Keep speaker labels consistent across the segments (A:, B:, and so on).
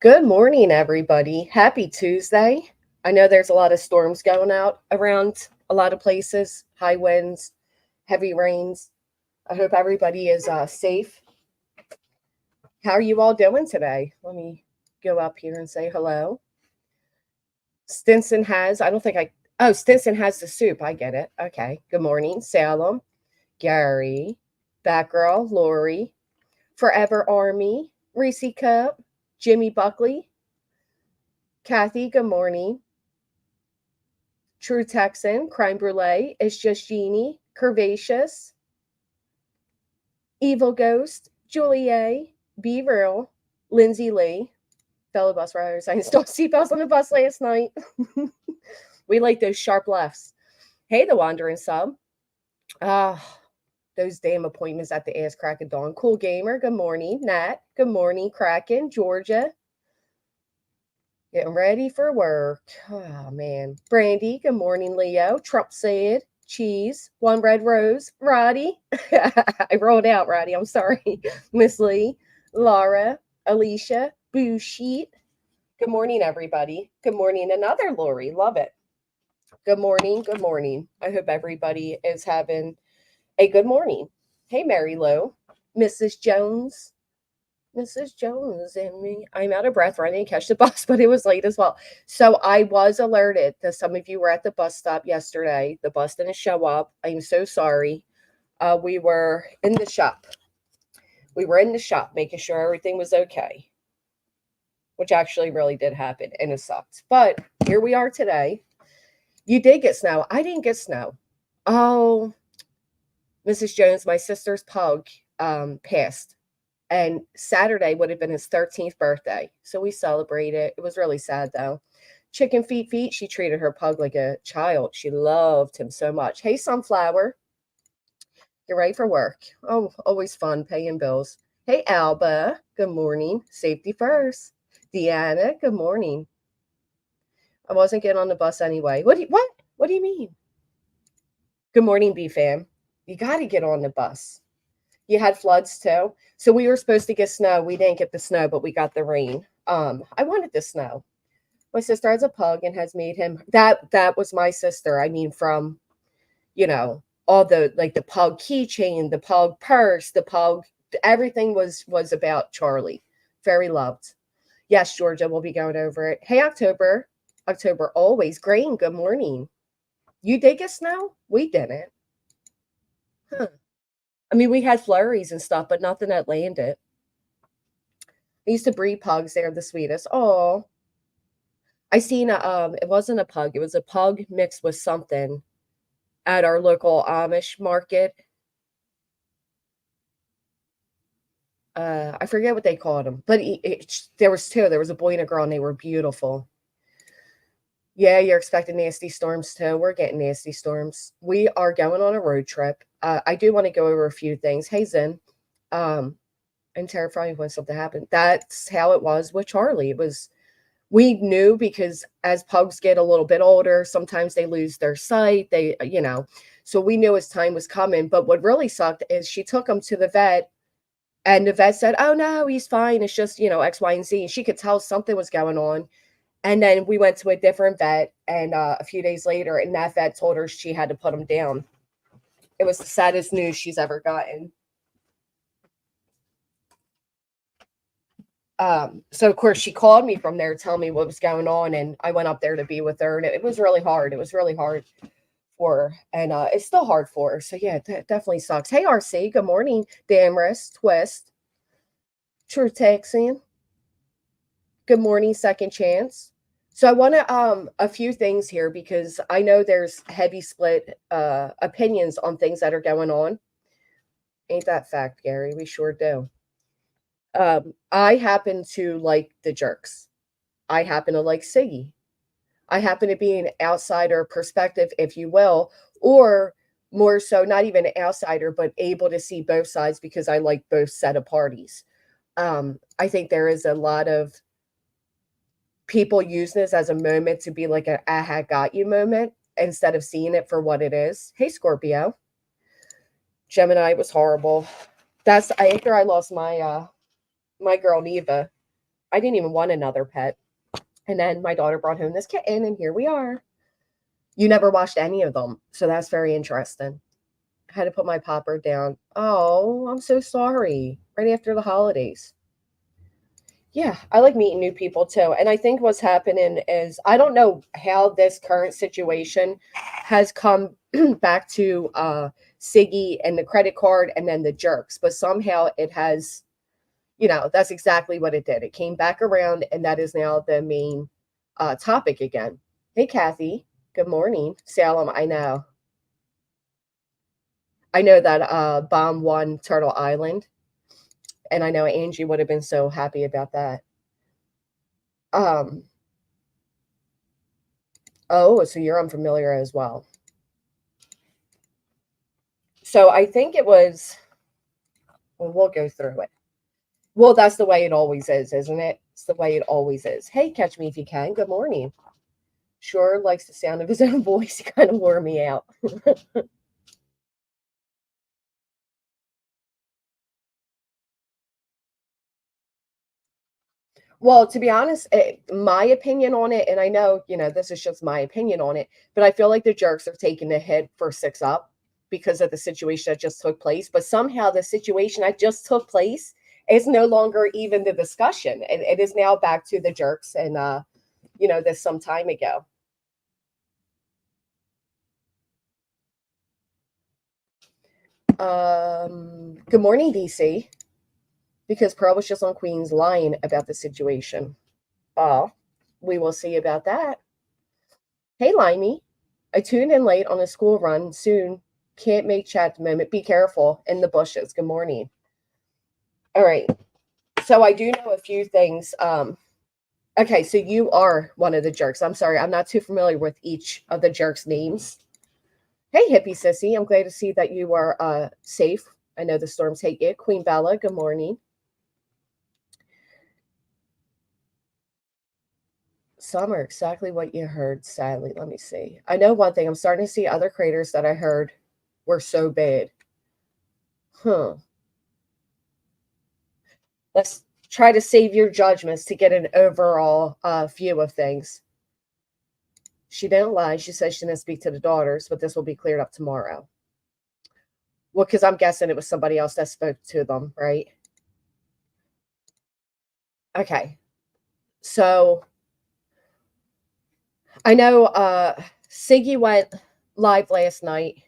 A: Good morning, everybody. Happy Tuesday. I know there's a lot of storms going out around a lot of places, high winds, heavy rains. I hope everybody is safe. How are you all doing today? Let me go up here and say hello. Stinson has, I don't think I, oh, Stinson has the soup. I get it. Okay. Good morning, Salem, Gary, Batgirl, Lori, Forever Army, Reese Cup, Jimmy Buckley, Kathy, good morning. True Texan, Crime Brulee, It's Just Jeannie, Curvaceous, Evil Ghost, Julie, Be Real, Lindsay Lee, fellow bus riders. I installed seatbelts on the bus last night. We like those sharp lefts. Hey, the Wandering Sub. Ah, those damn appointments at the ass crack of dawn. Cool Gamer, good morning. Nat, good morning. Kraken, Georgia. Getting ready for work. Oh, man. Brandy, good morning, Leo. Trump said, cheese, one red rose. Roddy. I rolled out, Roddy. I'm sorry. Miss Lee, Laura, Alicia, Boo Sheet. Good morning, everybody. Good morning, another Lori. Love it. Good morning. Good morning. I hope everybody is having a good morning. Hey, Mary Lou, Mrs. Jones. Mrs. Jones and me. I'm out of breath running to catch the bus, but it was late as well. So I was alerted that some of you were at the bus stop yesterday. The bus didn't show up. I'm so sorry. We were in the shop. We were in the shop making sure everything was okay, which actually really did happen, and it sucked. But here we are today. You did get snow. I didn't get snow. Oh, Mrs. Jones, my sister's pug passed. And Saturday would have been his 13th birthday. So we celebrated. It was really sad, though. Chicken feet. She treated her pug like a child. She loved him so much. Hey, Sunflower. You're ready for work. Oh, always fun paying bills. Hey, Alba. Good morning. Safety first. Deanna. Good morning. I wasn't getting on the bus anyway. What? What do you mean? Good morning, B-Fam. You got to get on the bus. You had floods too. So we were supposed to get snow. We didn't get the snow, but we got the rain. I wanted the snow. My sister has a pug and has made him that was my sister. I mean, from all the like the pug keychain, the pug purse, the pug, everything was about Charlie. Very loved. Yes, Georgia, we'll be going over it. Hey, October. October always green. Good morning. You did get snow? We didn't. Huh. I mean, we had flurries and stuff, but nothing that landed. I used to breed pugs. They're the sweetest. Oh, I seen it wasn't a pug. It was a pug mixed with something at our local Amish market. I forget what they called them, but there was two. There was a boy and a girl, and they were beautiful. Yeah, you're expecting nasty storms too. We're getting nasty storms. We are going on a road trip. I do want to go over a few things. Hey, Zen. I'm terrified when something happened. That's how it was with Charlie. We knew because as pugs get a little bit older, sometimes they lose their sight. So we knew his time was coming. But what really sucked is she took him to the vet, and the vet said, "Oh no, he's fine. It's just X, Y, and Z." And she could tell something was going on. And then we went to a different vet, and a few days later, and that vet told her she had to put him down. It was the saddest news she's ever gotten. So of course she called me from there, telling me what was going on, and I went up there to be with her, and it was really hard. It was really hard for her, and it's still hard for her. So yeah, that definitely sucks. Hey, RC, good morning. Damaris, Twist, True Texan. Good morning, Second Chance. So I want to a few things here because I know there's heavy split opinions on things that are going on. Ain't that fact, Gary? We sure do. I happen to like the Jerks. I happen to like Siggy. I happen to be an outsider perspective, if you will, or more so, not even an outsider, but able to see both sides because I like both set of parties. I think there is a lot of people use this as a moment to be like a aha got you moment instead of seeing it for what it is. Hey, Scorpio. Gemini was horrible. That's after I lost my my girl Neva. I didn't even want another pet. And then my daughter brought home this kitten, and here we are. You never watched any of them, so that's very interesting. I had to put my popper down. Oh, I'm so sorry. Right after the holidays. Yeah, I like meeting new people too. And I think what's happening is I don't know how this current situation has come back to Siggy and the credit card and then the jerks, but somehow it has, that's exactly what it did. It came back around, and that is now the main topic again. Hey, Kathy. Good morning. Salem, I know. I know that Bomb won Turtle Island, and I know Angie would have been so happy about that. Um, oh, so you're unfamiliar as well. So I think it was, well, we'll go through it. Well, that's the way it always is, isn't it? It's the way it always is. Hey, catch me if you can. Good morning. Sure likes the sound of his own voice. He kind of wore me out. Well, to be honest, my opinion on it, and I know, this is just my opinion on it, but I feel like the jerks are taking the hit for 6 up because of the situation that just took place. But somehow the situation that just took place is no longer even the discussion. It is now back to the jerks and, this some time ago. Good morning, DC, because Pearl was just on Queen's lying about the situation. Oh, we will see about that. Hey, Limey. I tuned in late on a school run soon. Can't make chat at the moment. Be careful in the bushes. Good morning. All right. So I do know a few things. Okay, so you are one of the jerks. I'm sorry, I'm not too familiar with each of the jerks' names. Hey, hippie sissy. I'm glad to see that you are safe. I know the storms hate you. Queen Bella, good morning. Some are exactly what you heard, sadly. Let me see. I know one thing. I'm starting to see other creators that I heard were so bad. Huh. Let's try to save your judgments to get an overall view of things. She didn't lie. She said she didn't speak to the daughters, but this will be cleared up tomorrow. Well, because I'm guessing it was somebody else that spoke to them, right? Okay. So I know Siggy went live last night.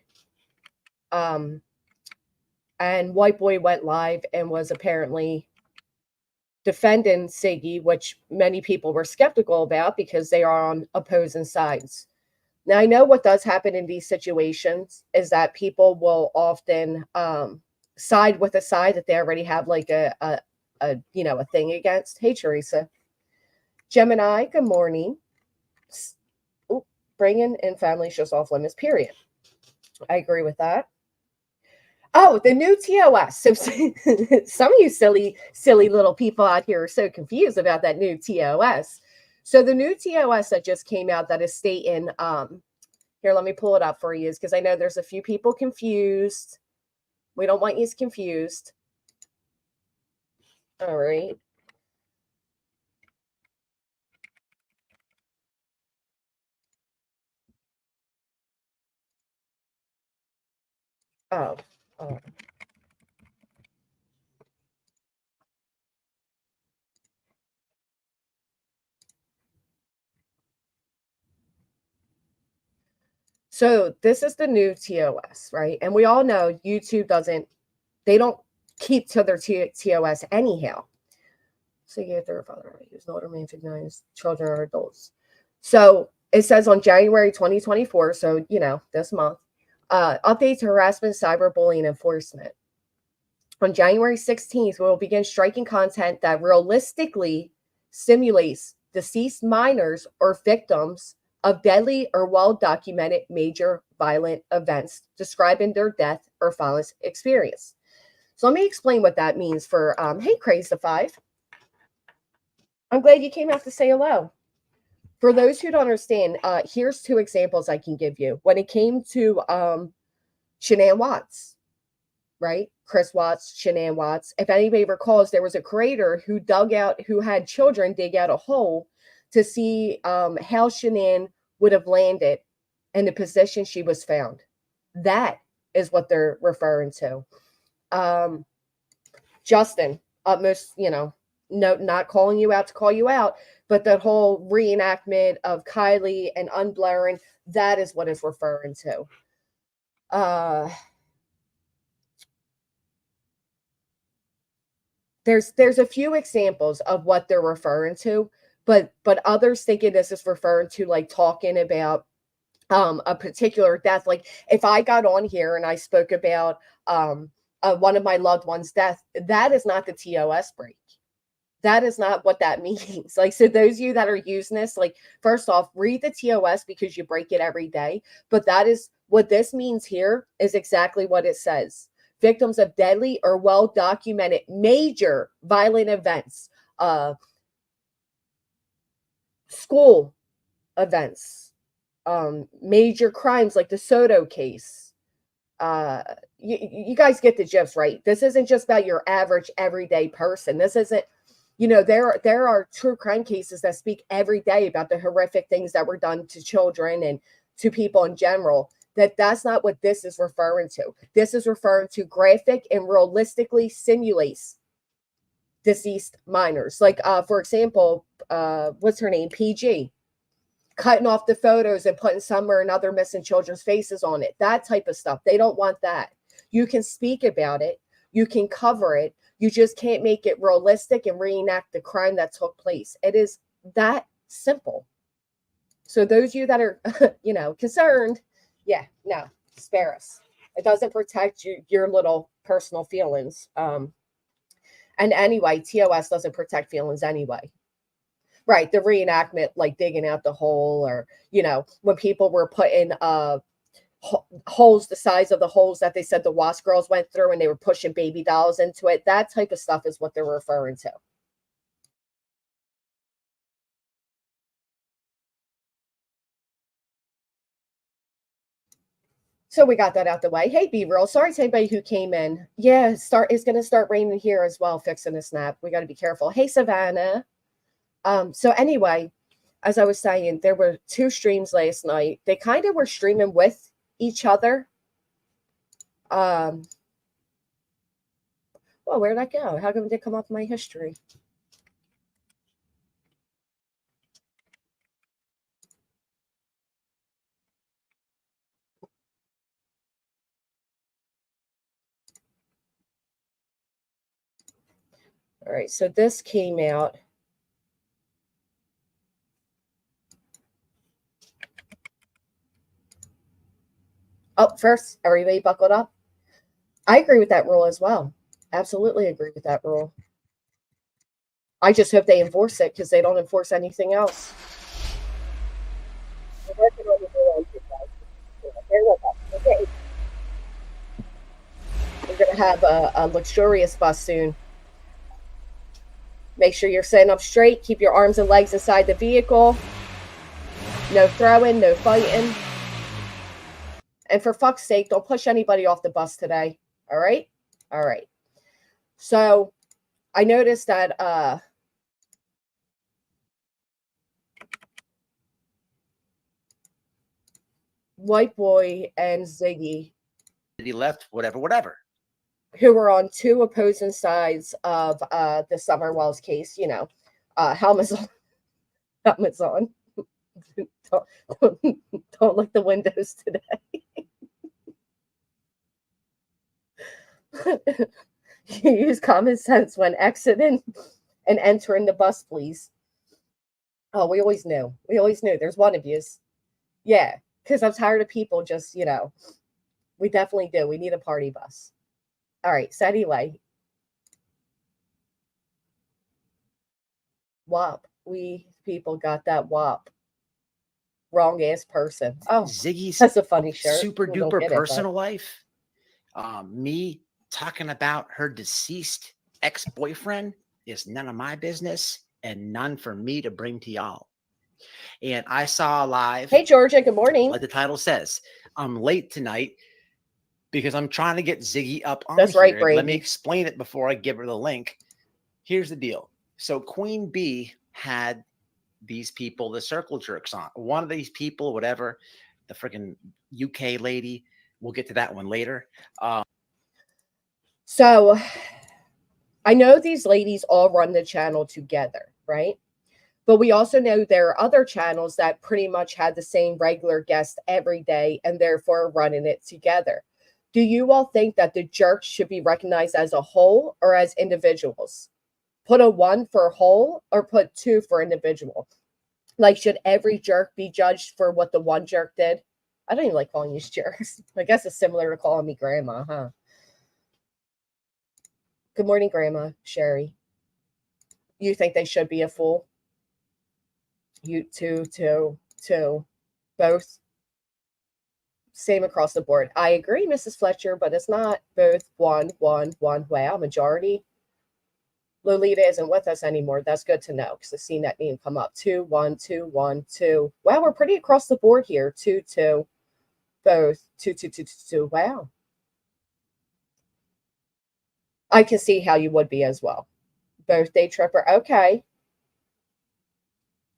A: And White Boy went live and was apparently defending Siggy, which many people were skeptical about because they are on opposing sides. Now, I know what does happen in these situations is that people will often side with a side that they already have like a thing against. Hey, Teresa. Gemini, good morning. Bringing in families just off limits, period. I agree with that. Oh, the new TOS. So some of you silly little people out here are so confused about that new TOS. So the new TOS that just came out that is stating, here, let me pull it up for you, because I know there's a few people confused. We don't want you confused. All right. Oh. Oh. So this is the new TOS, right? And we all know YouTube they don't keep to their TOS anyhow. So you get their father, who's not romantic nice, children or adults. So it says on January 2024, so this month, updates harassment, cyberbullying enforcement. On January 16th, we will begin striking content that realistically simulates deceased minors or victims of deadly or well-documented major violent events describing their death or violence experience. So let me explain what that means for, hey, Craze the Five. I'm glad you came out to say hello. For those who don't understand, here's two examples I can give you. When it came to Shanann Watts, right? Chris Watts, Shanann Watts. If anybody recalls, there was a creator who had children dig out a hole to see how Shanann would have landed in the position she was found. That is what they're referring to. Justin, utmost, no, not calling you out to call you out, but that whole reenactment of Kylie and unblurring, that is what it's referring to. There's a few examples of what they're referring to, but others thinking this is referring to like talking about a particular death. Like if I got on here and I spoke about one of my loved ones' death, that is not the TOS break. That is not what that means. Like, so those of you that are using this, like, first off, read the TOS because you break it every day. But that is what this means here is exactly what it says. Victims of deadly or well-documented major violent events, school events, major crimes like the Soto case. You guys get the gist, right? This isn't just about your average everyday person. This isn't, there are true crime cases that speak every day about the horrific things that were done to children and to people in general. That's not what this is referring to. This is referring to graphic and realistically simulates deceased minors. Like, for example, what's her name? PG. Cutting off the photos and putting some or another missing children's faces on it. That type of stuff. They don't want that. You can speak about it. You can cover it. You just can't make it realistic and reenact the crime that took place. It is that simple. So those of you that are, concerned, yeah, no, spare us. It doesn't protect your little personal feelings. And anyway, TOS doesn't protect feelings anyway. Right, the reenactment, like digging out the hole, or, when people were putting holes the size of the holes that they said the Wasp girls went through and they were pushing baby dolls into it. That type of stuff is what they're referring to. So we got that out the way. Hey, B-Real, sorry to anybody who came in. Yeah, it's going to start raining here as well, fixing a snap. We got to be careful. Hey, Savannah. So anyway, as I was saying, there were 2 streams last night. They kind of were streaming with each other. Well, where'd that go? How come it did come up in my history? All right, so this came out. Oh, first, everybody buckled up. I agree with that rule as well. Absolutely agree with that rule. I just hope they enforce it because they don't enforce anything else. Okay. We're going to have a luxurious bus soon. Make sure you're sitting up straight. Keep your arms and legs inside the vehicle. No throwing, no fighting. And for fuck's sake, don't push anybody off the bus today. All right? All right. So I noticed that White Boy and Ziggy,
B: he left, whatever,
A: who were on 2 opposing sides of the Summer Wells case, helmets on. Helmets on. don't look the windows today. Use common sense when exiting and entering the bus, please. Oh, we always knew. There's one of yous. Yeah, because I'm tired of people just, we definitely do. We need a party bus. All right, so anyway. WAP. We people got that WAP. Wrong ass person. Oh,
B: Ziggy's
A: that's a funny shirt.
B: Super duper personal life. Me talking about her deceased ex-boyfriend is none of my business and none for me to bring to y'all. And I saw live.
A: Hey, Georgia. Good morning.
B: Like the title says, I'm late tonight because I'm trying to get Ziggy up on
A: That's right,
B: here. Let me
A: Brandy.
B: explain it before I give her the link. Here's the deal. So Queen Bee had these people, the circle jerks on. One of these people, whatever, the freaking UK lady, we'll get to that one later.
A: So I know these ladies all run the channel together, right? But we also know there are other channels that pretty much had the same regular guest every day and therefore running it together. Do you all think that the jerks should be recognized as a whole or as individuals? Put a 1 for whole or put 2 for individual? Like, should every jerk be judged for what the one jerk did? I don't even like calling these jerks. I guess it's similar to calling me grandma, huh? Good morning, Grandma Sherry. You think they should be a fool? You two, both same across the board. I agree, Mrs. Fletcher, but it's not both one. Wow, majority. Lolita isn't with us anymore. That's good to know because I've seen that name come up. 2, 1, 2, 1, 2. Wow, we're pretty across the board here. 2, 2, both. 2, 2, 2, 2, 2. Wow. I can see how you would be as well. Both day tripper. Okay.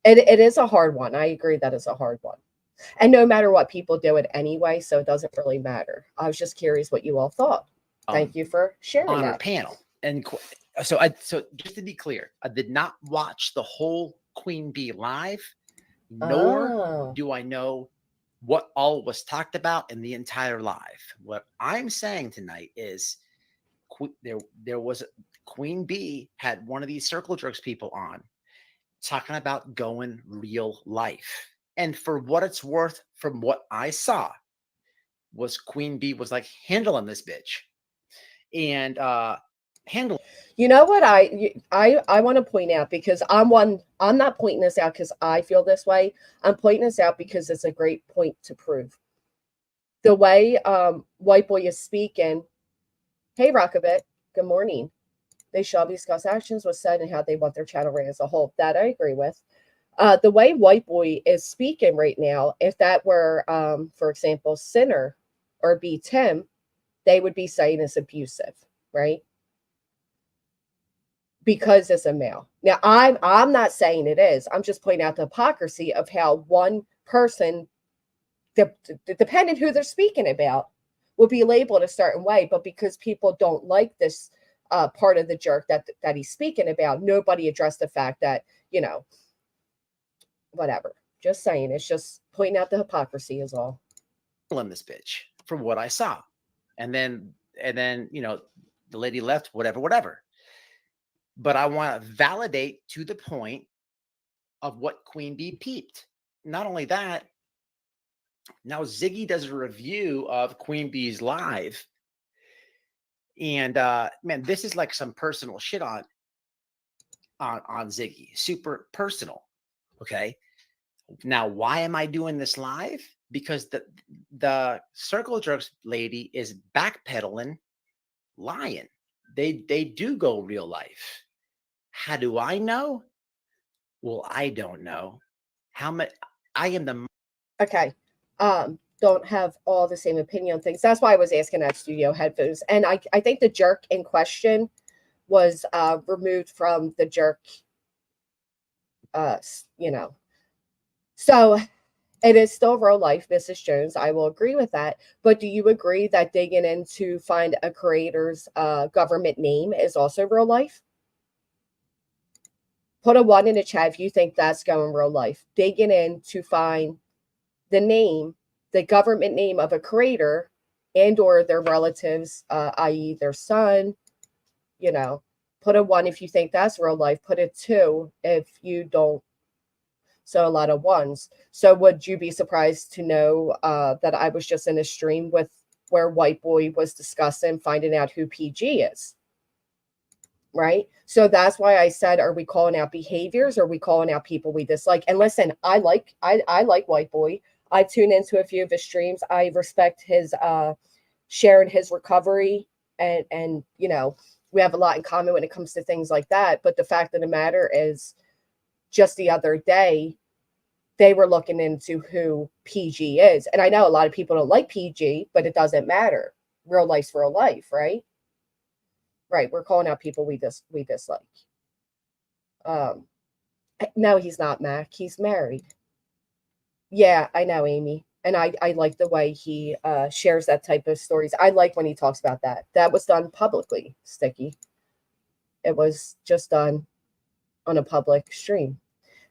A: It is a hard one. I agree that it's a hard one. And no matter what, people do it anyway, so it doesn't really matter. I was just curious what you all thought. Thank you for sharing
B: on our
A: that.
B: panel. And so just to be clear, I did not watch the whole Queen Bee live, nor do I know what all was talked about in the entire live. What I'm saying tonight is there was Queen Bee had one of these circle jerks people on talking about going real life. And for what it's worth, from what I saw, was Queen Bee was like handling this bitch. And handling.
A: You know what I want to point out, because I'm not pointing this out because I feel this way. I'm pointing this out because it's a great point to prove. The way White Boy is speaking, hey Rockabit, good morning. They shall discuss actions, what's said, and how they want their channel ran as a whole. That I agree with. The way White Boy is speaking right now, if that were, for example, Sinner or B. Tim, they would be saying it's abusive, right? Because it's a male. Now, I'm not saying it is. I'm just pointing out the hypocrisy of how one person, depending who they're speaking about, will be labeled a certain way, but because people don't like this part of the jerk that he's speaking about, nobody addressed the fact that, whatever. Just saying, it's just pointing out the hypocrisy is all.
B: This bitch from what I saw, and then the lady left, whatever. But I want to validate to the point of what Queen Bee peeped. Not only that, now Ziggy does a review of Queen Bee's live, and man, this is like some personal shit on Ziggy, super personal. Okay, now why am I doing this live? Because the circle jerks lady is backpedaling, lying. They do go real life. How do I know? Well, I don't know. How much I am the
A: Okay. Don't have all the same opinion on things. That's why I was asking at studio headphones. And I think the jerk in question was removed from the jerk, So it is still real life, Mrs. Jones. I will agree with that. But do you agree that digging in to find a creator's government name is also real life? Put a 1 in the chat if you think that's going real life. Digging in to find the name, the government name of a creator and or their relatives, i.e. their son, put a 1 if you think that's real life. Put a 2 if you don't. So a lot of 1s. So would you be surprised to know that I was just in a stream where White Boy was discussing finding out who PG is? Right? So that's why I said, are we calling out behaviors or are we calling out people we dislike? And listen, I like White Boy. I tune into a few of his streams. I respect his sharing his recovery, and we have a lot in common when it comes to things like that. But the fact of the matter is, just the other day, they were looking into who PG is. And I know a lot of people don't like PG, but it doesn't matter, real life's real life, right? Right. We're calling out people we dislike. Um, no, he's not, Mac. He's married. Yeah, I know, Amy. And I like the way he shares that type of stories. I like when he talks about that. That was done publicly, Sticky. It was just done on a public stream.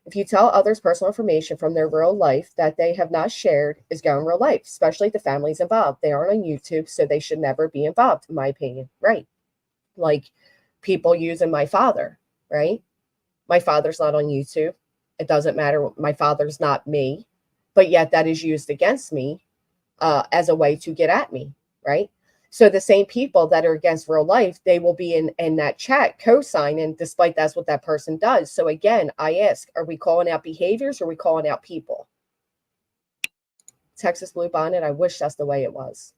A: If you tell others personal information from their real life that they have not shared is going real life, especially the families involved. They aren't on YouTube, so they should never be involved, in my opinion. Right. Like people using my father, right? My father's not on YouTube. It doesn't matter. My father's not me, but yet that is used against me as a way to get at me, right? So the same people that are against real life, they will be in that chat co-signing, despite that's what that person does. So again, I ask, are we calling out behaviors or are we calling out people? Texas Blue Bonnet, I wish that's the way it was.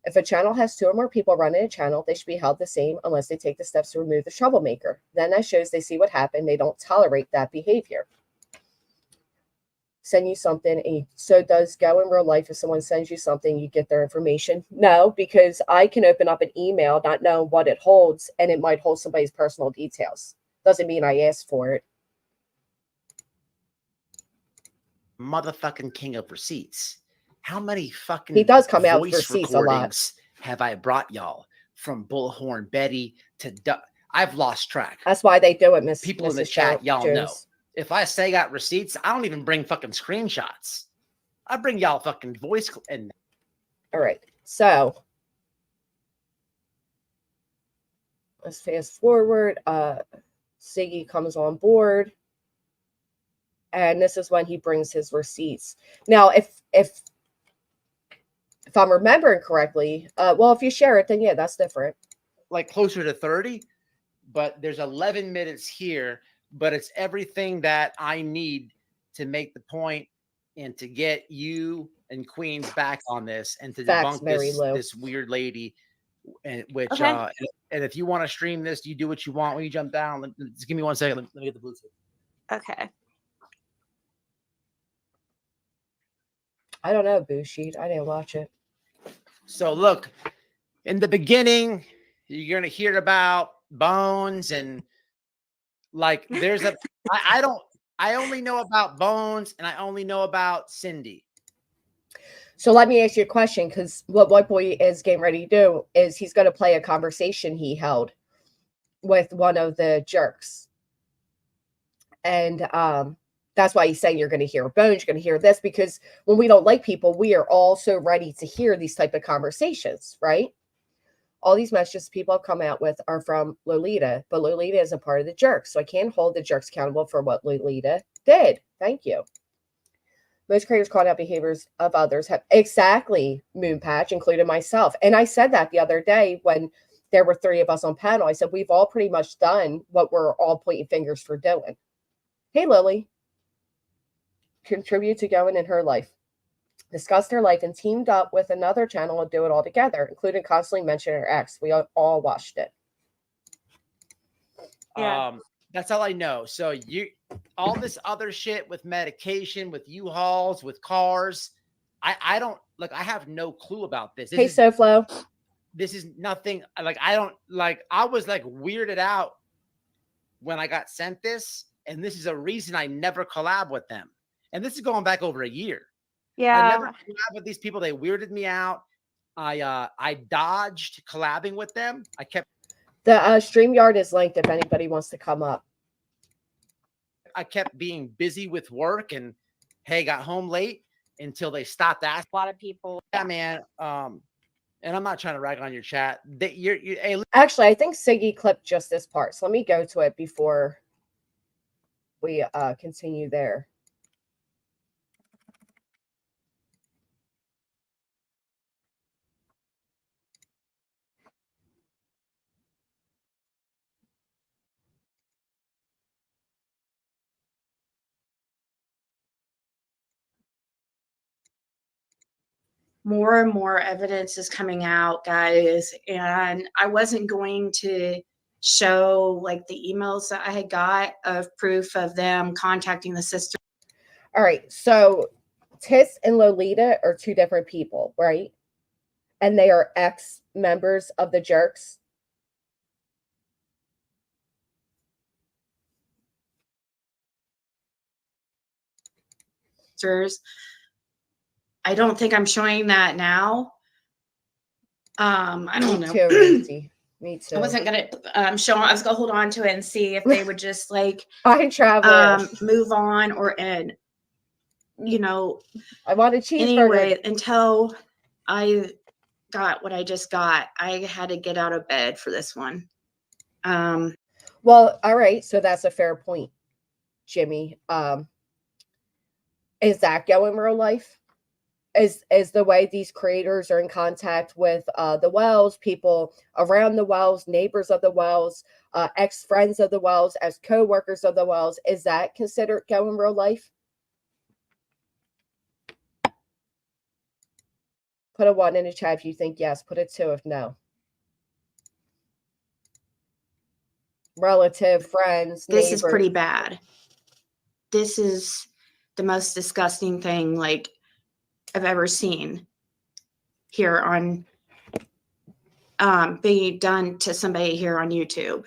A: If a channel has 2 or more people running a channel, they should be held the same unless they take the steps to remove the troublemaker. Then that shows they see what happened. They don't tolerate that behavior. Send you something. And so does go in real life. If someone sends you something, you get their information? No, because I can open up an email, not knowing what it holds, and it might hold somebody's personal details. Doesn't mean I asked for it.
B: Motherfucking king of receipts. How many fucking
A: he does come out with
B: voice
A: receipts a lot.
B: recordings have I brought y'all from Bullhorn Betty to I've lost track.
A: That's why they do it, Miss.
B: People
A: Mrs.
B: in the chat, y'all
A: Jones.
B: know. If I say I got receipts, I don't even bring fucking screenshots. I bring y'all fucking voice. And
A: all right, so let's fast forward. Siggy comes on board, and this is when he brings his receipts. Now, if I'm remembering correctly, well, if you share it, then yeah, that's different.
B: Like closer to 30, but there's 11 minutes here, but it's everything that I need to make the point and to get you and Queens back on this and to debunk this weird lady. And which and if you want to stream this, you do what you want when you jump down. Just give me 1 second. Let me get the Bluetooth.
C: Okay.
A: I don't know, Boo Sheet. I didn't watch it.
B: So look, in the beginning, you're gonna hear about Bones and like there's a I only know about Bones and I only know about Cindy.
A: So let me ask you a question, because what White Boy is getting ready to do is he's going to play a conversation he held with one of the jerks. And that's why he's saying you're going to hear Bones, you're going to hear this, because when we don't like people, we are all so ready to hear these type of conversations, right? All these messages people have come out with are from Lolita, but Lolita isn't part of the jerks. So I can't hold the jerks accountable for what Lolita did. Thank you. Most creators called out behaviors of others have exactly Moonpatch, including myself. And I said that the other day when there were 3 of us on panel. I said, we've all pretty much done what we're all pointing fingers for doing. Hey, Lily. Contribute to going in her life. Discussed their life and teamed up with another channel to do it all together, including constantly mentioning her ex. We all watched it.
C: Yeah.
B: That's all I know. So all this other shit with medication, with U-Hauls, with cars, I don't like. I have no clue about this.
A: Hey, SoFlo.
B: This is nothing. Like I don't like. I was like weirded out when I got sent this, and this is a reason I never collab with them. And this is going back over a year.
C: Yeah.
B: I never collab with these people. They weirded me out. I dodged collabing with them. I kept.
A: The StreamYard is linked if anybody wants to come up.
B: I kept being busy with work and hey, got home late until they stopped asking.
C: A lot of people.
B: Yeah, man. And I'm not trying to rag on your chat.
A: Actually, I think Siggy clipped just this part. So let me go to it before we continue there.
D: More and more evidence is coming out, guys, and I wasn't going to show like the emails that I had got of proof of them contacting the sister.
A: All right, so Tiss and Lolita are 2 different people, right? and they are ex-members of the Jerks?
D: I don't think I'm showing that now. I don't know.
A: Too, Reese. Me too.
D: I wasn't gonna show. I was gonna hold on to it and see if they would just like
A: I travel.
D: move on or and you know.
A: I want a cheeseburger.
D: Anyway, until I got what I just got, I had to get out of bed for this one.
A: Well, all right, so that's a fair point, Jimmy. Is that going real life? Is the way these creators are in contact with the Wells, people around the Wells, neighbors of the Wells, ex-friends of the Wells, as co-workers of the Wells, is that considered going real life? Put a 1 in the chat if you think yes. Put a 2 if no. Relative, friends,
D: this
A: neighbors.
D: is pretty bad. This is the most disgusting thing like I've ever seen here on being done to somebody here on YouTube.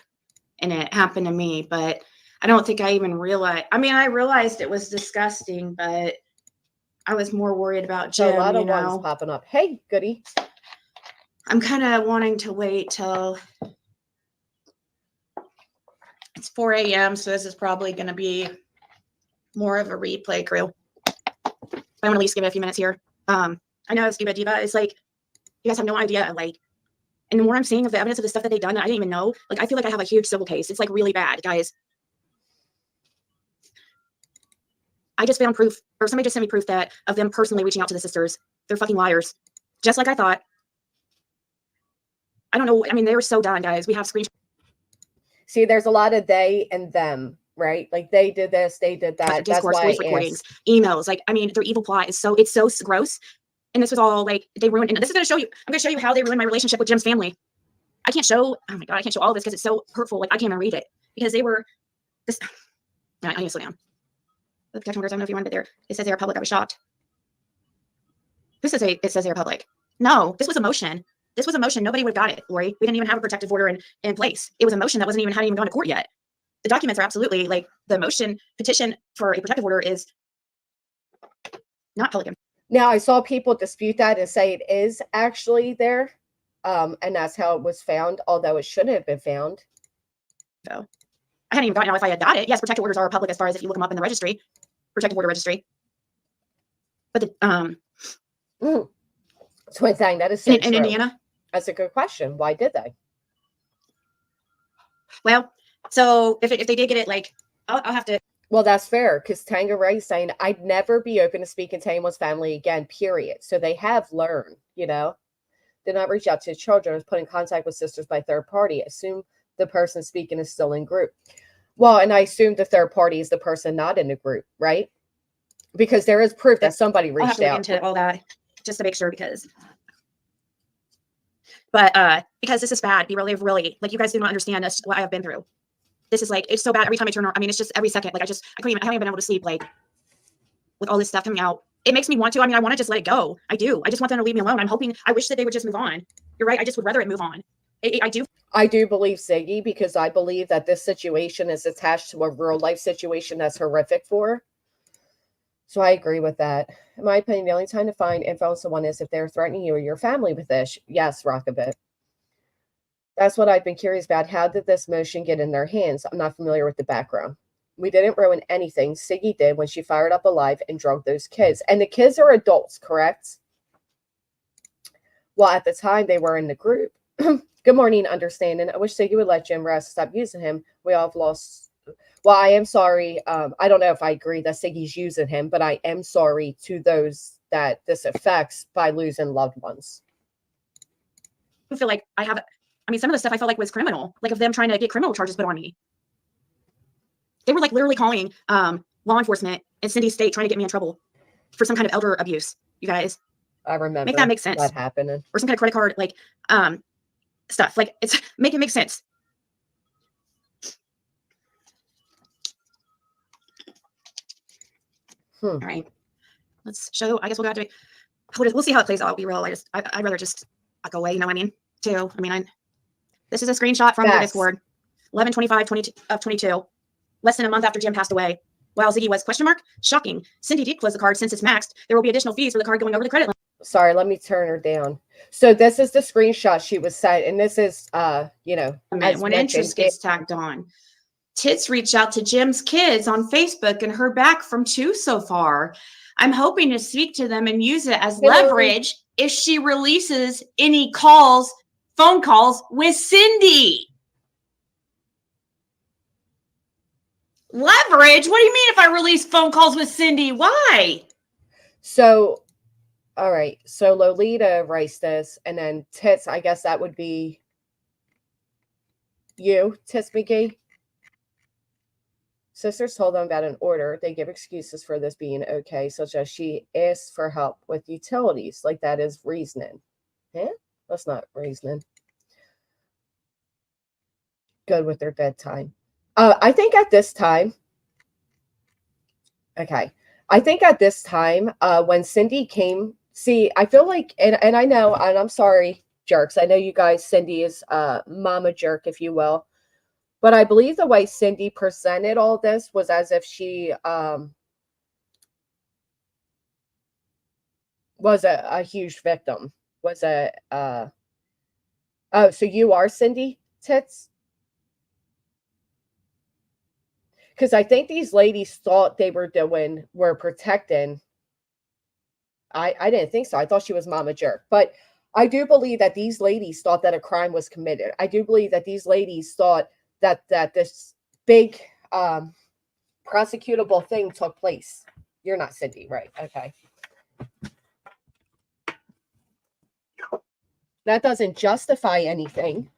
D: And it happened to me, but I don't think I even realized. I mean, I realized it was disgusting, but I was more worried about Jim.
A: So a lot of ones popping up. Hey, goody.
D: I'm kind of wanting to wait till it's 4 a.m. So this is probably going to be more of a replay crew. I'm going to at least give it a few minutes here. I know Scuba Diva is like, you guys have no idea, like, and the more I'm seeing of the evidence of the stuff that they've done that I didn't even know, like, I feel like I have a huge civil case. It's like really bad, guys. I just found proof, or somebody just sent me proof that of them personally reaching out to the sisters. They're fucking liars. Just like I thought. I don't know. I mean, they were so done, guys. We have screenshots.
A: See, there's a lot of they and them, right? Like they did this, they did that.
D: Discourse,
A: that's why
D: voice recordings, emails. Like, I mean, their evil plot is so, it's so gross. And this was all like, they ruined, and this is going to show you, I'm going to show you how they ruined my relationship with Jim's family. I can't show, oh my God, I can't show all of this because it's so hurtful. Like, I can't even read it because they were this. I need to slow down. The protection orders, I don't know if you wanted it there. It says they are public. I was shocked. It says they are public. No, this was a motion. This was a motion. Nobody would have got it, Lori. We didn't even have a protective order in place. It was a motion that hadn't even gone to court yet. The documents are absolutely like the motion petition for a protective order is not public.
A: Now, I saw people dispute that and say it is actually there. And that's how it was found, although it shouldn't have been found.
D: So I hadn't even gotten out if I had got it. Yes, protective orders are public as far as if you look them up in the registry, protective order registry. But the
A: Twin thing, that is so
D: in
A: true.
D: Indiana.
A: That's a good question. Why did they?
D: Well, so if they did get it, like I'll have to.
A: Well, that's fair because Tanga Ray's saying I'd never be open to speaking to anyone's family again, period. So they have learned, you know, did not reach out to children, was put in contact with sisters by third party. Assume the person speaking is still in group. Well, and I assume the third party is the person not in the group, right? Because there is proof that somebody reached
D: I'll have to
A: out.
D: look into all that just to make sure because this is bad. Be really like you guys do not understand this, what I have been through. This is like, it's so bad every time I turn on. I mean, it's just every second. Like I haven't even been able to sleep, like with all this stuff coming out. It makes me want to, I mean, I want to just let it go. I do. I just want them to leave me alone. I wish that they would just move on. You're right. I just would rather it move on. I do.
A: I do believe Siggy because I believe that this situation is attached to a real life situation that's horrific for her. So I agree with that. In my opinion, the only time to find info on someone is if they're threatening you or your family with this. Yes, Rockabit. That's what I've been curious about. How did this motion get in their hands? I'm not familiar with the background. We didn't ruin anything. Siggy did when she fired up Alive and drugged those kids. And the kids are adults, correct? Well, at the time, they were in the group. Good morning, understanding. I wish Siggy would let Jim rest, stop using him. We all have lost. Well, I am sorry. I don't know if I agree that Siggy's using him, but I am sorry to those that this affects by losing loved ones.
D: I feel like some of the stuff I felt like was criminal, like of them trying to get criminal charges put on me. They were like literally calling law enforcement in Cindy State trying to get me in trouble for some kind of elder abuse. You guys,
A: I remember.
D: Make that make sense.
A: What happened?
D: Or some kind of credit card, like stuff. Like it's make it make sense. All right, let's show. I guess we'll go to. We'll see how it plays out. I'll be real. I'd rather just back away, you know what I mean? Too. I mean, this is a screenshot from their Discord. 11/25/22. Less than a month after Jim passed away. While Ziggy was ? Shocking. Cindy did close the card since it's maxed. There will be additional fees for the card going over the credit limit.
A: Sorry, let me turn her down. So this is the screenshot she was sent, and this is you know,
D: when interest gets tacked on. Tits reached out to Jim's kids on Facebook and heard back from 2 so far. I'm hoping to speak to them and use it as leverage if she releases any phone calls with Cindy. Leverage? What do you mean if I release phone calls with Cindy? Why?
A: So, all right. So Lolita writes this, and then Tits, I guess that would be you, Tits McGee. Sisters told them about an order. They give excuses for this being okay, such as she asked for help with utilities. Like that is reasoning. Yeah, that's not reasoning. Good with their bedtime. I think at this time, okay. I think at this time, when Cindy came, see, I feel like, and I know, and I'm sorry, jerks. I know you guys, Cindy is mama jerk, if you will. But I believe the way Cindy presented all this was as if she was a huge victim. Oh, so you are Cindy, Tits? Because I think these ladies thought they were protecting. I didn't think so. I thought she was mama jerk. But I do believe that these ladies thought that a crime was committed. I do believe that these ladies thought that this big prosecutable thing took place. You're not Cindy, right? Okay. That doesn't justify anything.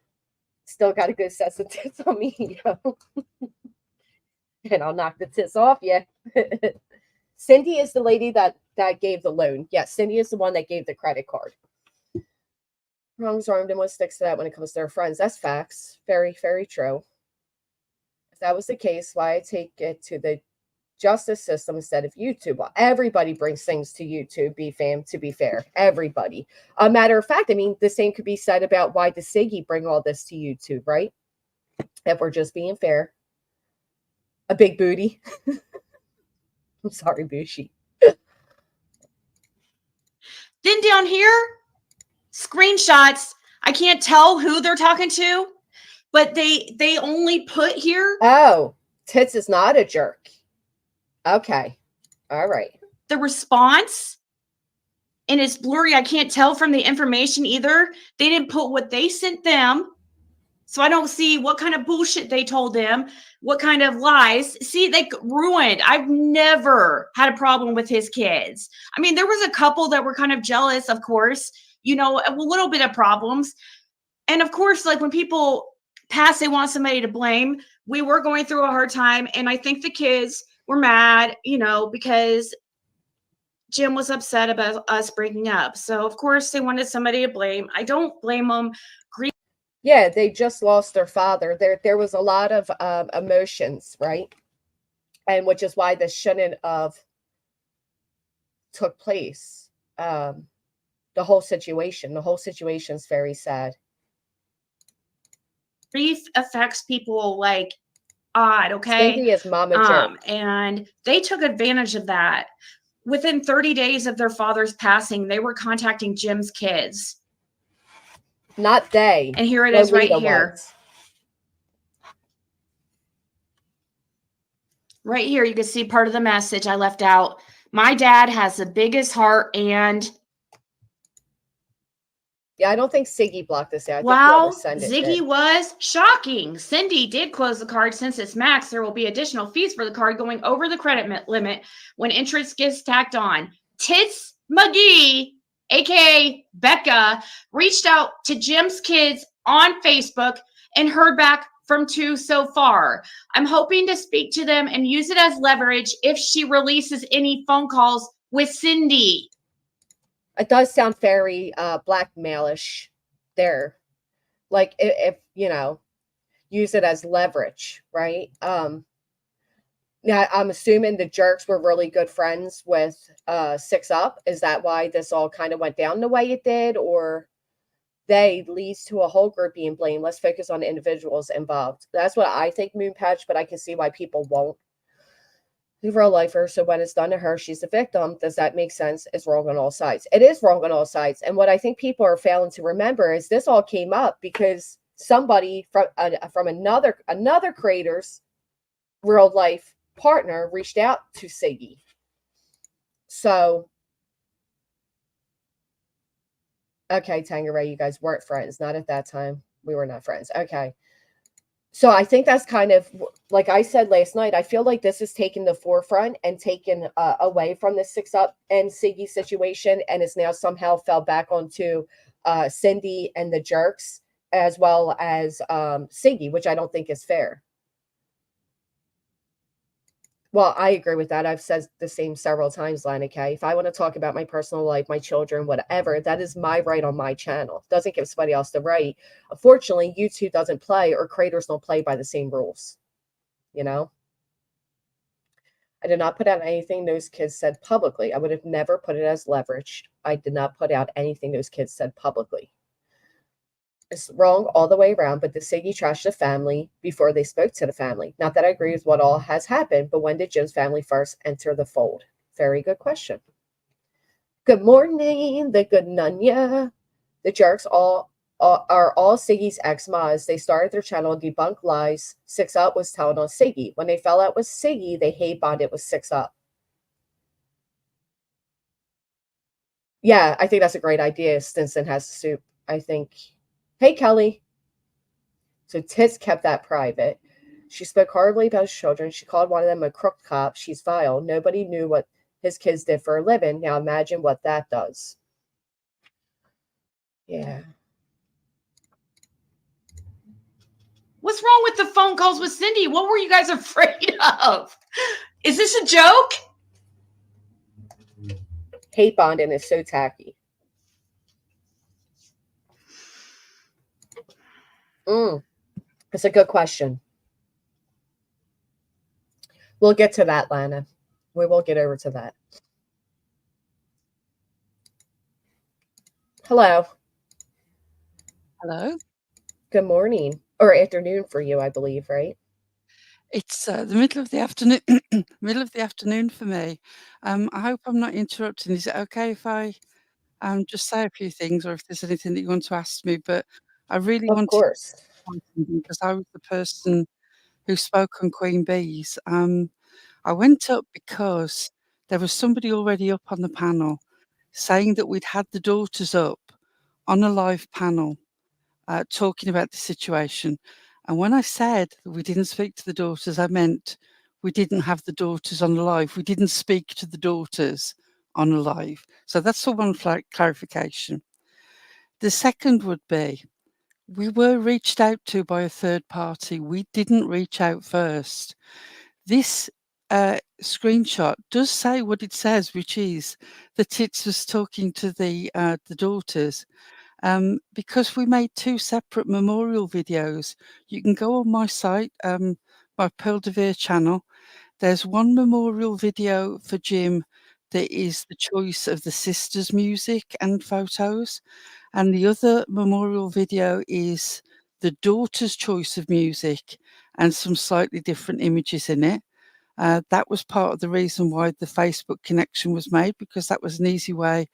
A: Still got a good set of tits on me, yo. And I'll knock the tits off you. Cindy is the lady that gave the loan. Yes, Cindy is the one that gave the credit card. Wrong's armed and one sticks to that when it comes to their friends. That's facts. Very, very true. If that was the case, why I take it to the justice system instead of YouTube? Well, everybody brings things to YouTube, to be fair. Everybody. A matter of fact, I mean, the same could be said about why does Siggy bring all this to YouTube, right? If we're just being fair. A big booty. I'm sorry, Bushi.
D: Then down here, screenshots. I can't tell who they're talking to, but they only put here.
A: Oh, Tits is not a jerk. Okay. All right.
D: The response, and it's blurry. I can't tell from the information either. They didn't put what they sent them. So I don't see what kind of bullshit they told them, what kind of lies. See, they ruined. I've never had a problem with his kids. I mean, there was a couple that were kind of jealous, of course, you know, a little bit of problems. And of course, like when people pass, they want somebody to blame. We were going through a hard time. And I think the kids were mad, you know, because Jim was upset about us breaking up. So of course they wanted somebody to blame. I don't blame them.
A: Yeah, they just lost their father. There was a lot of emotions, right? And which is why this shouldn't have took place. The whole situation is very sad.
D: Grief affects people like odd, okay?
A: Cindy is mama jerk.
D: And they took advantage of that. Within 30 days of their father's passing, they were contacting Jim's kids.
A: Not they.
D: And here it is right here.
A: Was.
D: Right here, you can see part of the message I left out. My dad has the biggest heart and...
A: Yeah, I don't think Siggy blocked this out.
D: Wow, Ziggy was shocking. Cindy did close the card since it's max. There will be additional fees for the card going over the credit limit when interest gets tacked on. Tits McGee, aka Becca, reached out to Jim's kids on Facebook and heard back from 2 so far. I'm hoping to speak to them and use it as leverage if she releases any phone calls with Cindy.
A: It does sound very blackmailish there. Like if you know, use it as leverage, right? Now I'm assuming the jerks were really good friends with 6 Up. Is that why this all kind of went down the way it did? Or they leads to a whole group being blamed. Let's focus on the individuals involved. That's what I think, Moon Patch, but I can see why people won't. The real lifer, so when it's done to her, she's the victim. Does that make sense? It's wrong on all sides. It is wrong on all sides. And what I think people are failing to remember is this all came up because somebody from another creator's real life partner reached out to Siggy. So, okay, Tangeray, you guys weren't friends. Not at that time. We were not friends. Okay. So I think that's kind of, like I said last night, I feel like this is taking the forefront and taken away from the 6up and Siggy situation, and it's now somehow fell back onto Cindy and the jerks, as well as Siggy, which I don't think is fair. Well, I agree with that. I've said the same several times, Lana K. If I want to talk about my personal life, my children, whatever, that is my right on my channel. Doesn't give somebody else the right. Unfortunately, YouTube doesn't play, or creators don't play by the same rules. You know? I did not put out anything those kids said publicly. I would have never put it as leverage. I did not put out anything those kids said publicly. It's wrong all the way around, but the Siggy trashed the family before they spoke to the family. Not that I agree with what all has happened, but when did Jim's family first enter the fold? Very good question. Good morning, the good Nunya. The jerks are all Siggy's ex-mas. They started their channel to debunk lies 6up was telling on Siggy. When they fell out with Siggy, they hate bonded with 6up. Yeah, I think that's a great idea. Stinson has soup. I think... Hey, Kelly. So Tits kept that private. She spoke horribly about his children. She called one of them a crook cop. She's vile. Nobody knew what his kids did for a living. Now imagine what that does. Yeah.
D: What's wrong with the phone calls with Cindy? What were you guys afraid of? Is this a joke?
A: Hate bonding is so tacky. It's a good question. We'll get to that, Lana. We will get over to that. Hello.
C: Hello.
A: Good morning. Or afternoon for you, I believe, right?
C: It's the middle of the afternoon. Middle of the afternoon for me. I hope I'm not interrupting. Is it okay if I just say a few things, or if there's anything that you want to ask me? But I really
A: Of
C: wanted
A: course.
C: because I was the person who spoke on Queen Bees. I went up because there was somebody already up on the panel saying that we'd had the daughters up on a live panel talking about the situation. And when I said that we didn't speak to the daughters, I meant we didn't have the daughters on the live. We didn't speak to the daughters on a live. So that's the one clarification. The second would be, we were reached out to by a third party. We didn't reach out first. This screenshot does say what it says, which is that Tits was talking to the daughters. Because we made 2 separate memorial videos. You can go on my site, my Pearl de Vere channel. There's one memorial video for Jim that is the choice of the sisters' music and photos, and the other memorial video is the daughter's choice of music and some slightly different images in it. That was part of the reason why the Facebook connection was made, because that was an easy way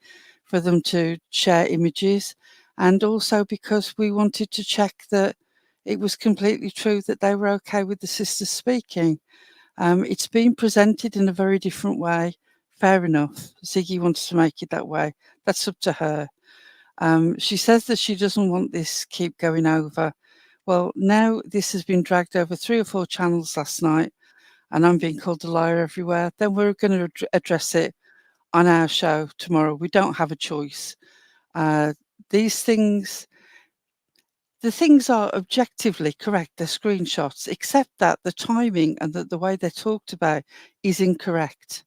C: for them to share images, and also because we wanted to check that it was completely true that they were okay with the sisters speaking. It's been presented in a very different way. Fair enough. Ziggy wants to make it that way. That's up to her. She says that she doesn't want this keep going over. Well, now this has been dragged over 3 or 4 channels last night, and I'm being called a liar everywhere. Then we're going to address it on our show tomorrow. We don't have a choice. These things, the things are objectively correct. They're screenshots, except that the timing and the way they're talked about is incorrect.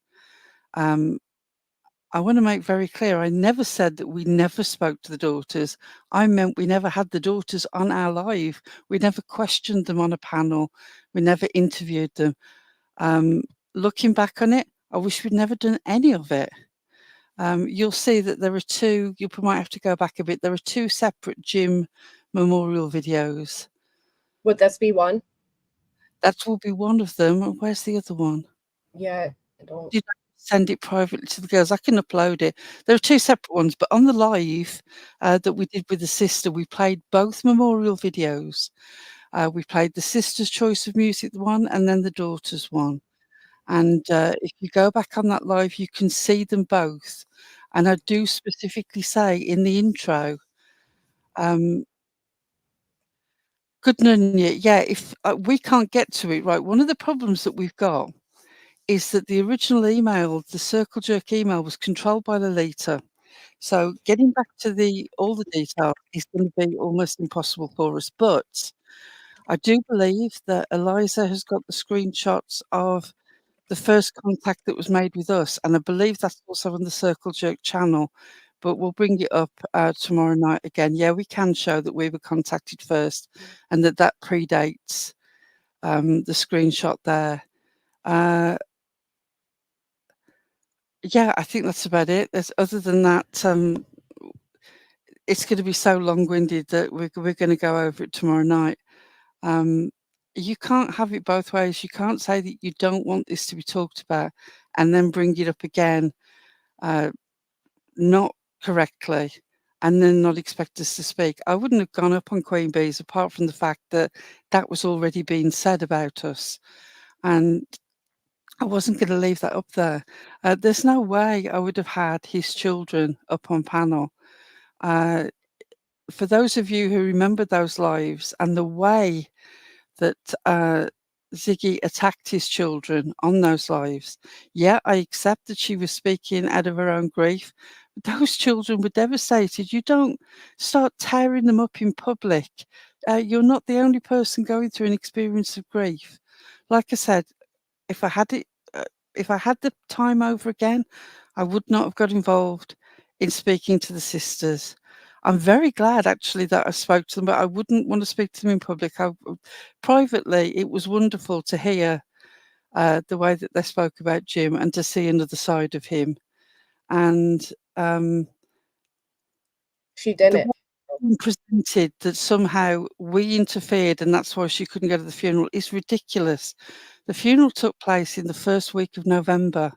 C: I want to make very clear, I never said that we never spoke to the daughters. I meant we never had the daughters on our live. We never questioned them on a panel. We never interviewed them. Looking back on it, I wish we'd never done any of it. you'll see that there are two. You might have to go back a bit. There are two separate Jim memorial videos.
A: Would this be one?
C: That will be one of them. Where's the other one?
A: Yeah, I don't.
C: You send it privately to the girls. I can upload it. There are two separate ones, but on the live that we did with the sister, we played both memorial videos. We played the sister's choice of music one, and then the daughter's one. And if you go back on that live, you can see them both. And I do specifically say in the intro, good Nunya, yeah, if we can't get to it, right, one of the problems that we've got is that the original email, the circle jerk email, was controlled by Lolita. So getting back to all the detail is going to be almost impossible for us. But I do believe that Eliza has got the screenshots of the first contact that was made with us, and I believe that's also on the Circle Jerk channel, but we'll bring it up tomorrow night again. Yeah, we can show that we were contacted first and that predates the screenshot there. Yeah, I think that's about it. Other than that, it's going to be so long-winded that we're going to go over it tomorrow night. You can't have it both ways. You can't say that you don't want this to be talked about and then bring it up again not correctly and then not expect us to speak. I wouldn't have gone up on Queen Bees apart from the fact that that was already being said about us. And I wasn't going to leave that up there. There's no way I would have had his children up on panel. For those of you who remember those lives and the way that Ziggy attacked his children on those lives, yeah, I accept that she was speaking out of her own grief. But those children were devastated. You don't start tearing them up in public. You're not the only person going through an experience of grief. Like I said, if I had the time over again, I would not have got involved in speaking to the sisters. I'm very glad actually that I spoke to them, but I wouldn't want to speak to them in public. Privately, it was wonderful to hear the way that they spoke about Jim and to see another side of him. And
A: She didn't.
C: presented that somehow we interfered and that's why she couldn't go to the funeral is ridiculous. The funeral took place in the first week of November.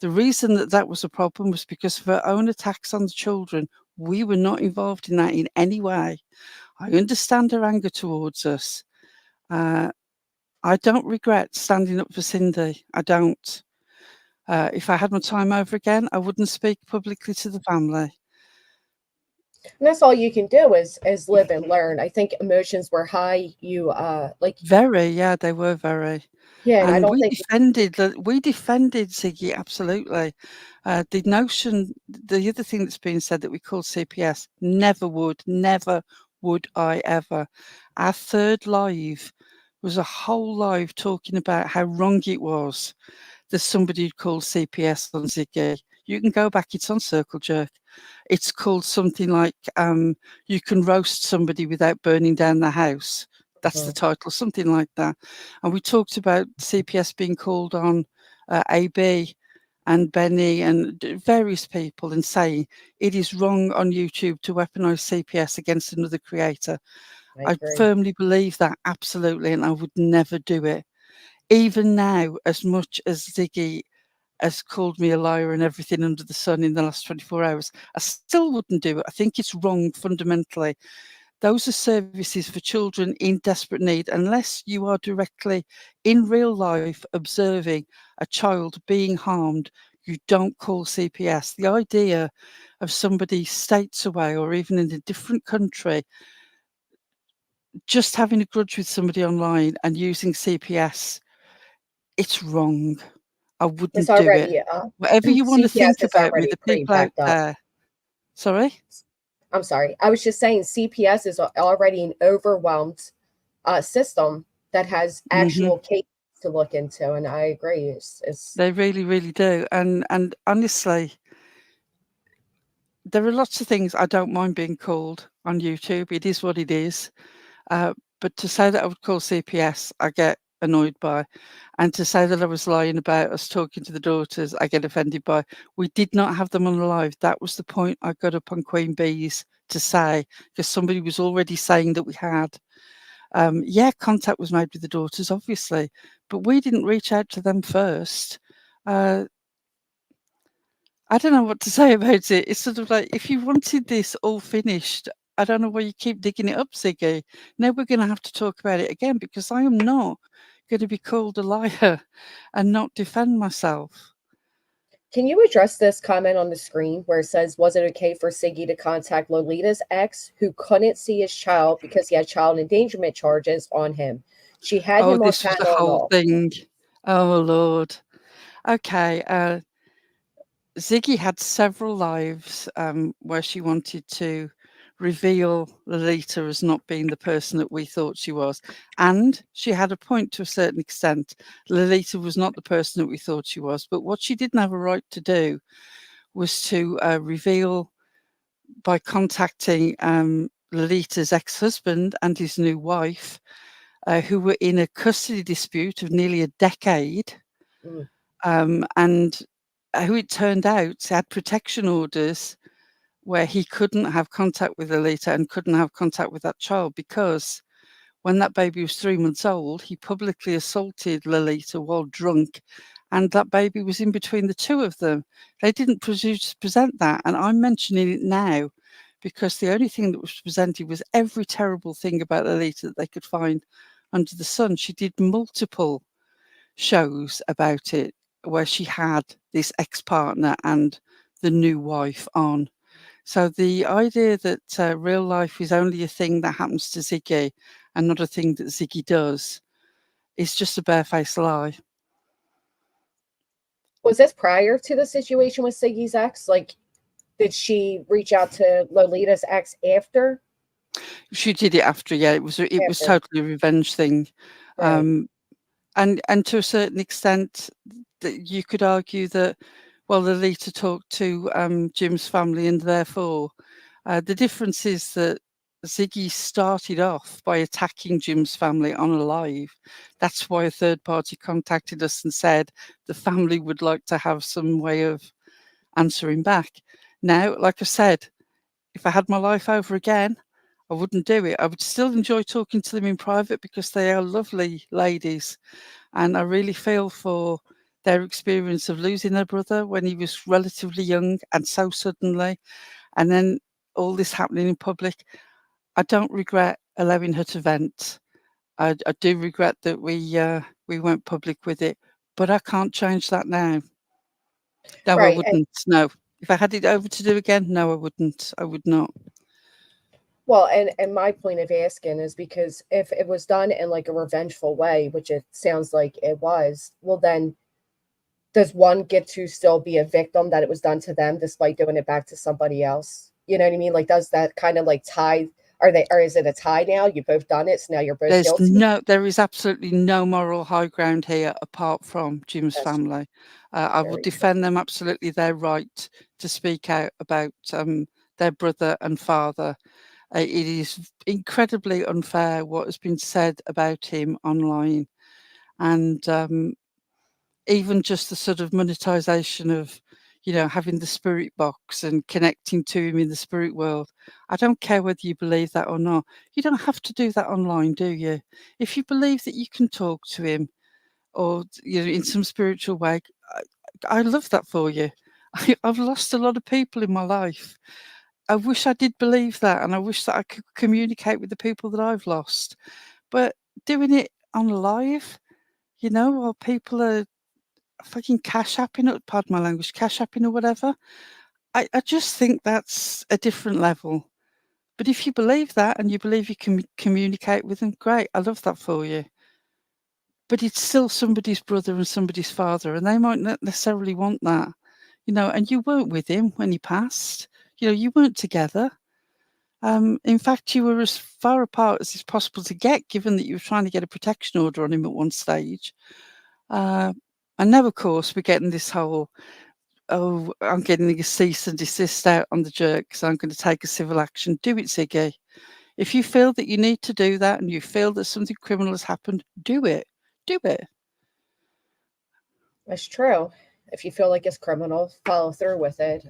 C: The reason that was a problem was because of her own attacks on the children. We were not involved in that in any way. I understand her anger towards us. I don't regret standing up for Cindy. I don't. If I had my time over again, I wouldn't speak publicly to the family.
A: And that's all you can do is live and learn. I think emotions were high. You
C: very, yeah, they were very.
A: Yeah, and I don't
C: we
A: think
C: defended Ziggy absolutely. The notion, the other thing that's been said that we call CPS, never would I ever. Our third live was a whole live talking about how wrong it was that somebody had called CPS on Ziggy. You can go back, it's on Circle Jerk. It's called something like you can roast somebody without burning down the house. That's the title, something like that. And we talked about CPS being called on AB and Benny and various people and saying it is wrong on YouTube to weaponize CPS against another creator. I firmly believe that, absolutely, and I would never do it. Even now, as much as Ziggy has called me a liar and everything under the sun in the last 24 hours, I still wouldn't do it. I think it's wrong fundamentally. Those are services for children in desperate need. Unless you are directly in real life observing a child being harmed, you don't call CPS. The idea of somebody states away or even in a different country just having a grudge with somebody online and using CPS, it's wrong. I wouldn't do it. Whatever you want to think about me, the people out there. Sorry?
A: I'm sorry. I was just saying CPS is already an overwhelmed system that has actual cases to look into, and I agree.
C: They really, really do. And honestly, there are lots of things I don't mind being called on YouTube. It is what it is. But to say that I would call CPS, I get annoyed by. And to say that I was lying about us talking to the daughters, I get offended by. We did not have them on live. That was the point I got up on Queen Bee's to say, because somebody was already saying that we had. Yeah, contact was made with the daughters, obviously, but we didn't reach out to them first. I don't know what to say about it. It's sort of like, if you wanted this all finished, I don't know why you keep digging it up, Ziggy. Now we're going to have to talk about it again, because I am not going to be called a liar and not defend myself.
A: Can you address this comment on the screen where it says, was it okay for Siggy to contact Lolita's ex who couldn't see his child because he had child endangerment charges on him? She had
C: Oh,
A: him on
C: this was the
A: panel and
C: whole
A: all.
C: thing. Oh, Lord. Okay. Ziggy had several lives where she wanted to reveal Lolita as not being the person that we thought she was. And she had a point to a certain extent. Lolita was not the person that we thought she was. But what she didn't have a right to do was to reveal by contacting Lolita's ex-husband and his new wife, who were in a custody dispute of nearly a decade. And who it turned out had protection orders where he couldn't have contact with Lolita and couldn't have contact with that child, because when that baby was 3 months old, he publicly assaulted Lolita while drunk, and that baby was in between the two of them. They didn't present that, and I'm mentioning it now because the only thing that was presented was every terrible thing about Lolita that they could find under the sun. She did multiple shows about it where she had this ex-partner and the new wife on. So the idea that real life is only a thing that happens to Ziggy and not a thing that Ziggy does is just a barefaced lie.
A: Was this prior to the situation with Siggy's ex? Like, did she reach out to Lolita's ex after?
C: She did it after, yeah. It was totally a revenge thing.
A: Right.
C: And to a certain extent, that you could argue that, well, Lolita talked to Jim's family, and therefore, the difference is that Ziggy started off by attacking Jim's family on a live. That's why a third party contacted us and said the family would like to have some way of answering back. Now, like I said, if I had my life over again, I wouldn't do it. I would still enjoy talking to them in private because they are lovely ladies. And I really feel for their experience of losing their brother when he was relatively young and so suddenly, and then all this happening in public. I don't regret allowing her to vent. I do regret that we went public with it, but I can't change that now. No, I
A: Right.
C: wouldn't. No. If I had it over to do again, no, I wouldn't. I would not.
A: Well, and my point of asking is because if it was done in like a revengeful way, which it sounds like it was, well then does one get to still be a victim that it was done to them despite doing it back to somebody else? You know what I mean? Like, does that kind of like tie? Or is it a tie now? You both done it, so now you're both guilty.
C: There is absolutely no moral high ground here apart from Jim's
A: That's
C: family. I will
A: very true.
C: defend them absolutely their right to speak out about their brother and father. It is incredibly unfair what has been said about him online, and even just the sort of monetization of, having the spirit box and connecting to him in the spirit world. I don't care whether you believe that or not. You don't have to do that online, do you? If you believe that you can talk to him or, in some spiritual way, I love that for you. I've lost a lot of people in my life. I wish I did believe that, and I wish that I could communicate with the people that I've lost. But doing it on live, while people are fucking cash apping, or pardon my language, cash apping or whatever. I just think that's a different level. But if you believe that and you believe you can communicate with them, great. I love that for you. But it's still somebody's brother and somebody's father, and they might not necessarily want that, and you weren't with him when he passed. You weren't together. In fact, you were as far apart as it's possible to get, given that you were trying to get a protection order on him at one stage. And now, of course, we're getting this whole, oh, I'm getting a cease and desist out on the jerk, so I'm going to take a civil action. Do it, Ziggy. If you feel that you need to do that and you feel that something criminal has happened, do it. do it.
A: That's true. If you feel like it's criminal, follow through with it.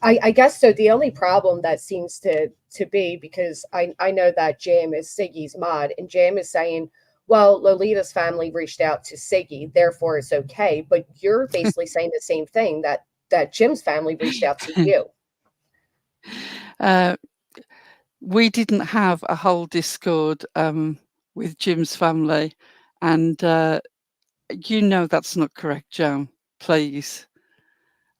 A: I guess so. The only problem that seems to be, because I know that Jam is Siggy's mod, and Jam is saying, well, Lolita's family reached out to Siggy, therefore it's okay. But you're basically saying the same thing, that Jim's family reached out to you.
C: We didn't have a whole Discord with Jim's family, and you know that's not correct, Jam. Please,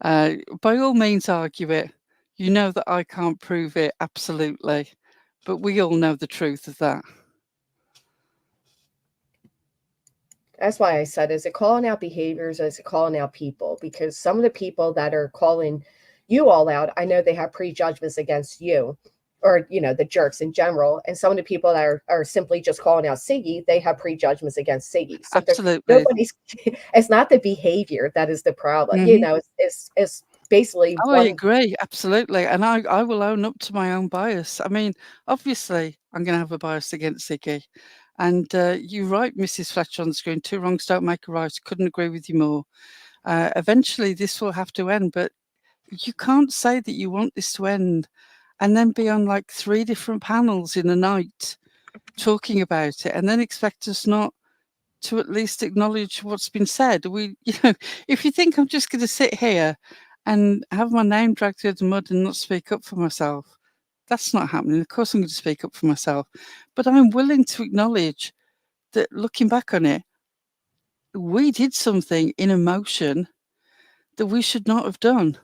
C: by all means, argue it. You know that I can't prove it absolutely, but we all know the truth of that.
A: That's why I said, is it calling out behaviors or is it calling out people? Because some of the people that are calling you all out, I know they have prejudgments against you, or the jerks in general. And some of the people that are simply just calling out Siggy, they have prejudgments against Siggy. So
C: Absolutely.
A: nobody's it's not the behavior that is the problem. It's basically
C: Oh, I agree, absolutely. And I will own up to my own bias. I mean, obviously, I'm going to have a bias against Siggy. And you're right, Mrs. Fletcher on the screen. Two wrongs don't make a right. Couldn't agree with you more. Eventually, this will have to end, but you can't say that you want this to end and then be on like 3 different panels in a night talking about it and then expect us not to at least acknowledge what's been said. If you think I'm just going to sit here and have my name dragged through the mud and not speak up for myself, that's not happening. Of course I'm going to speak up for myself, but I'm willing to acknowledge that looking back on it, we did something in emotion that we should not have done.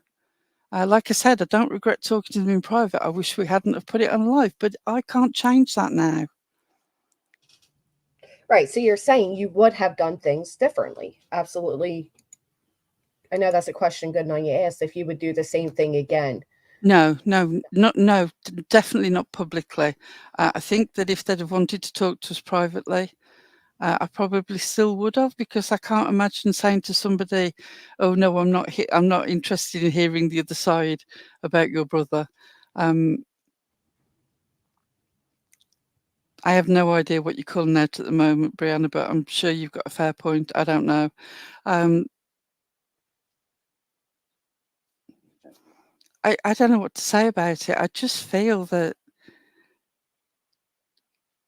C: Like I said, I don't regret talking to them in private. I wish we hadn't have put it on live, but I can't change that now.
A: Right. So you're saying you would have done things differently. Absolutely. I know that's a question Goodnight asked, if you would do the same thing again.
C: No, definitely not publicly. I think that if they'd have wanted to talk to us privately, I probably still would have, because I can't imagine saying to somebody, "Oh no, I'm not interested in hearing the other side about your brother." I have no idea what you're calling out at the moment, Brianna, but I'm sure you've got a fair point. I don't know. I don't know what to say about it. I just feel that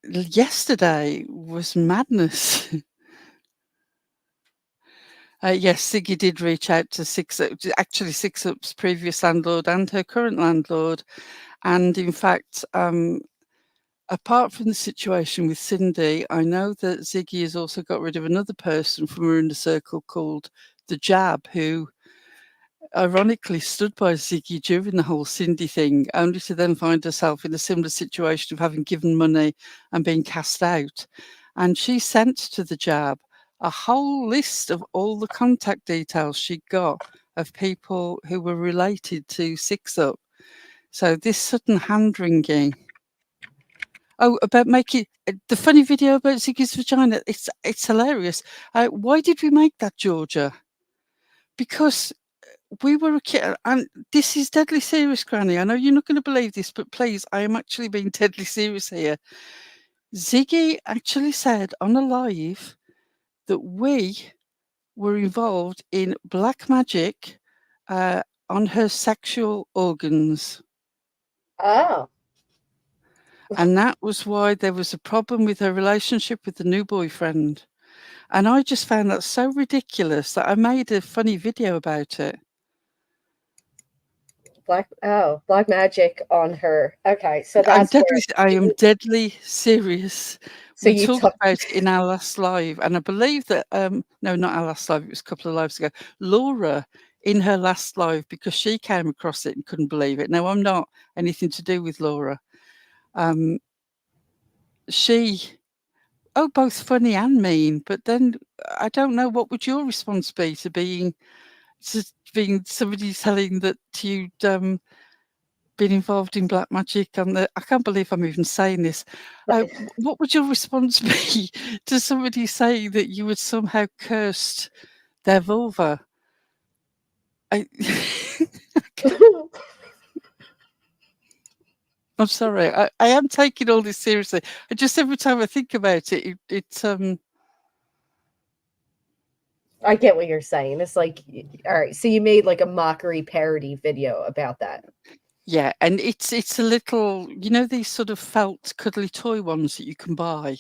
C: yesterday was madness. Yes, Siggy did reach out to Six Up's previous landlord and her current landlord. And in fact, apart from the situation with Cindy, I know that Ziggy has also got rid of another person from her inner circle called the Jab, who ironically stood by Ziggy during the whole Cindy thing, only to then find herself in a similar situation of having given money and being cast out. And she sent to the Jab a whole list of all the contact details she got of people who were related to Six Up. So this sudden hand-wringing. Oh, about making the funny video about Ziggy's vagina. It's hilarious. Why did we make that, Georgia? Because we were a kid, and this is deadly serious, Granny. I know you're not going to believe this, but please, I am actually being deadly serious here. Ziggy actually said on a live that we were involved in black magic on her sexual organs.
A: Oh.
C: And that was why there was a problem with her relationship with the new boyfriend. And I just found that so ridiculous that I made a funny video about it.
A: Black magic on her. Okay, so
C: I
A: that's
C: am deadly serious.
A: So
C: We
A: you
C: talked
A: took
C: about it in our last live, and I believe that no, not our last live, it was a couple of lives ago. Laura in her last live, because she came across it and couldn't believe it. Now, I'm not anything to do with Laura. Both funny and mean, but then I don't know, what would your response be to being somebody telling that you'd been involved in black magic? I can't believe I'm even saying this. What would your response be to somebody saying that you had somehow cursed their vulva? I'm sorry. I am taking all this seriously. Just every time I think about it,
A: I get what you're saying. It's like, all right, so you made like a mockery parody video about that.
C: yeah, and it's a little, these sort of felt cuddly toy ones that you can buy.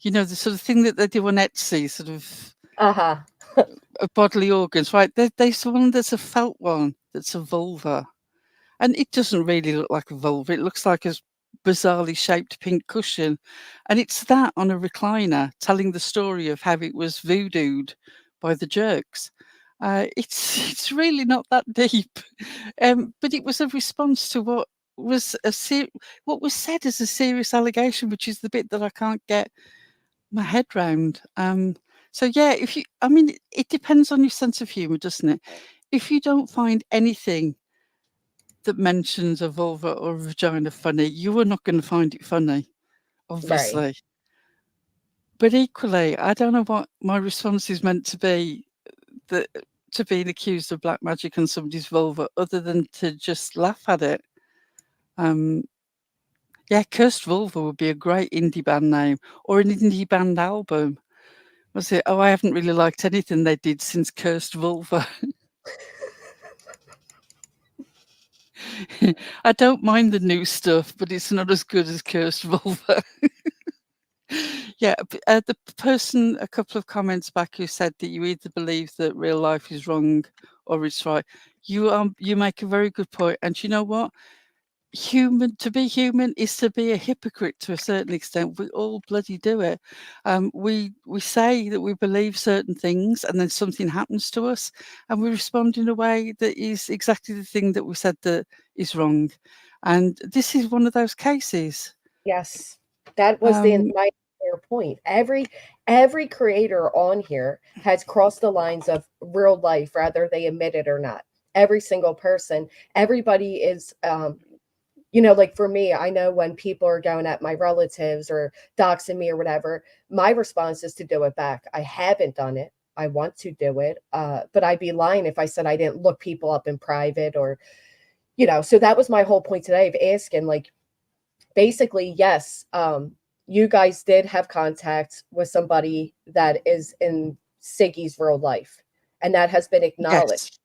C: The sort of thing that they do on Etsy, sort of
A: Uh-huh.
C: bodily organs, right? There's one that's a felt one that's a vulva, and it doesn't really look like a vulva. It looks like a bizarrely shaped pink cushion, and it's that on a recliner, telling the story of how it was voodooed by the jerks. It's really not that deep, but it was a response to what was what was said as a serious allegation, which is the bit that I can't get my head round. So yeah, it depends on your sense of humour, doesn't it? If you don't find anything that mentions a vulva or a vagina funny, you are not going to find it funny,
A: Right.
C: obviously. But equally, I don't know what my response is meant to be that to being accused of black magic on somebody's vulva, other than to just laugh at it. Yeah, Cursed Vulva would be a great indie band name, or an indie band album. Was it? Oh, I haven't really liked anything they did since Cursed Vulva. I don't mind the new stuff, but it's not as good as Cursed Vulva. Yeah, the person a couple of comments back who said that you either believe that real life is wrong or it's right. You make a very good point, and you know what? To be human is to be a hypocrite to a certain extent. We all bloody do it. We say that we believe certain things, and then something happens to us, and we respond in a way that is exactly the thing that we said that is wrong. And this is one of those cases.
A: Yes. That was
C: Um,
A: my entire point. Every creator on here has crossed the lines of real life, whether they admit it or not. Every single person, everybody is like for me, I know when people are going at my relatives or doxing me or whatever, my response is to do it back. I haven't done it. I want to do it. But I'd be lying if I said I didn't look people up in private or, so that was my whole point today of asking, like, basically, yes, you guys did have contact with somebody that is in Siggy's real life, and that has been
C: yes.
A: acknowledged.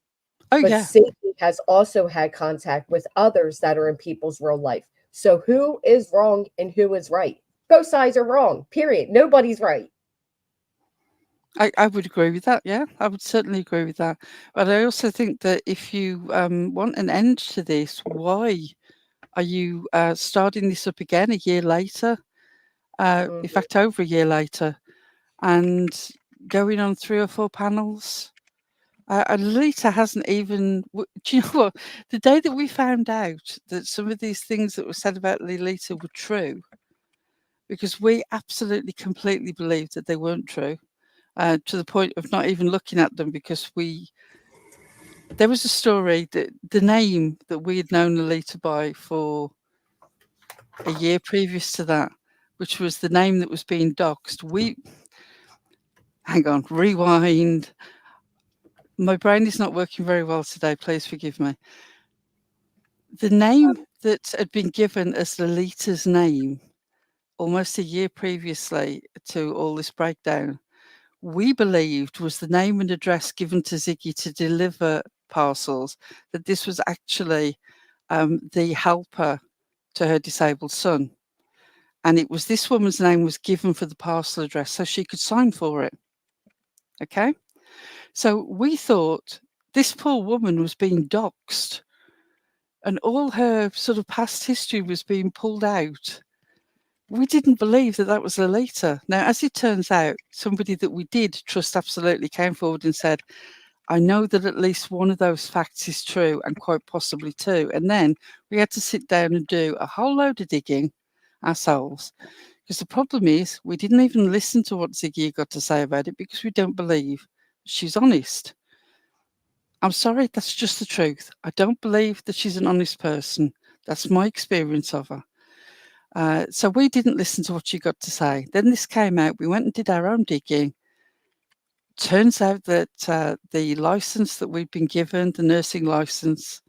C: Oh
A: But
C: yeah.
A: Siggy has also had contact with others that are in people's real life. So who is wrong and who is right? Both sides are wrong, period. Nobody's right.
C: I would agree with that. Yeah, I would certainly agree with that. But I also think that if you want an end to this, why are you starting this up again a year later? In
A: Mhm.
C: fact, over a year later, and going on 3 or 4 panels. And Lolita hasn't even. Do you know what? The day that we found out that some of these things that were said about Lolita were true, because we absolutely completely believed that they weren't true, to the point of not even looking at them because there was a story that the name that we had known Lolita by for a year previous to that, which was the name that was being doxed. Hang on, rewind. My brain is not working very well today. Please forgive me. The name that had been given as Lolita's name almost a year previously to all this breakdown, we believed was the name and address given to Ziggy to deliver parcels, that this was actually the helper to her disabled son. And it was this woman's name was given for the parcel address so she could sign for it. Okay. So we thought this poor woman was being doxed and all her sort of past history was being pulled out. We didn't believe that that was Lolita. Now, as it turns out, somebody that we did trust absolutely came forward and said, I know that at least one of those facts is true and quite possibly two. And then we had to sit down and do a whole load of digging ourselves. Because the problem is, we didn't even listen to what Ziggy got to say about it because we don't believe she's honest. I'm sorry, that's just the truth. I don't believe that she's an honest person. That's my experience of her. So we didn't listen to what she got to say. Then this came out. We went and did our own digging. Turns out that the license that we'd been given, the nursing license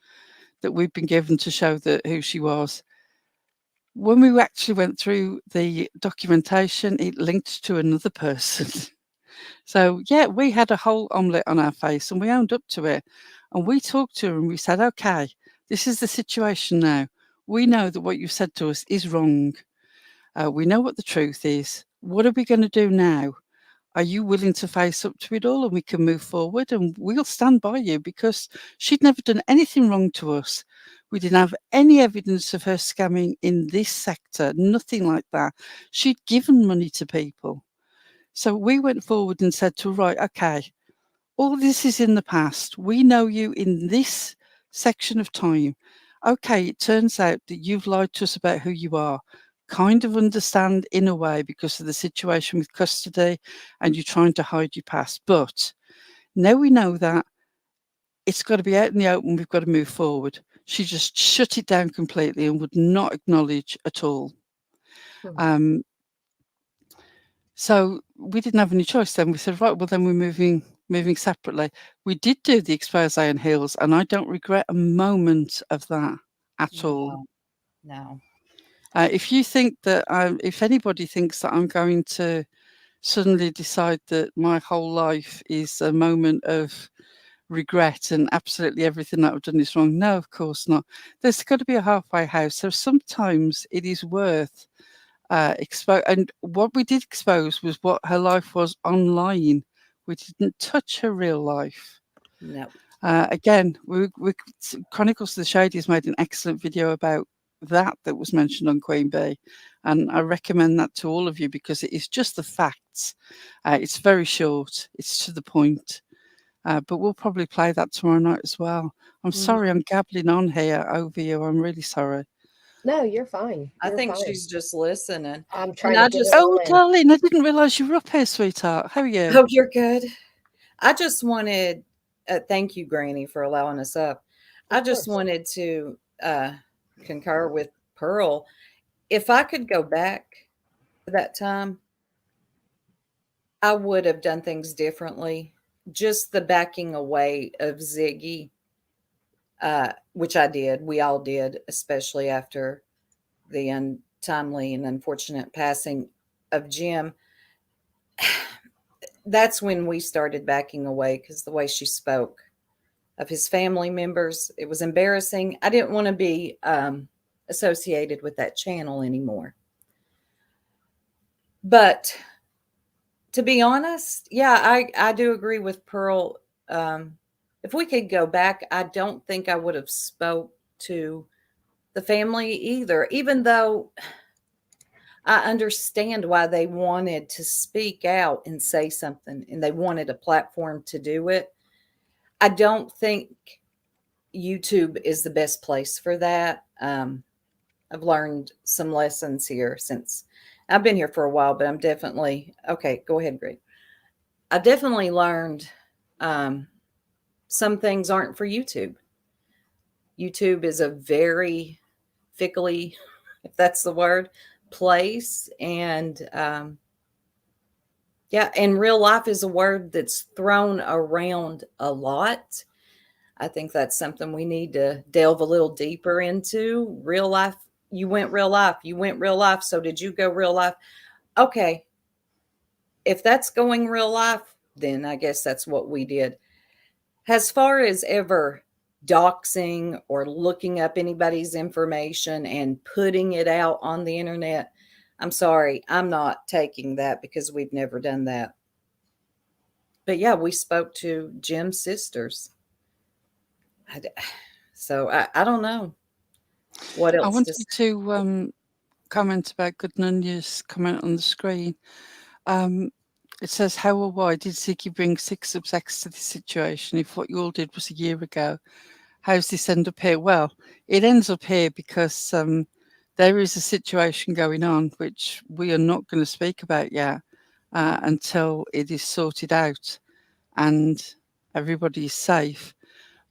C: that we'd been given to show that who she was, when we actually went through the documentation, it linked to another person. So, yeah, we had a whole omelette on our face and we owned up to it. And we talked to her and we said, okay, this is the situation now. We know that what you've said to us is wrong. We know what the truth is. What are we going to do now? Are you willing to face up to it all and we can move forward? And we'll stand by you, because she'd never done anything wrong to us. We didn't have any evidence of her scamming in this sector, nothing like that. She'd given money to people. So we went forward and said to her, right, okay, all this is in the past. We know you in this section of time. Okay, it turns out that you've lied to us about who you are. Kind of understand in a way because of the situation with custody and you're trying to hide your past. But now we know that it's got to be out in the open. We've got to move forward. She just shut it down completely and would not acknowledge at all. So we didn't have any choice then. We said, right, well, then we're moving separately. We did do the expose on Hills, and I don't regret a moment of that at all.
E: No.
C: If you think that, if anybody thinks that I'm going to suddenly decide that my whole life is a moment of regret and absolutely everything that I've done is wrong, no, of course not. There's got to be a halfway house. So sometimes it is worth expose. And what we did expose was what her life was online. We didn't touch her real life.
E: No.
C: Again, we Chronicles of the Shadies made an excellent video about that was mentioned on Queen Bee, and I recommend that to all of you because it is just the facts. It's very short, it's to the point, but we'll probably play that tomorrow night as well. I'm sorry I'm gabbling on here over you. I'm really sorry.
A: No, you're fine.
E: I
A: You're
E: think
A: fine.
E: she's just listening.
A: I'm trying
E: I
A: to get
E: just-
A: it all
C: Oh,
A: in.
C: darling, I didn't realise you were up here, sweetheart. How are you?
E: Oh, you're good. I just wanted, thank you, Granny, for allowing us up.
A: Of
E: I just
A: course.
E: wanted to concur with Pearl. If I could go back to that time, I would have done things differently. Just the backing away of Ziggy, which I did. We all did, especially after the untimely and unfortunate passing of Jim. That's when we started backing away because the way she spoke of his family members, it was embarrassing. I didn't want to be associated with that channel anymore. But to be honest, yeah, I do agree with Pearl. If we could go back, I don't think I would have spoke to the family either, even though I understand why they wanted to speak out and say something and they wanted a platform to do it. I don't think YouTube is the best place for that. I've learned some lessons here since I've been here for a while, but I'm definitely okay. Go ahead, Greg. I definitely learned some things aren't for YouTube. YouTube is a very fickly, if that's the word, place. And yeah, and real life is a word that's thrown around a lot. I think that's something we need to delve a little deeper into. Real life, you went real life, you went real life. So did you go real life? Okay. If that's going real life, then I guess that's what we did. As far as ever doxing or looking up anybody's information and putting it out on the internet, I'm sorry, I'm not taking that because we've never done that. But yeah, we spoke to Jim's sisters. So I don't know what else.
C: I wanted to comment about Goodnunya's comment on the screen. It says, how or why did Ziggy bring 6 subsects to this situation if what you all did was a year ago? How's this end up here? Well, it ends up here because there is a situation going on which we are not going to speak about yet until it is sorted out and everybody is safe.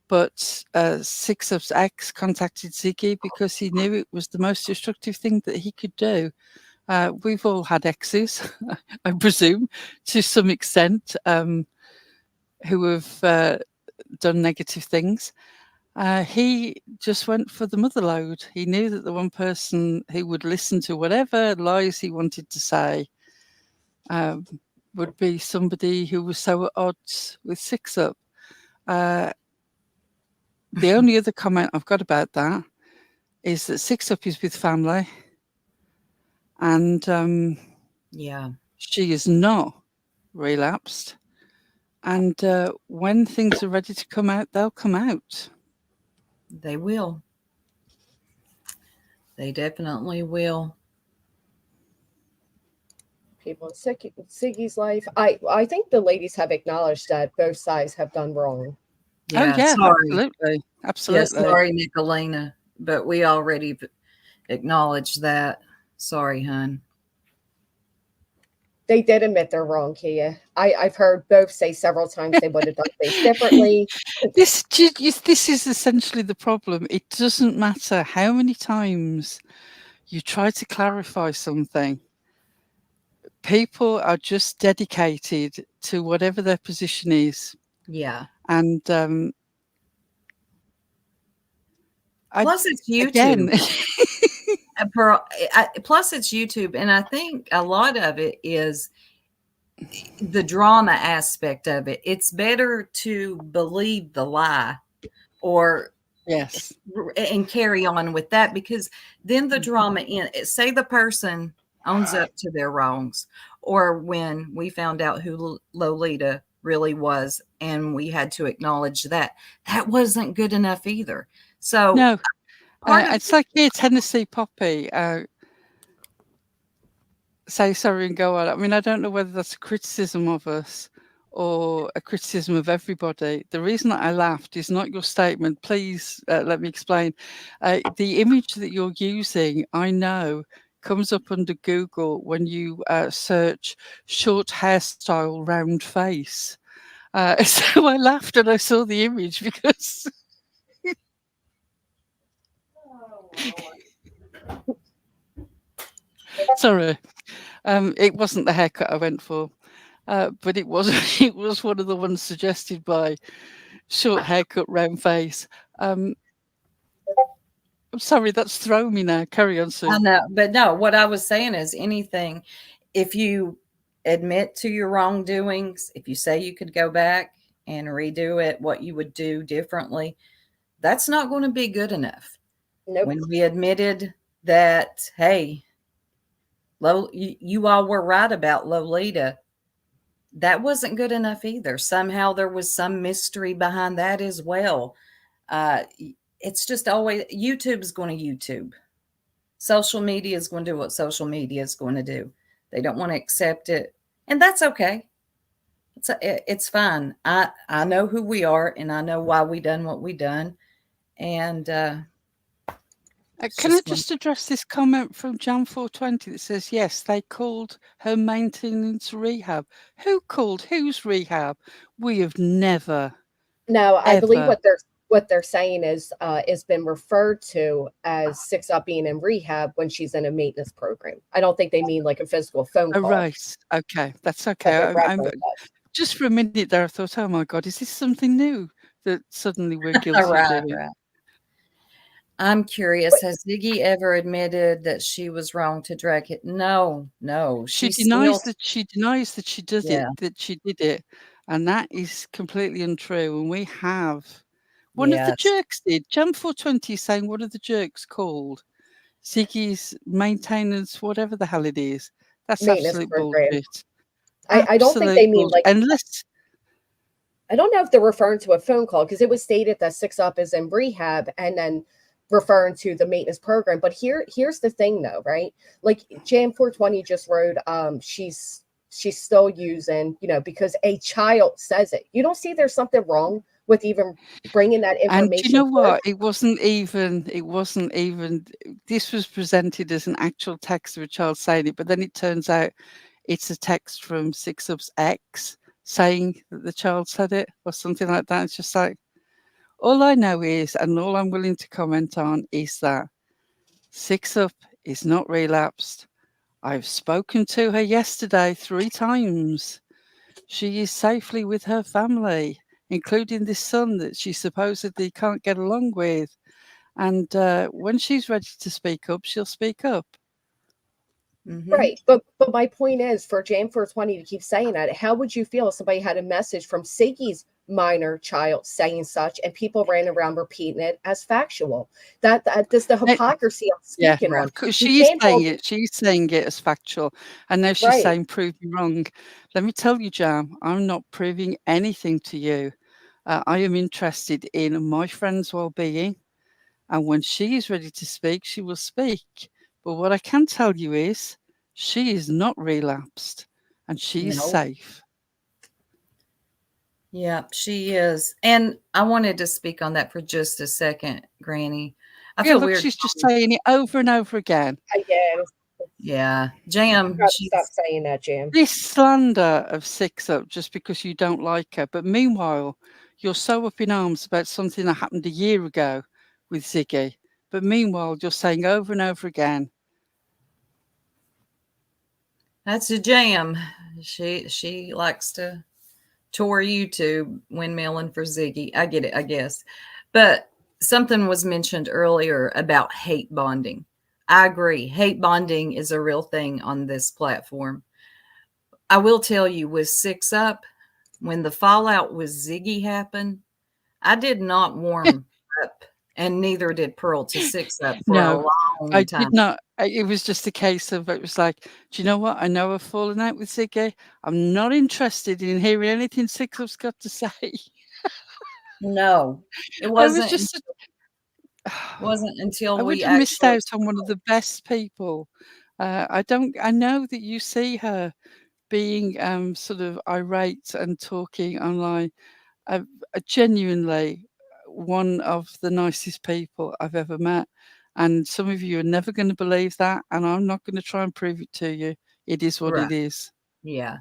C: But 6 of X contacted Ziggy because he knew it was the most destructive thing that he could do. We've all had exes, I presume, to some extent, who have done negative things. He just went for the mother load. He knew that the one person who would listen to whatever lies he wanted to say would be somebody who was so at odds with Six Up. The only other comment I've got about that is that Six Up is with family, and
E: Yeah,
C: she is not relapsed. And when things are ready to come out, they'll come out.
E: they will. They definitely will.
A: People in Siggy's life. I think the ladies have acknowledged that both sides have done wrong.
E: Yeah,
C: Oh yeah,
E: sorry.
C: absolutely,
E: Yeah,
C: absolutely.
E: sorry, Nicolina, but we already acknowledged that. Sorry, hun.
A: They did admit they're wrong, Kia. I've heard both say several times they would have done things differently.
C: This is essentially the problem. It doesn't matter how many times you try to clarify something. People are just dedicated to whatever their position is.
E: Yeah.
C: And
E: Plus, it's YouTube.
C: again,
E: Plus, it's YouTube, and I think a lot of it is the drama aspect of it. It's better to believe the lie, or
C: yes,
E: and carry on with that, because then the drama say the person owns up to their wrongs, or when we found out who Lolita really was and we had to acknowledge that wasn't good enough either. So
C: no,
E: part of
C: it's like here, Tennessee Poppy. Say sorry and go on. I mean, I don't know whether that's a criticism of us or a criticism of everybody. The reason that I laughed is not your statement. Please let me explain. The image that you're using, I know, comes up under Google when you search short hairstyle, round face. So I laughed and I saw the image because. Sorry, it wasn't the haircut I went for. But it was it was one of the ones suggested by short haircut, round face. I'm sorry, that's thrown me now. Carry on, Sue.
E: I know, but no, what I was saying is anything, if you admit to your wrongdoings, if you say you could go back and redo it, what you would do differently, that's not going to be good enough.
A: Nope.
E: When we admitted that, hey, you all were right about Lolita, that wasn't good enough either. Somehow there was some mystery behind that as well. It's just always, YouTube's going to YouTube. Social media is going to do what social media is going to do. They don't want to accept it, and that's okay. It's fine. I know who we are, and I know why we done what we done. And
C: Can I just address this comment from Jan 420 that says, yes, they called her maintenance rehab. Who called whose rehab? We have never.
A: No, I believe
C: ever.
A: what they're saying is it's been referred to as Six Up being in rehab when she's in a maintenance program. I don't think they mean like a physical phone
C: Oh,
A: call.
C: right. Okay. That's okay. I'm just for a minute there, I thought, oh my God, is this something new that suddenly we're guilty of doing?
E: Right. I'm curious. Has Ziggy ever admitted that she was wrong to drag it? No.
C: She denies that she does it, that she did it. And that is completely untrue. And we have one of the jerks did. Jump 420 saying, what are the jerks called? Ziggy's maintenance, whatever the hell it is. That's absolute bullshit.
A: I don't think they mean like
C: unless.
A: I don't know if they're referring to a phone call because it was stated that Six Up is in rehab and then referring to the maintenance program. But here's the thing though, right? Like Jan 420 just wrote, she's still using, because a child says it. You don't see there's something wrong with even bringing that information.
C: And you know what? It wasn't even, this was presented as an actual text of a child saying it, but then it turns out it's a text from Six Up's ex saying that the child said it or something like that. It's just like, all I know is, and all I'm willing to comment on is that Six Up is not relapsed. I've spoken to her yesterday 3 times. She is safely with her family. including this son that she supposedly can't get along with. And when she's ready to speak up, she'll speak up.
A: Right. But my point is, for Jam 420 to keep saying that, how would you feel if somebody had a message from Siggy's minor child saying such and people ran around repeating it as factual? That's the hypocrisy I'm
C: Yeah,
A: speaking on. You
C: she's
A: can't
C: saying
A: hold
C: it. She's saying it as factual, and now she's
A: right.
C: saying, "Prove me wrong." Let me tell you, Jam, I'm not proving anything to you. I am interested in my friend's well-being, and when she is ready to speak, she will speak. But what I can tell you is, she is not relapsed, and she is
E: No.
C: safe.
E: Yeah, she is. And I wanted to speak on that for just a second, Granny. I
C: Yeah,
E: feel
C: look,
E: weird.
C: she's just saying it over and over again.
A: Again,
E: Yeah,
A: you
E: Jam.
A: gotta stop saying that, Jam.
C: This slander of Six Up just because you don't like her, but meanwhile, you're so up in arms about something that happened a year ago with Ziggy. But meanwhile, you're saying over and over again,
E: That's a Jam. She likes to tour YouTube windmilling for Ziggy. I get it, I guess. But something was mentioned earlier about hate bonding. I agree. Hate bonding is a real thing on this platform. I will tell you, with Six Up, when the fallout with Ziggy happened, I did not warm up, and neither did Pearl, to Six Up for a
C: no,
E: long
C: I
E: time.
C: did not. It was just a case of, it was like, do you know what? I know I've fallen out with Ziggy. I'm not interested in hearing anything Six Up's got to say.
E: No, it
C: I was
E: wasn't.
C: just,
E: Wasn't until
C: I would
E: we
C: have missed
E: actually.
C: out on one of the best people. I know that you see her being sort of irate and talking online. Genuinely one of the nicest people I've ever met. And some of you are never going to believe that. And I'm not going to try and prove it to you. It is what
E: Right.
C: it is.
E: Yeah.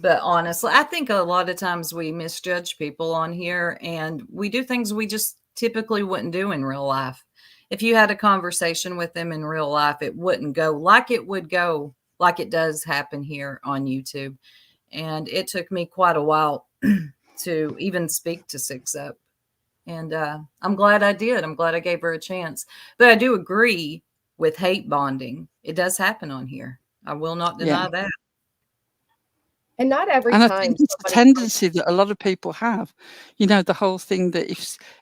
E: But honestly, I think a lot of times we misjudge people on here and we do things we just typically wouldn't do in real life. If you had a conversation with them in real life, it wouldn't go like it would go, like it does happen here on YouTube. And it took me quite a while to even speak to Six Up. And I'm glad I did. I'm glad I gave her a chance. But I do agree with hate bonding. It does happen on here. I will not deny
C: Yeah.
E: that.
A: And not every
C: And I
A: time
C: think it's a
A: somebody
C: tendency that a lot of people have. You know, the whole thing that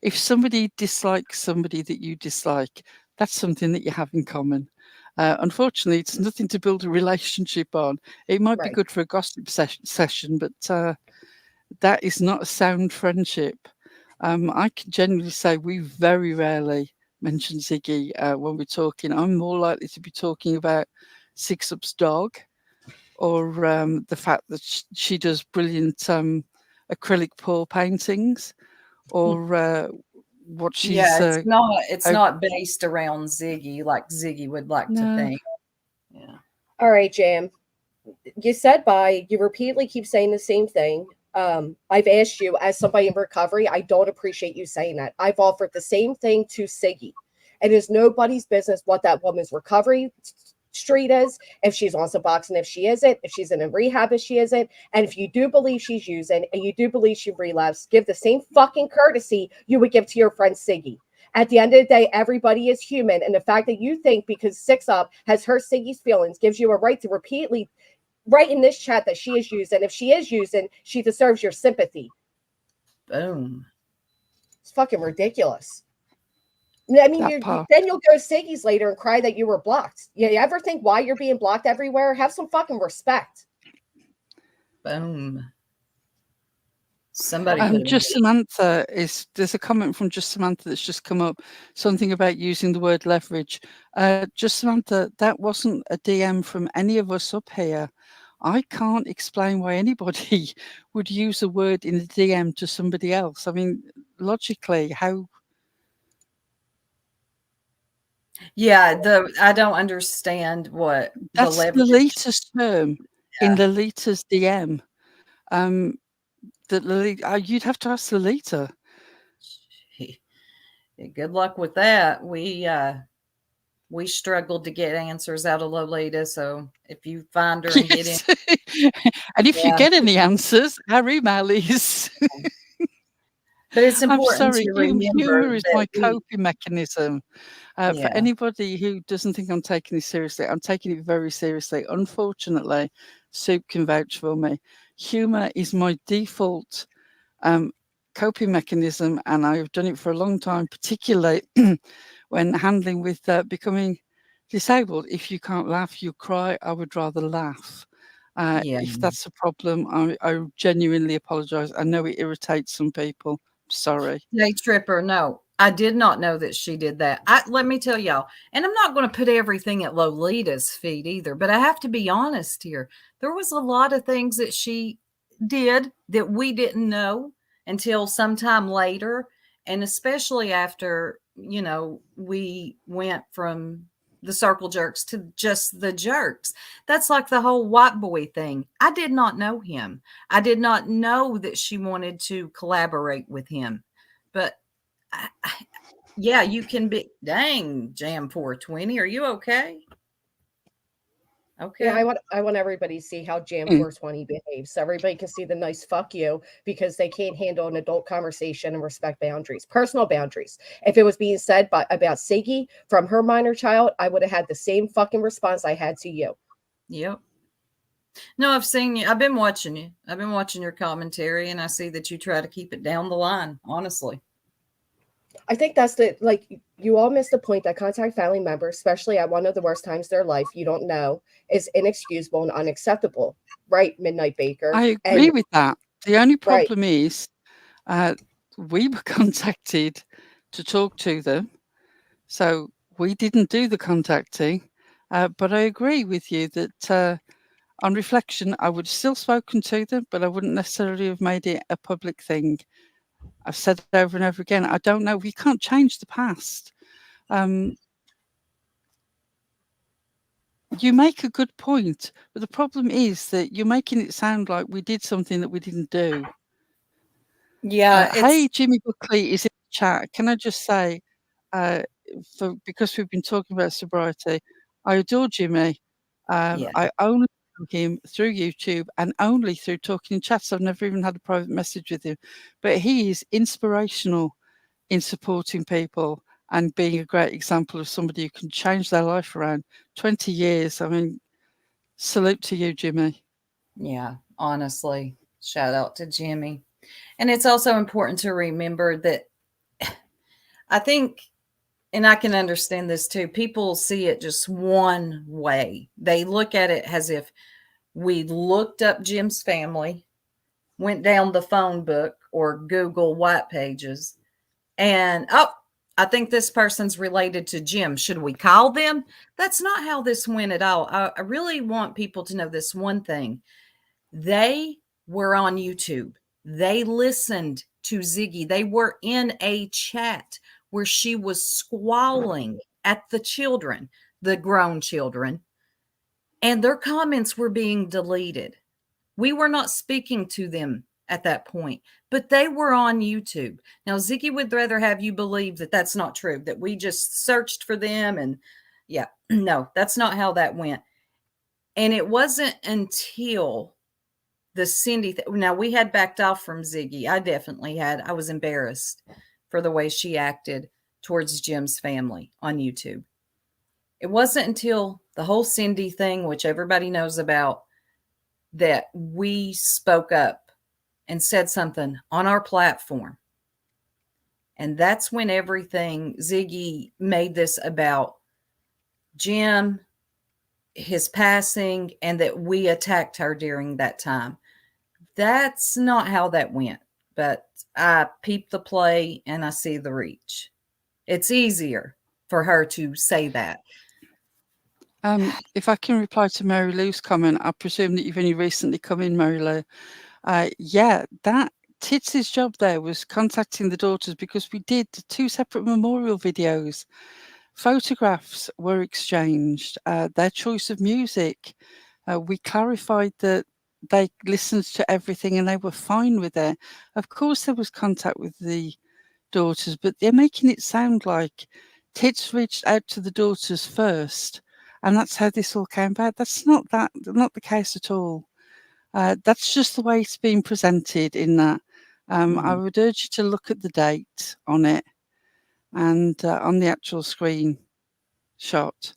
C: if somebody dislikes somebody that you dislike, that's something that you have in common. Unfortunately, it's nothing to build a relationship on. It might be
A: right.
C: good for a gossip session, but that is not a sound friendship. I can genuinely say we very rarely mention Ziggy when we're talking. I'm more likely to be talking about Six Up's dog, or the fact that she does brilliant acrylic pour paintings, or what she's.
E: Yeah, it's not based around Ziggy like Ziggy would like to
C: No.
E: think. Yeah.
A: All right, Jam. You said bye. You repeatedly keep saying the same thing. I've asked you, as somebody in recovery, I don't appreciate you saying that. I've offered the same thing to Siggy. It is nobody's business what that woman's recovery street is, if she's on Suboxone, if she isn't, if she's in a rehab, if she isn't. And if you do believe she's using and you do believe she relapsed, give the same fucking courtesy you would give to your friend Siggy. At the end of the day, everybody is human. And the fact that you think because Six Up has hurt Siggy's feelings gives you a right to repeatedly write in this chat that she is using. If she is using, she deserves your sympathy.
E: Boom.
A: It's fucking ridiculous. I mean, then you'll go to Siggy's later and cry that you were blocked. You ever think why you're being blocked everywhere? Have some fucking respect.
E: Boom. Somebody
C: Just Samantha there's a comment from Just Samantha that's just come up, something about using the word leverage. Just Samantha, that wasn't a DM from any of us up here. I can't explain why anybody would use a word in a DM to somebody else. I mean, logically, how?
E: Yeah, I don't understand what
C: That's
E: the leverage.
C: Lolita's term in Lolita's DM. That Lolita, you'd have to ask Lolita.
E: Good luck with that. We struggled to get answers out of Lolita, so if you find her and get in,
C: and if you get any answers, our email is.
E: But it's
C: I'm
E: important
C: sorry,
E: to remember
C: humor is my
E: that
C: coping mechanism. For
E: yeah,
C: anybody who doesn't think I'm taking this seriously, I'm taking it very seriously. Unfortunately, Soup can vouch for me. Humor is my default coping mechanism, and I've done it for a long time, particularly when handling with becoming disabled. If you can't laugh, you cry. I would rather laugh.
E: yeah.
C: If that's a problem, I genuinely apologise. I know it irritates some people. Sorry.
E: Day Tripper, no, I did not know that she did that. Let me tell y'all, and I'm not going to put everything at Lolita's feet either, but I have to be honest here. There was a lot of things that she did that we didn't know until sometime later, and especially after, we went from the circle jerks to just the jerks. That's like the whole white boy thing. I did not know him. I did not know that she wanted to collaborate with him. But yeah, you can be. Dang, Jam 420. Are you okay?
A: Yeah,
E: Okay.
A: I want everybody to see how Jam
C: Mm.
A: 420 behaves, so everybody can see the nice fuck you because they can't handle an adult conversation and respect boundaries, personal boundaries. If it was being said about Siggy from her minor child, I would have had the same fucking response I had to you.
E: Yep. No, I've seen you. I've been watching you. I've been watching your commentary, and I see that you try to keep it down the line, honestly.
A: I think that's you all missed the point that contact family members, especially at one of the worst times of their life, you don't know, is inexcusable and unacceptable. Right, Midnight Baker?
C: I agree
A: And
C: with that. The only
A: right,
C: problem is we were contacted to talk to them, so we didn't do the contacting. But I agree with you that on reflection, I would have still spoken to them, but I wouldn't necessarily have made it a public thing. I've said it over and over again. I don't know. We can't change the past. You make a good point, but the problem is that you're making it sound like we did something that we didn't do.
E: Yeah,
C: Hey, Jimmy Buckley is in the chat. Can I just say, because we've been talking about sobriety, I adore Jimmy.
E: yeah,
C: I only know him through YouTube and only through talking in chats. I've never even had a private message with him, but he is inspirational in supporting people and being a great example of somebody who can change their life around. 20 years. I mean, salute to you, Jimmy.
E: yeah. Honestly, shout out to Jimmy. And it's also important to remember that I think, and I can understand this too, people see it just one way. They look at it as if we looked up Jim's family, went down the phone book or Google white pages, and I think this person's related to Jim. Should we call them? That's not how this went at all. I really want people to know this one thing. They were on YouTube. They listened to Ziggy. They were in a chat where she was squalling at the children, the grown children, and their comments were being deleted. We were not speaking to them at that point, but they were on YouTube. Now, Ziggy would rather have you believe that that's not true, that we just searched for them. And yeah, no, that's not how that went. And it wasn't until the Cindy now we had backed off from Ziggy. I definitely had. I was embarrassed for the way she acted towards Jim's family on YouTube. It wasn't until the whole Cindy thing, which everybody knows about, that we spoke up and said something on our platform. And that's when everything, Ziggy made this about Jim, his passing, and that we attacked her during that time. That's not how that went, but I peep the play and I see the reach. It's easier for her to say that.
C: If I can reply to Mary Lou's comment, I presume that you've only recently come in, Mary Lou. Yeah, that Tits's job there was contacting the daughters because we did 2 separate memorial videos. Photographs were exchanged, their choice of music. We clarified that they listened to everything and they were fine with it. Of course, there was contact with the daughters, but they're making it sound like Tits reached out to the daughters first, and that's how this all came about. That's not the case at all. That's just the way it's been presented in that I would urge you to look at the date on it and on the actual screen shot.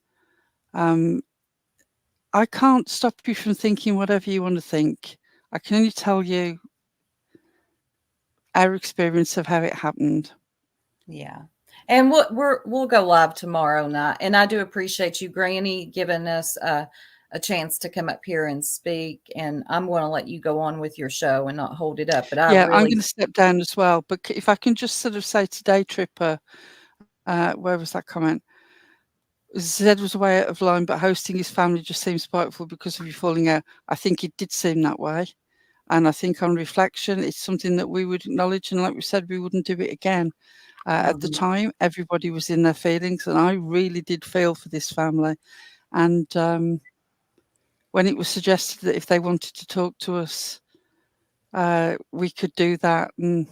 C: I can't stop you from thinking whatever you want to think. I can only tell you our experience of how it happened.
E: Yeah. And we'll go live tomorrow night. And I do appreciate you, Granny, giving us a chance to come up here and speak. And I'm going to let you go on with your show and not hold it up. But I
C: Yeah, I'm
E: really,
C: going to step down as well. But if I can just sort of say today, Tripper, where was that comment? Zed was away out of line, but hosting his family just seems spiteful because of you falling out. I think it did seem that way. And I think on reflection, it's something that we would acknowledge. And like we said, we wouldn't do it again. At the time, everybody was in their feelings. And I really did feel for this family. And when it was suggested that if they wanted to talk to us, we could do that. And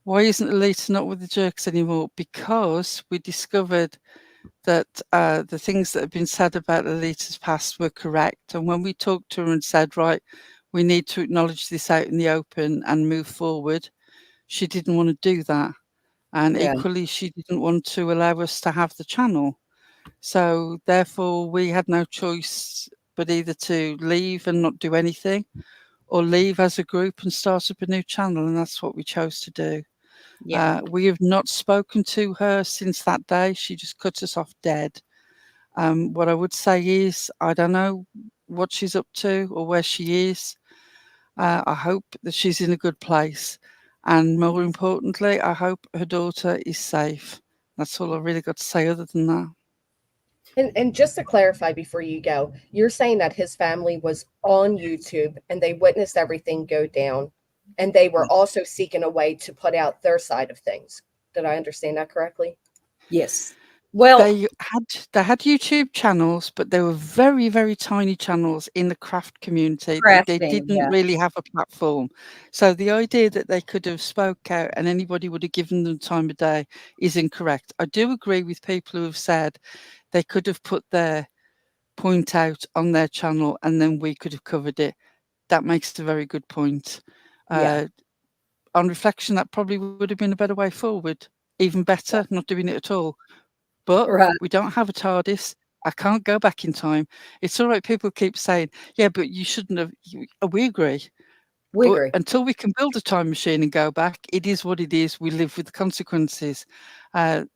C: why isn't Alita not with the jerks anymore? Because we discovered that the things that have been said about Alita's past were correct. And when we talked to her and said, right, we need to acknowledge this out in the open and move forward, she didn't want to do that. And
E: Yeah.
C: equally, she didn't want to allow us to have the channel. So therefore, we had no choice but either to leave and not do anything, or leave as a group and start up a new channel. And that's what we chose to do.
E: Yeah.
C: We have not spoken to her since that day. She just cut us off dead. What I would say is, I don't know what she's up to or where she is. I hope that she's in a good place. And more importantly, I hope her daughter is safe. That's all I really got to say other than that.
A: And just to clarify before you go, you're saying that his family was on YouTube and they witnessed everything go down, and they were also seeking a way to put out their side of things. Did I understand that correctly?
E: Yes. Well,
C: They had YouTube channels, but they were very, very tiny channels in the craft community. They
E: crafting.
C: didn't
E: Yeah.
C: really have a platform. So the idea that they could have spoke out and anybody would have given them time of day is incorrect. I do agree with people who have said they could have put their point out on their channel and then we could have covered it. That makes a very good point.
E: Yeah.
C: On reflection, that probably would have been a better way forward. Even better, not doing it at all. But
E: Right.
C: we don't have a TARDIS. I can't go back in time. It's all right. People keep saying, yeah, but you shouldn't have. We agree.
E: We
C: But
E: agree.
C: until we can build a time machine and go back, it is what it is. We live with the consequences. A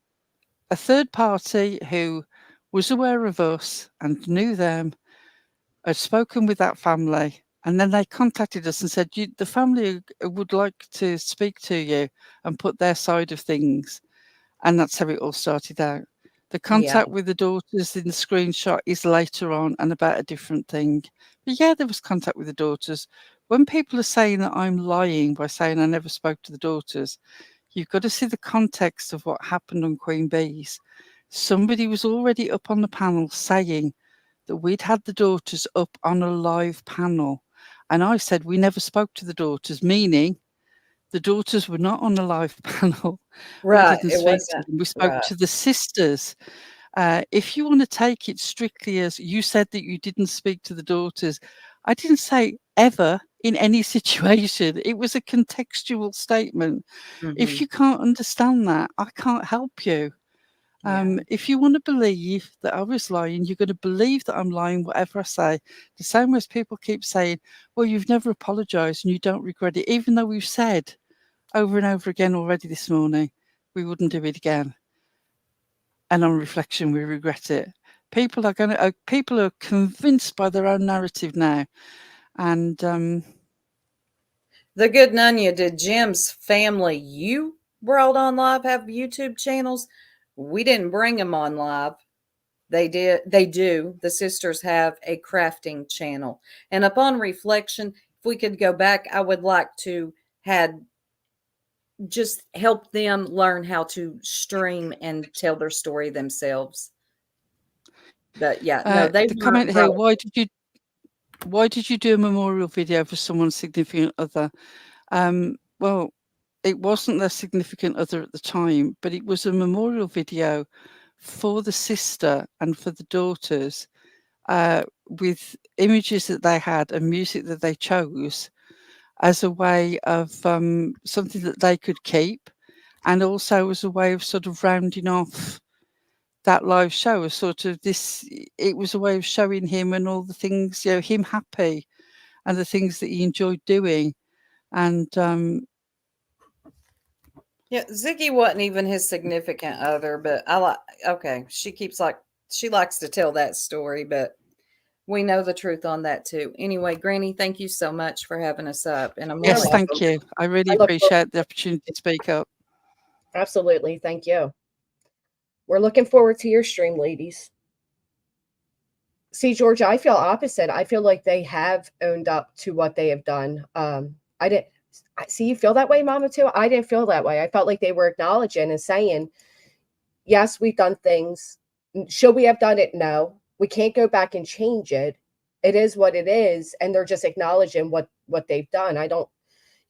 C: third party who was aware of us and knew them had spoken with that family. And then they contacted us and said, the family would like to speak to you and put their side of things. And that's how it all started out. The contact with the daughters in the screenshot is later on and about a different thing. But yeah, there was contact with the daughters. When people are saying that I'm lying by saying I never spoke to the daughters, you've got to see the context of what happened on Queen Bee's. Somebody was already up on the panel saying that we'd had the daughters up on a live panel. And I said we never spoke to the daughters, meaning the daughters were not on a live panel.
E: Right.
C: We didn't
E: It
C: speak to
E: wasn't.
C: them. We spoke
E: Right.
C: to the sisters. If you want to take it strictly as you said that you didn't speak to the daughters, I didn't say ever in any situation. It was a contextual statement. If you can't understand that, I can't help you. If you want to believe that I was lying, you're going to believe that I'm lying, whatever I say. The same way as people keep saying, well, you've never apologized and you don't regret it, even though we've said over and over again already this morning, we wouldn't do it again. And on reflection, we regret it. People are convinced by their own narrative now. And
E: The good Nunya, did Jim's family you brought on live have YouTube channels? We didn't bring them on live. They did. They do. The sisters have a crafting channel. And upon reflection, if we could go back, I would like to had just help them learn how to stream and tell their story themselves. But yeah, no, they
C: the
E: weren't
C: comment here,
E: brought.
C: why did you do a memorial video for someone's significant other? Well, it wasn't their significant other at the time, but it was a memorial video for the sister and for the daughters, with images that they had and music that they chose, as a way of something that they could keep, and also as a way of sort of rounding off that live show. As sort of this, it was a way of showing him and all the things, you know, him happy and the things that he enjoyed doing. And
E: Yeah, Ziggy wasn't even his significant other, but I like. Okay, she likes to tell that story, but we know the truth on that too. Anyway, Granny, thank you so much for having us up, and I'm
A: You're
C: yes,
E: really
C: thank
A: welcome.
C: you. I really
A: I look forward.
C: appreciate the opportunity to speak up.
A: Absolutely. Thank you. We're looking forward to your stream, ladies. See, Georgia, I feel opposite. I feel like they have owned up to what they have done. I didn't see you feel that way, Mama, too. I didn't feel that way. I felt like they were acknowledging and saying, yes, we've done things. Should we have done it? No. We can't go back and change it. It is what it is. And they're just acknowledging what they've done. I don't,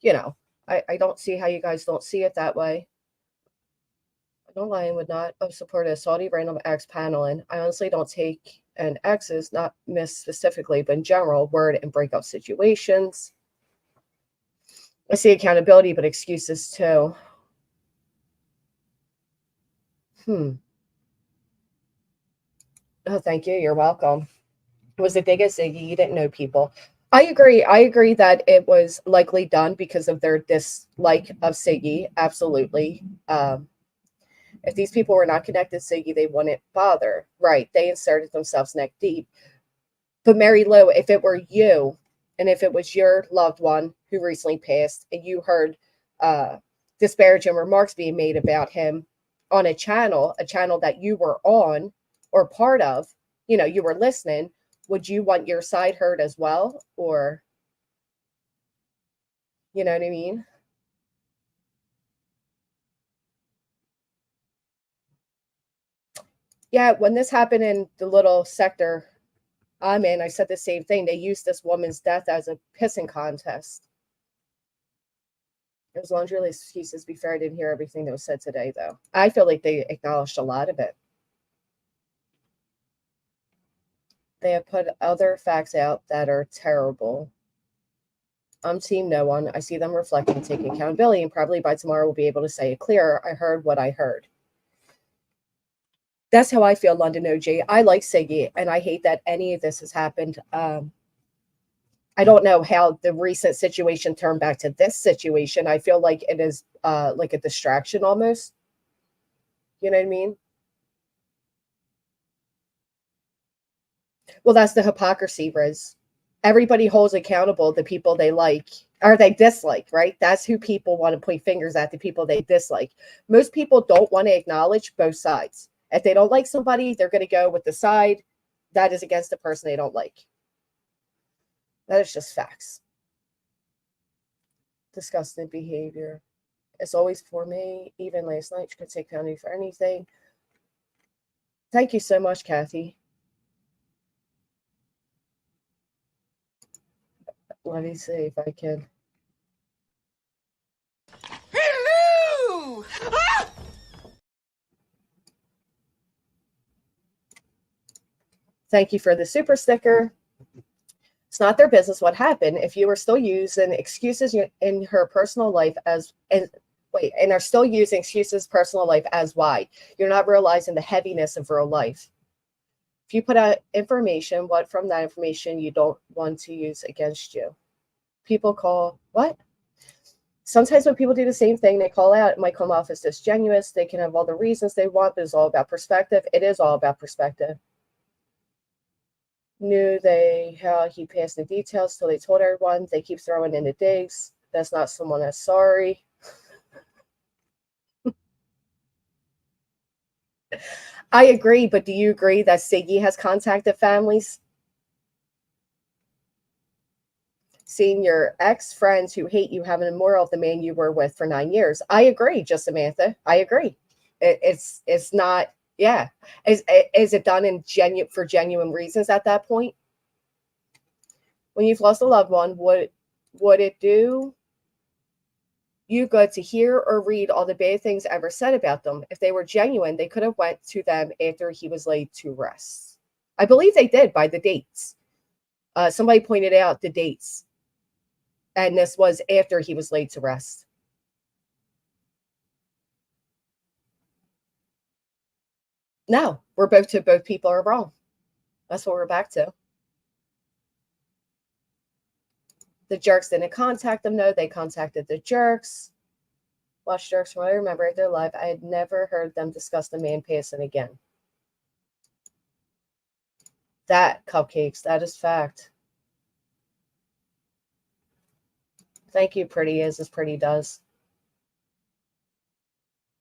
A: you know, I don't see how you guys don't see it that way. No lion would not support a Saudi random X paneling. I honestly don't take an X's, not miss specifically, but in general, word and breakup situations. I see accountability, but excuses too. Oh, thank you. You're welcome. Was it dig at Ziggy? You didn't know people. I agree. I agree that it was likely done because of their dislike of Siggy. Absolutely. If these people were not connected to Siggy, they wouldn't bother. Right. They inserted themselves neck deep. But Mary Lou, if it were you, and if it was your loved one who recently passed, and you heard disparaging remarks being made about him on a channel that you were on or part of, you know, you were listening, would you want your side heard as well? Or, you know what I mean? Yeah, when this happened in the little sector I'm in, I said the same thing. They used this woman's death as a pissing contest. It was laundry excuses. Be fair, I didn't hear everything that was said today, though. I feel like they acknowledged a lot of it. They have put other facts out that are terrible. I'm team no one. I see them reflecting, taking accountability, and probably by tomorrow we'll be able to say it clearer. I heard what I heard. That's how I feel, London OG. I like Siggy, and I hate that any of this has happened. I don't know how the recent situation turned back to this situation. I feel like it is like a distraction almost. You know what I mean? Well, that's the hypocrisy, Riz. Everybody holds accountable the people they like or they dislike, right? That's who people want to point fingers at, the people they dislike. Most people don't want to acknowledge both sides. If they don't like somebody, they're going to go with the side that is against the person they don't like. That is just facts. Disgusting behavior. It's always for me. Even last night, she could take penalty for anything. Thank you so much, Kathy. Let me see if I can.
F: Hello! Ah!
A: Thank you for the super sticker. It's not their business what happened. If you are still using excuses in her personal life and are still using excuses personal life as why, you're not realizing the heaviness of real life. If you put out information, what from that information you don't want to use against you? People call what? Sometimes when people do the same thing, they call out, it might come off as disingenuous. They can have all the reasons they want, but it's all about perspective. It is all about perspective. Knew how he passed the details till they told everyone. They keep throwing in the digs. That's not someone that's sorry. I agree, but do you agree that Siggy has contacted families? Seeing your ex-friends who hate you having a moral of the man you were with for 9 years. I agree, just Samantha. I agree. It's not, yeah. Is it done in for genuine reasons at that point? When you've lost a loved one, would it do you good to hear or read all the bad things ever said about them? If they were genuine, they could have went to them after he was laid to rest. I believe they did by the dates. Somebody pointed out the dates. And this was after he was laid to rest. No, both people are wrong. That's what we're back to. The jerks didn't contact them. No, they contacted the jerks. Watch jerks from what I remember at their life. I had never heard them discuss the man passing again. That, Cupcakes, that is fact. Thank you, Pretty as Pretty does.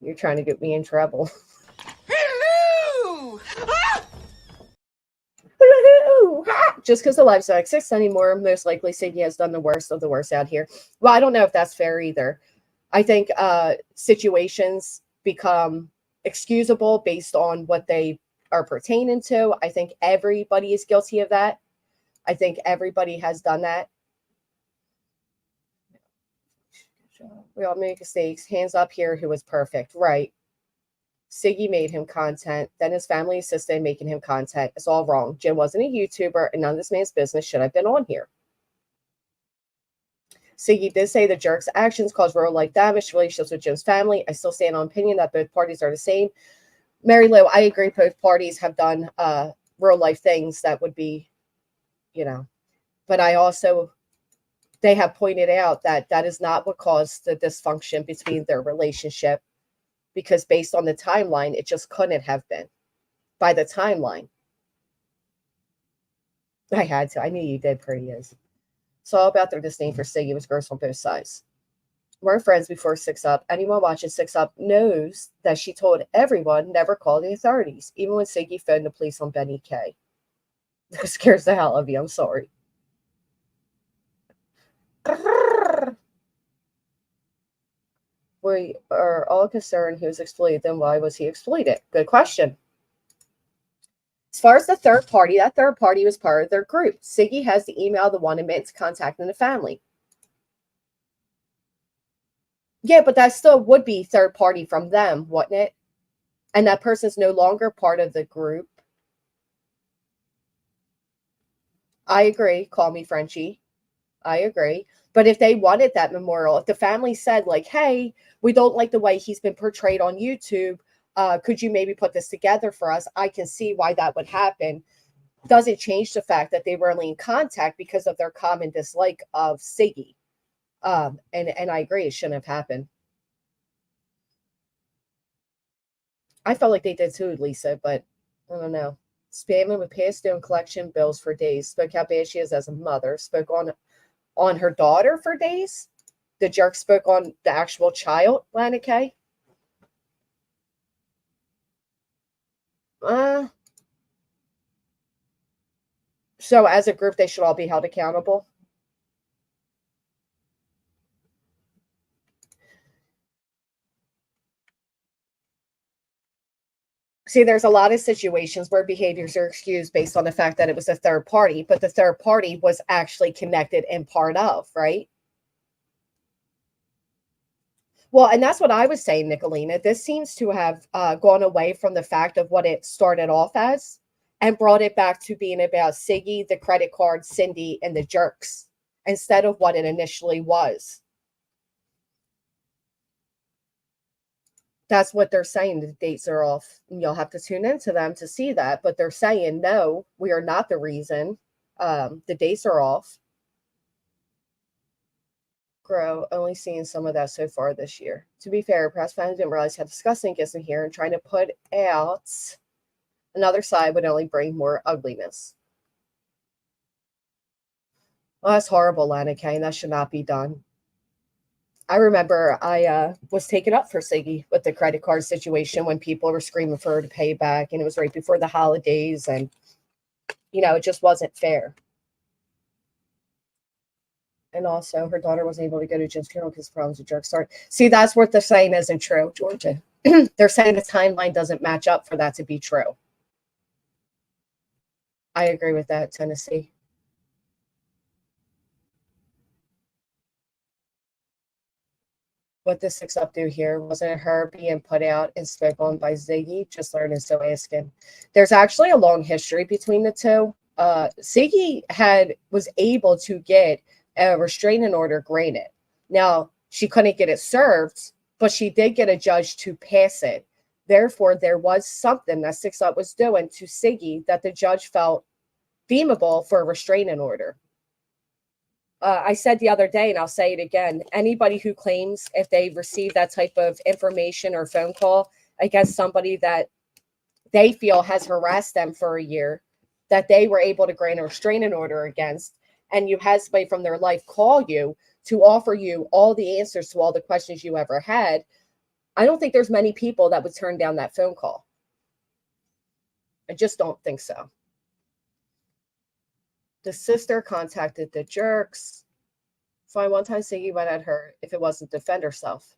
A: You're trying to get me in trouble.
F: Hello! Ah!
A: Just because the lives don't exist anymore, most likely Siggy has done the worst of the worst out here. Well, I don't know if that's fair either. I think situations become excusable based on what they are pertaining to. I think everybody is guilty of that. I think everybody has done that. We all make mistakes. Hands up here who was perfect. Right. Siggy made him content. Then his family assisted in making him content. It's all wrong. Jim wasn't a YouTuber, and none of this man's business should have been on here. Siggy did say the jerk's actions caused real-life damage to relationships with Jim's family. I still stand on opinion that both parties are the same. Mary Lou, I agree both parties have done real-life things that would be, but I also, they have pointed out that that is not what caused the dysfunction between their relationship, because based on the timeline, it just couldn't have been. By the timeline. I had to. I knew you did, Pretty is. It's all about their disdain for Siggy. It was gross on both sides. We're friends before 6 Up. Anyone watching 6 Up knows that she told everyone never call the authorities, even when Siggy phoned the police on Benny K. That scares the hell out of you. I'm sorry. We are all concerned he was exploited. Then why was he exploited? Good question. As far as the third party, that third party was part of their group. Siggy has the email, the one admits contacting the family. Yeah, but that still would be third party from them, wouldn't it? And that person's no longer part of the group. I agree. Call me Frenchie. I agree. But if they wanted that memorial, if the family said like, hey, we don't like the way he's been portrayed on YouTube, could you maybe put this together for us? I can see why that would happen. Doesn't change the fact that they were only in contact because of their common dislike of Siggy. And I agree, it shouldn't have happened. I felt like they did too, Lisa, but I don't know. Spamming with past due and collection bills for days. Spoke how bad she is as a mother. Spoke on her daughter for days. The jerk spoke on the actual child, Lana K. So as a group, they should all be held accountable. See, there's a lot of situations where behaviors are excused based on the fact that it was a third party, but the third party was actually connected and part of, right? Well, and that's what I was saying, Nicolina. This seems to have gone away from the fact of what it started off as and brought it back to being about Siggy, the credit card, Cindy, and the jerks instead of what it initially was. That's what they're saying. The dates are off. And you'll have to tune into them to see that. But they're saying, no, we are not the reason. The dates are off. Grow, only seeing some of that so far this year. To be fair, perhaps fans didn't realize how disgusting it gets in here, and trying to put out another side would only bring more ugliness. Well, that's horrible, Lana Kane. That should not be done. I remember I was taken up for Siggy with the credit card situation when people were screaming for her to pay back, and it was right before the holidays, and it just wasn't fair. And also, her daughter wasn't able to go to Jim's funeral because problems with jerk start. See, that's what they're saying isn't true, Georgia. They're saying the timeline doesn't match up for that to be true. I agree with that, Tennessee. What does 6 Up do here? Wasn't it her being put out and spoke on by Ziggy? Just learning, so asking. There's actually a long history between the two. Ziggy was able to get a restraining order granted. Now, she couldn't get it served, but she did get a judge to pass it. Therefore, there was something that 6 Up was doing to Siggy that the judge felt deemable for a restraining order. I said the other day, and I'll say it again, anybody who claims if they receive that type of information or phone call against somebody that they feel has harassed them for a year, that they were able to grant a restraining order against, and you had somebody from their life call you to offer you all the answers to all the questions you ever had, I don't think there's many people that would turn down that phone call. I just don't think so. The sister contacted the jerks. Fine, one time Siggy went at her if it wasn't defend herself.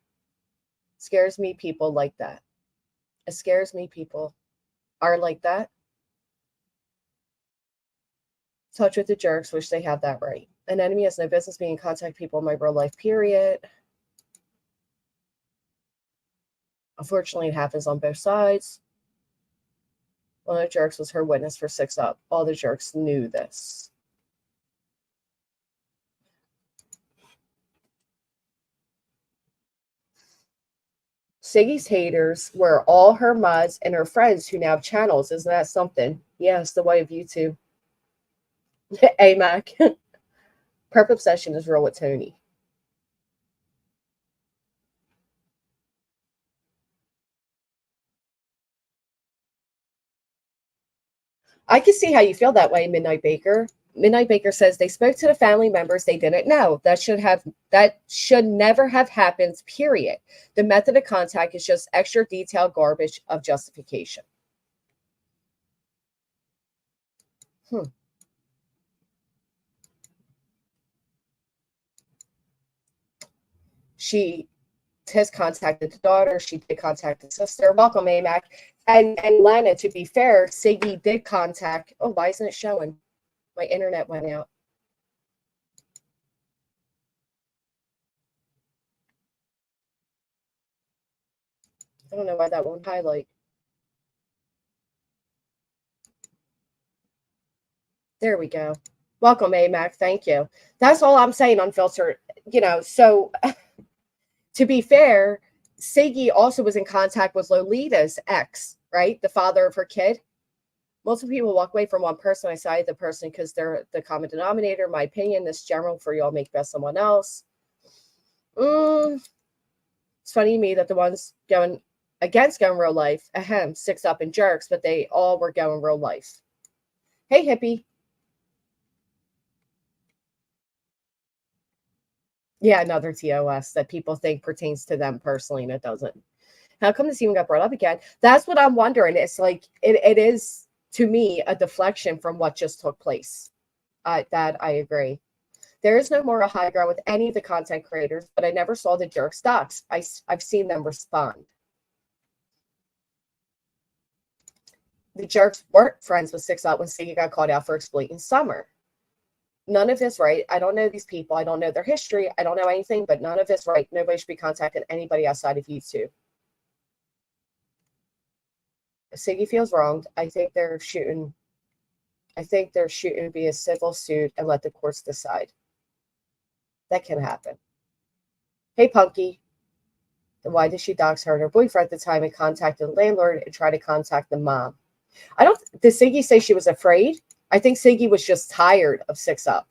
A: Scares me people like that. It scares me people are like that. Touch with the jerks, wish they have that right. An enemy has no business being in contact with people in my real life, period. Unfortunately, it happens on both sides. One of the jerks was her witness for 6 Up. All the jerks knew this. Siggy's haters were all her mods and her friends who now have channels. Isn't that something? Yes, the way of YouTube. Hey, Mac. Perp obsession is real with Tony. I can see how you feel that way, Midnight Baker. Midnight Baker says they spoke to the family members they didn't know. That should never have happened, period. The method of contact is just extra detailed garbage of justification. She has contacted the daughter. She did contact the sister. Welcome, AMAC. And Lana, to be fair, Siggy did contact. Oh, why isn't it showing? My internet went out. I don't know why that won't highlight. There we go. Welcome, AMAC. Thank you. That's all I'm saying, unfiltered. So to be fair, Siggy also was in contact with Lolita's ex, right? The father of her kid. Multiple people walk away from one person. I sided the person because they're the common denominator. My opinion, this general for y'all make best someone else. It's funny to me that the ones going against going real life, 6 Up and jerks, but they all were going real life. Hey, hippie. Yeah, another TOS that people think pertains to them personally, and it doesn't. How come this even got brought up again? That's what I'm wondering. It's like it is, to me, a deflection from what just took place. That I agree. There is no moral high ground with any of the content creators, but I never saw the jerks docs. I've seen them respond. The jerks weren't friends with 6 Up when Siggy got called out for exploiting Summer. None of this right. I don't know these people. I don't know their history. I don't know anything, but none of this right. Nobody should be contacting anybody outside of YouTube. If Siggy feels wronged, I think they're shooting to be a civil suit and let the courts decide. That can happen. Hey, Punky. Then why did she dox her and her boyfriend at the time and contacted the landlord and try to contact the mom? Did Siggy say she was afraid? I think Siggy was just tired of 6 Up.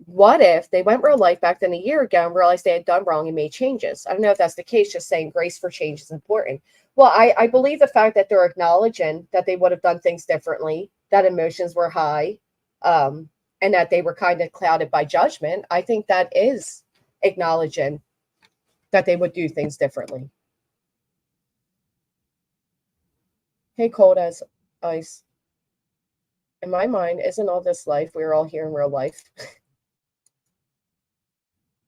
A: What if they went real life back then a year ago and realized they had done wrong and made changes? I don't know if that's the case, just saying grace for change is important. Well, I believe the fact that they're acknowledging that they would have done things differently, that emotions were high, and that they were kind of clouded by judgment. I think that is acknowledging that they would do things differently. Hey, cold as ice. In my mind, isn't all this life? We're all here in real life.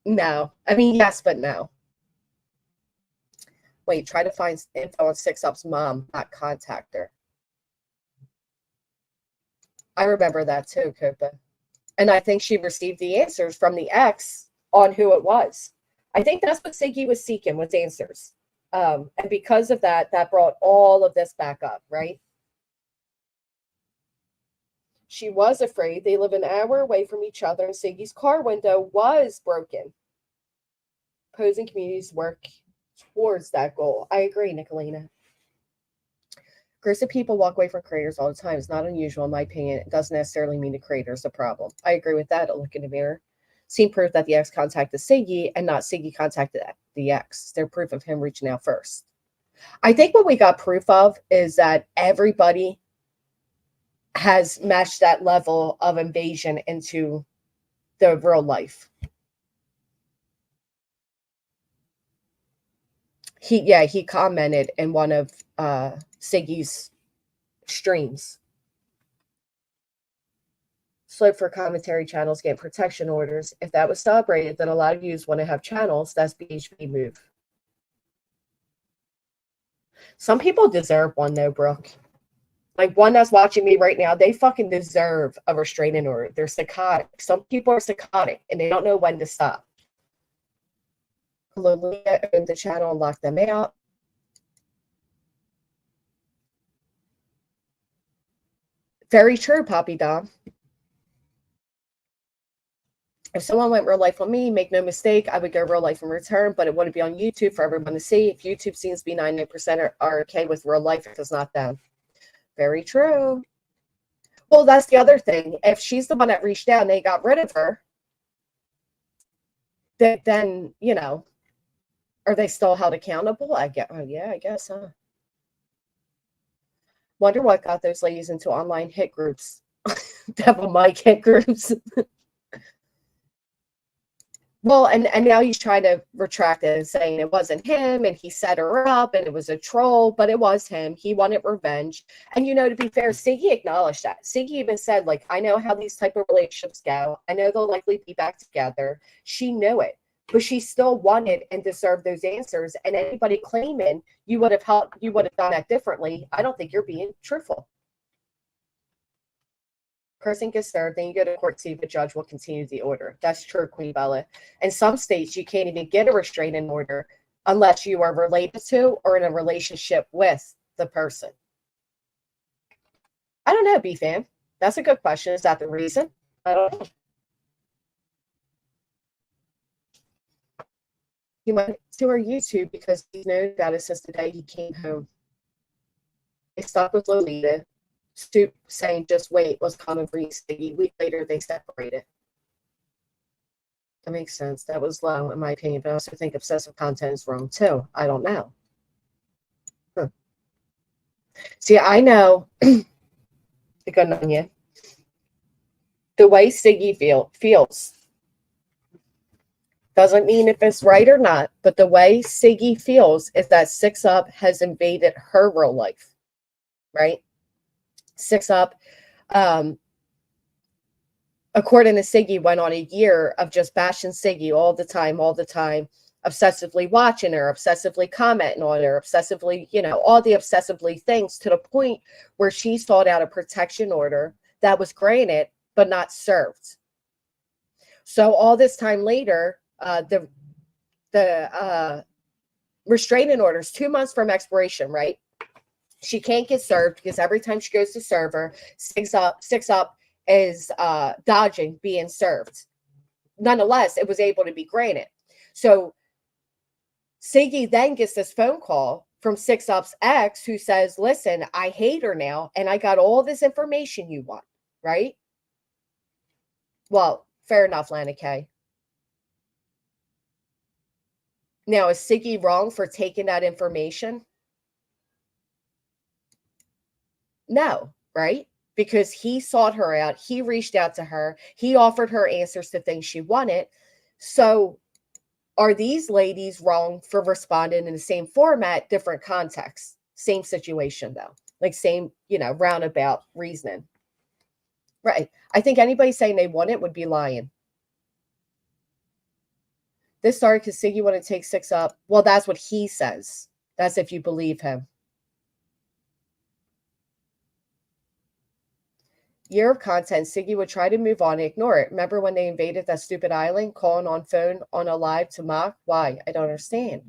A: No. I mean, yes, but no. Wait, try to find info on 6 Up's mom, not contact her. I remember that too, Copa. And I think she received the answers from the ex on who it was. I think that's what Siggy was seeking, was answers. And because of that, that brought all of this back up, right? She was afraid. They live an hour away from each other, and Siggy's car window was broken. Opposing communities work towards that goal. I agree, Nicolina. Groups of people walk away from creators all the time. It's not unusual, in my opinion. It doesn't necessarily mean the creator is the problem. I agree with that. I'll look in the mirror. Seen proof that the ex contacted Siggy and not Siggy contacted the ex. They're proof of him reaching out first. I think what we got proof of is that everybody has matched that level of invasion into the real life. He commented in one of Siggy's streams. Slope for commentary channels get protection orders. If that was celebrated, then a lot of yous want to have channels. That's BHP move. Some people deserve one though, Brooke. Like one that's watching me right now, they fucking deserve a restraining order. They're psychotic. Some people are psychotic and they don't know when to stop. Leah owned the channel and locked them out. Very true, Poppy Dom. If someone went real life on me, make no mistake, I would go real life in return, but it wouldn't be on YouTube for everyone to see. If YouTube seems to be 99% are okay with real life, it does not them. Very true. Well, that's the other thing. If she's the one that reached out and they got rid of her, then you know, are they still held accountable? I guess, huh? Wonder what got those ladies into online hit groups. Devil Mike hit groups. Well, and now he's trying to retract it and saying it wasn't him and he set her up and it was a troll, but it was him. He wanted revenge. And, you know, to be fair, Siggy acknowledged that. Siggy even said, like, I know how these type of relationships go. I know they'll likely be back together. She knew it, but she still wanted and deserved those answers. And anybody claiming you would have done that differently, I don't think you're being truthful. Person gets served, then you go to court to see if the judge will continue the order. That's true, Queen Bella. In some states, you can't even get a restraining order unless you are related to or in a relationship with the person. I don't know, B-Fam. That's a good question. Is that the reason? I don't know. He went to her YouTube because he knows about it since the day he came home. He stuck with Lolita. Stoop saying just wait was common for Siggy. A week later they separated. That makes sense. That was low in my opinion, but I also think obsessive content is wrong too. I don't know. See, I know the good on you. The way Siggy feels doesn't mean if it's right or not, but the way Siggy feels is that 6up has invaded her real life, right? 6up, according to Siggy, went on a year of just bashing Siggy all the time, obsessively watching her, obsessively commenting on her, obsessively, you know, all the obsessively things to the point where she sought out a protection order that was granted but not served. So all this time later, the restraining orders 2 months from expiration, right? She can't get served because every time she goes to serve her, 6up is dodging being served. Nonetheless, it was able to be granted. So Siggy then gets this phone call from 6up's ex who says, listen, I hate her now, and I got all this information you want, right? Well, fair enough, Lana Kay. Now, is Siggy wrong for taking that information? No, right? Because he sought her out. He reached out to her. He offered her answers to things she wanted. So are these ladies wrong for responding in the same format, different context? Same situation, though. Like same, you know, roundabout reasoning. Right. I think anybody saying they want it would be lying. This started because Siggy wanted to take 6up. Well, that's what he says. That's if you believe him. Year of content, Siggy would try to move on and ignore it. Remember when they invaded that stupid island, calling on phone on a live to mock? Why? I don't understand.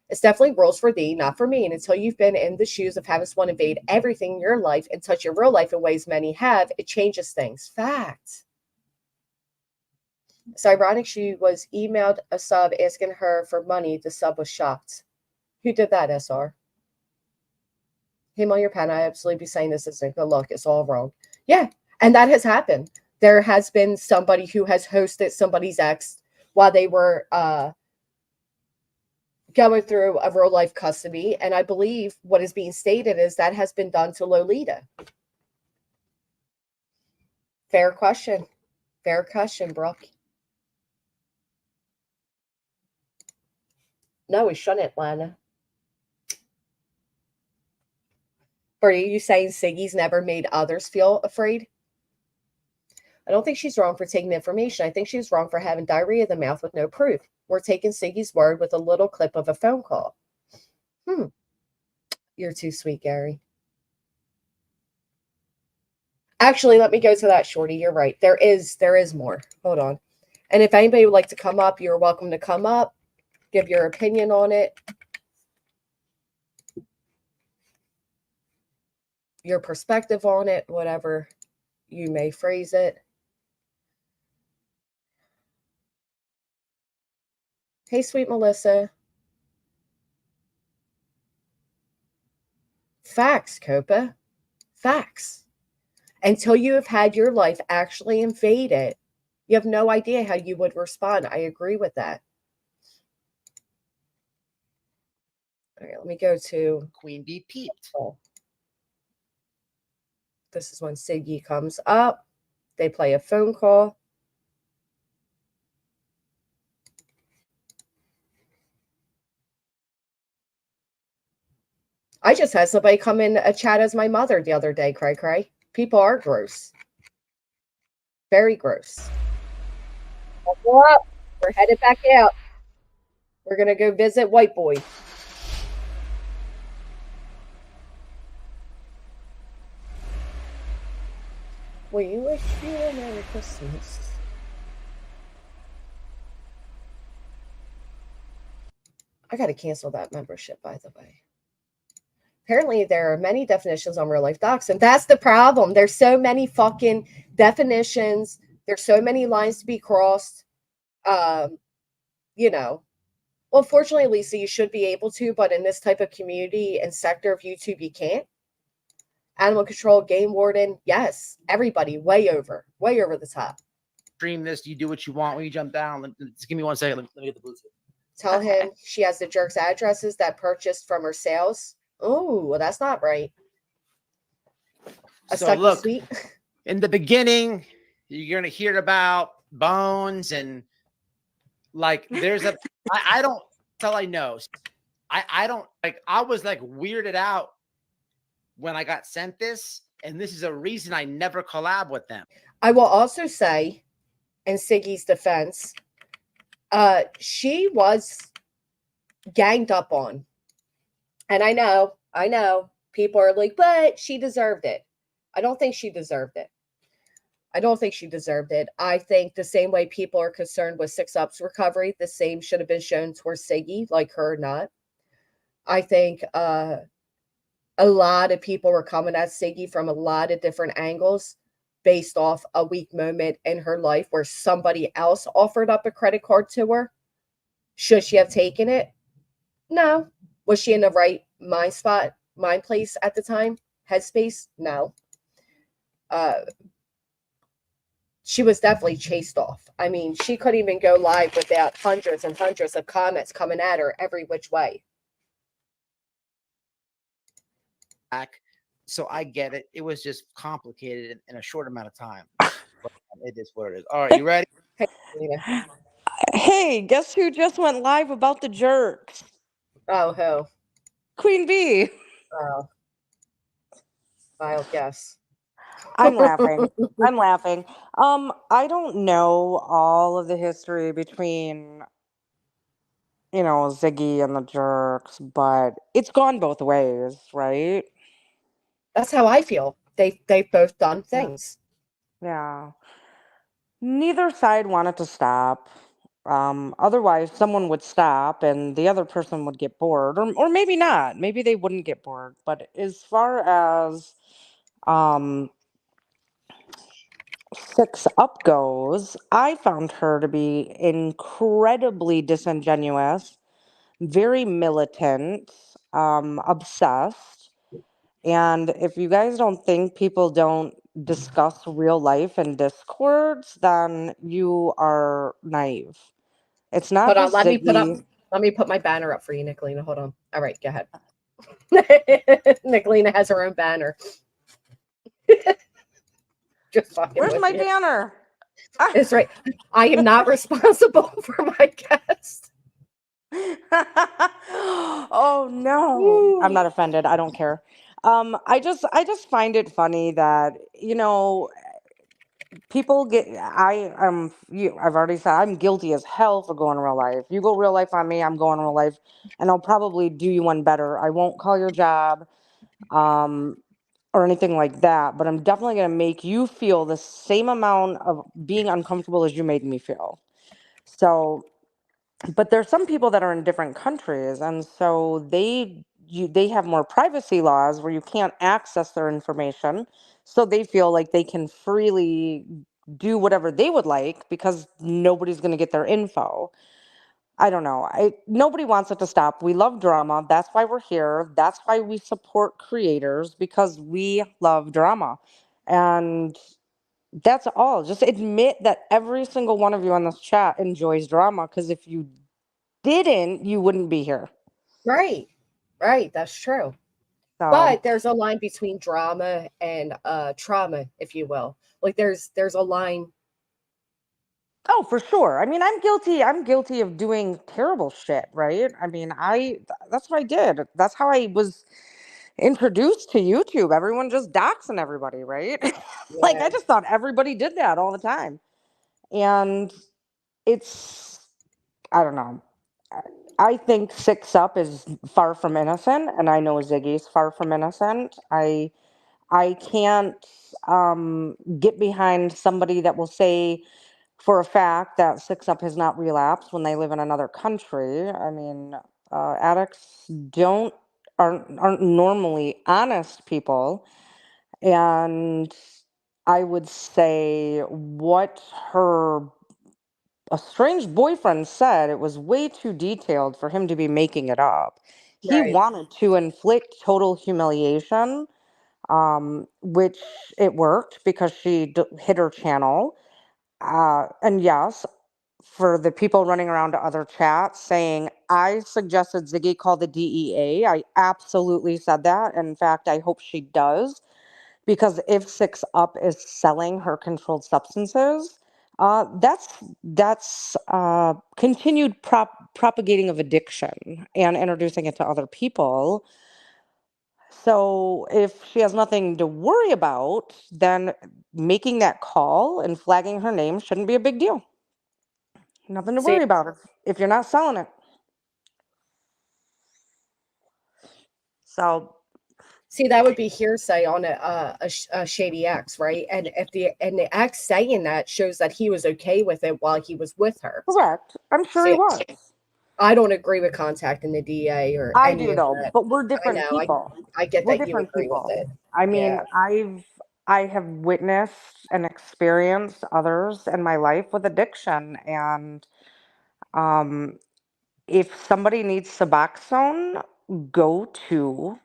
A: It's definitely rules for thee, not for me. And until you've been in the shoes of having someone invade everything in your life and touch your real life in ways many have, it changes things. Fact. It's ironic she was emailed a sub asking her for money. The sub was shocked. Who did that, SR? Him on your pen. I absolutely be saying this as a good look. It's all wrong. Yeah. And that has happened. There has been somebody who has hosted somebody's ex while they were going through a real life custody. And I believe what is being stated is that has been done to Lolita. Fair question. Fair question, Brooke. No, we shouldn't, Lana. Bertie, are you saying Siggy's never made others feel afraid? I don't think she's wrong for taking the information. I think she's wrong for having diarrhea in the mouth with no proof. We're taking Siggy's word with a little clip of a phone call. You're too sweet, Gary. Actually, let me go to that, Shorty. You're right. There is more. Hold on. And if anybody would like to come up, you're welcome to come up, give your opinion on it, your perspective on it, whatever you may phrase it. Hey, sweet Melissa. Facts, Copa. Facts. Until you have had your life actually invaded, you have no idea how you would respond. I agree with that. All right, let me go to
B: Queen Bee peeped.
A: This is when Siggy comes up. They play a phone call. I just had somebody come in a chat as my mother the other day, cray cray. People are gross. Very gross. Buckle up. We're headed back out. We're going to go visit White Boy. We wish you a Merry Christmas. I got to cancel that membership, by the way. Apparently, there are many definitions on real life docs, and that's the problem. There's so many fucking definitions. There's so many lines to be crossed. You know, well, fortunately, Lisa, you should be able to, but in this type of community and sector of YouTube, you can't. Animal control, game warden, yes, everybody, way over the top.
B: Stream this. You do what you want when you jump down. Just give me 1 second. Let me get the Bluetooth.
A: Tell him she has the jerk's addresses that purchased from her sales. Oh, well, that's not right.
B: So look, sweet. In the beginning, you're gonna hear about bones and like there's a I don't tell I know. I don't like I was like weirded out when I got sent this, and this is a reason I never collab with them.
A: I will also say, in Siggy's defense, she was ganged up on. And I know, people are like, but she deserved it. I don't think she deserved it. I think the same way people are concerned with 6UP's recovery, the same should have been shown towards Siggy, like her or not. I think a lot of people were coming at Siggy from a lot of different angles based off a weak moment in her life where somebody else offered up a credit card to her. Should she have taken it? No. Was she in the right mind place at the time? Headspace? No. She was definitely chased off. I mean, she couldn't even go live without hundreds and hundreds of comments coming at her every which way.
B: So I get it. It was just complicated in a short amount of time. But it is what it is. All right, you ready?
G: Hey, guess who just went live about the jerks?
A: Oh, who?
G: Queen Bee.
A: Oh. I'll guess.
G: I'm laughing. I don't know all of the history between, Ziggy and the jerks, but it's gone both ways, right?
A: That's how I feel. They've both done things.
G: Yeah. Neither side wanted to stop. Otherwise, someone would stop and the other person would get bored, or maybe not. Maybe they wouldn't get bored. But as far as um, 6 Up goes, I found her to be incredibly disingenuous, very militant, obsessed. And if you guys don't think people don't discuss real life in discords, then you are naive. It's not
A: Hold on,
G: just Ziggy.
A: let me put my banner up for you, Nicolina. Hold on. All right, go ahead. Nicolina has her own banner. Just fucking
G: Where's
A: with
G: my
A: you.
G: banner?
A: It's right. I am not responsible for my guest.
G: Oh no. I'm not offended. I don't care. I just find it funny that, people get I've already said I'm guilty as hell for going real life. You go real life on me, I'm going real life, and I'll probably do you one better. I won't call your job um or anything like that, but I'm definitely going to make you feel the same amount of being uncomfortable as you made me feel. So, but there's some people that are in different countries, and so they have more privacy laws where you can't access their information, so they feel like they can freely do whatever they would like because nobody's going to get their info. I don't know. Nobody wants it to stop. We love drama. That's why we're here. That's why we support creators, because we love drama. And that's all. Just admit that every single one of you on this chat enjoys drama, because if you didn't, you wouldn't be here.
A: Right. Right. That's true.
G: So,
A: But there's a line between drama and trauma, if you will. Like there's a line.
G: oh, for sure. I mean, I'm guilty of doing terrible shit, right? I mean, that's what I did. That's how I was introduced to YouTube. Everyone just doxing everybody, right? Like, I
A: Yeah.
G: just thought everybody did that all the time. And it's, I don't know. I think 6 Up is far from innocent, and I know Ziggy's far from innocent. I can't get behind somebody that will say for a fact that 6 Up has not relapsed when they live in another country. I mean, addicts aren't normally honest people, and I would say what her estranged boyfriend said, it was way too detailed for him to be making it up. He
A: Right.
G: wanted to inflict total humiliation, which it worked because she hit her channel. And yes, for the people running around to other chats saying, I suggested Ziggy call the DEA. I absolutely said that. In fact, I hope she does, because if 6 Up is selling her controlled substances, that's continued propagating of addiction and introducing it to other people. So if she has nothing to worry about, then making that call and flagging her name shouldn't be a big deal. Nothing to
A: See,
G: worry about if you're not selling it. So,
A: see, that would be hearsay on a shady ex, right? And if the ex saying that shows that he was okay with it while he was with her.
G: correct. I'm sure he
A: See,
G: was.
A: I don't agree with contacting the DA or
G: I
A: any
G: do
A: of
G: though,
A: that.
G: but we're
A: I
G: different
A: know.
G: people.
A: I get
G: We're
A: that you
G: different
A: agree with
G: people.
A: it.
G: I mean,
A: Yeah.
G: I have witnessed and experienced others in my life with addiction, and um, if somebody needs Suboxone, go to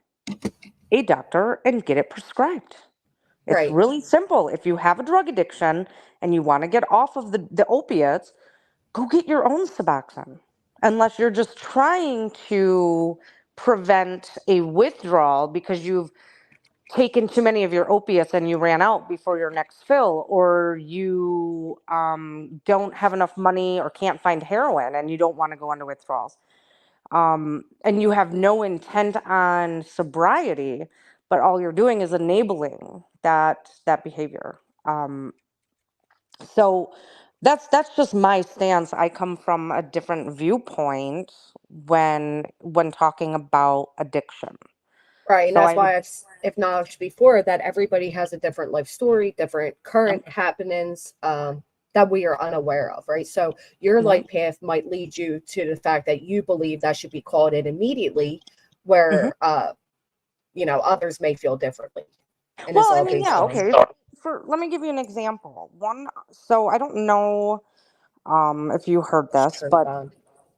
G: a doctor and get it prescribed. It's
A: Right.
G: really simple. If you have a drug addiction and you want to get off of the opiates, go get your own Suboxone. Unless you're just trying to prevent a withdrawal because you've taken too many of your opiates and you ran out before your next fill, or you don't have enough money or can't find heroin and you don't want to go into withdrawals. And you have no intent on sobriety, but all you're doing is enabling that behavior. So that's just my stance. I come from a different viewpoint when talking about addiction.
A: Right. And
G: So
A: that's
G: I
A: why I've acknowledged before that everybody has a different life story, different current happenings. that we are unaware of, right? So your
G: Mhm.
A: light path might lead you to the fact that you believe that should be called in immediately,
G: Mhm.
A: where others may feel differently. And it's
G: Well, I
A: all
G: mean,
A: based
G: yeah,
A: on
G: okay. Let me give you an example. So I don't know if you heard this,
A: turn it
G: but
A: on.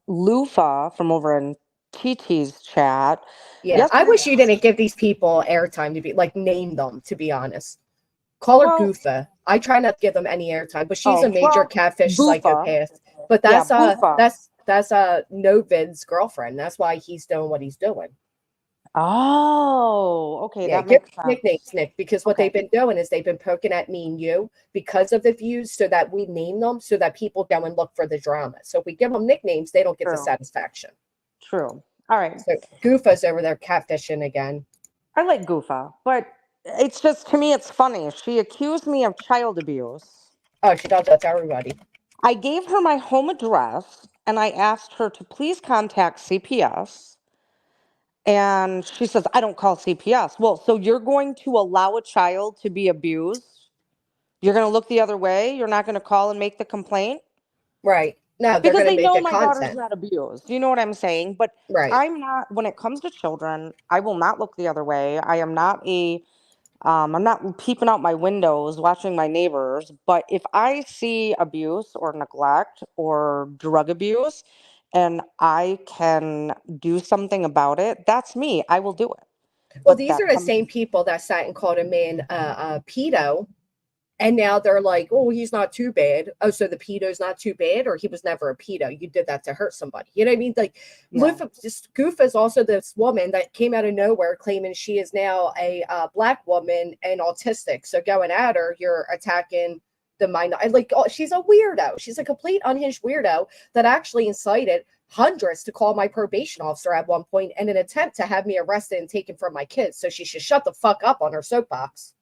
G: Lufa from over in TT's chat
A: Yeah, I
G: yesterday.
A: wish you didn't give these people airtime to be like name them, to be honest. Call her
G: Well,
A: Goofa. I try not to give them any airtime, but she's a
G: oh,
A: major
G: well,
A: catfish
G: Bufa.
A: psychopath. But
G: Yeah,
A: that's
G: Bufa.
A: Novid's girlfriend. That's why he's doing what he's doing.
G: Oh, okay,
A: Yeah,
G: that
A: give
G: makes
A: nicknames,
G: sense.
A: Nick, because what
G: Okay,
A: they've been doing is they've been poking at me and you because of the views, so that we name them, so that people go and look for the drama. So if we give them nicknames, they don't get the
G: true,
A: satisfaction.
G: true. All right.
A: So Goofa's over there catfishing again.
G: I like Goofa, but it's just, to me, it's funny. She accused me of child abuse.
A: Oh, she does that to everybody.
G: I gave her my home address and I asked her to please contact CPS. And she says, I don't call CPS. Well, so you're going to allow a child to be abused? You're going to look the other way? You're not going to call and make the complaint?
A: Right. No, they're
G: Because
A: going to
G: they
A: make
G: know
A: the
G: my daughter's
A: content.
G: not abused. You know what I'm saying? But
A: Right.
G: I'm not, when it comes to children, I will not look the other way. I am not I'm not peeping out my windows watching my neighbors, but if I see abuse or neglect or drug abuse and I can do something about it, that's me. I will do it.
A: Well,
G: But
A: these
G: that
A: are the
G: comes,
A: same people that sat and called a man a pedo, and now they're like, "Oh, he's not too bad." Oh, so the pedo's not too bad, or he was never a pedo. You did that to hurt somebody. You know what I mean? Like,
G: yeah.
A: Goof is also this woman that came out of nowhere claiming she is now a black woman and autistic. So going at her, you're attacking the minor. Like, oh, she's a weirdo. She's a complete unhinged weirdo that actually incited hundreds to call my probation officer at one point in an attempt to have me arrested and taken from my kids. So she should shut the fuck up on her soapbox.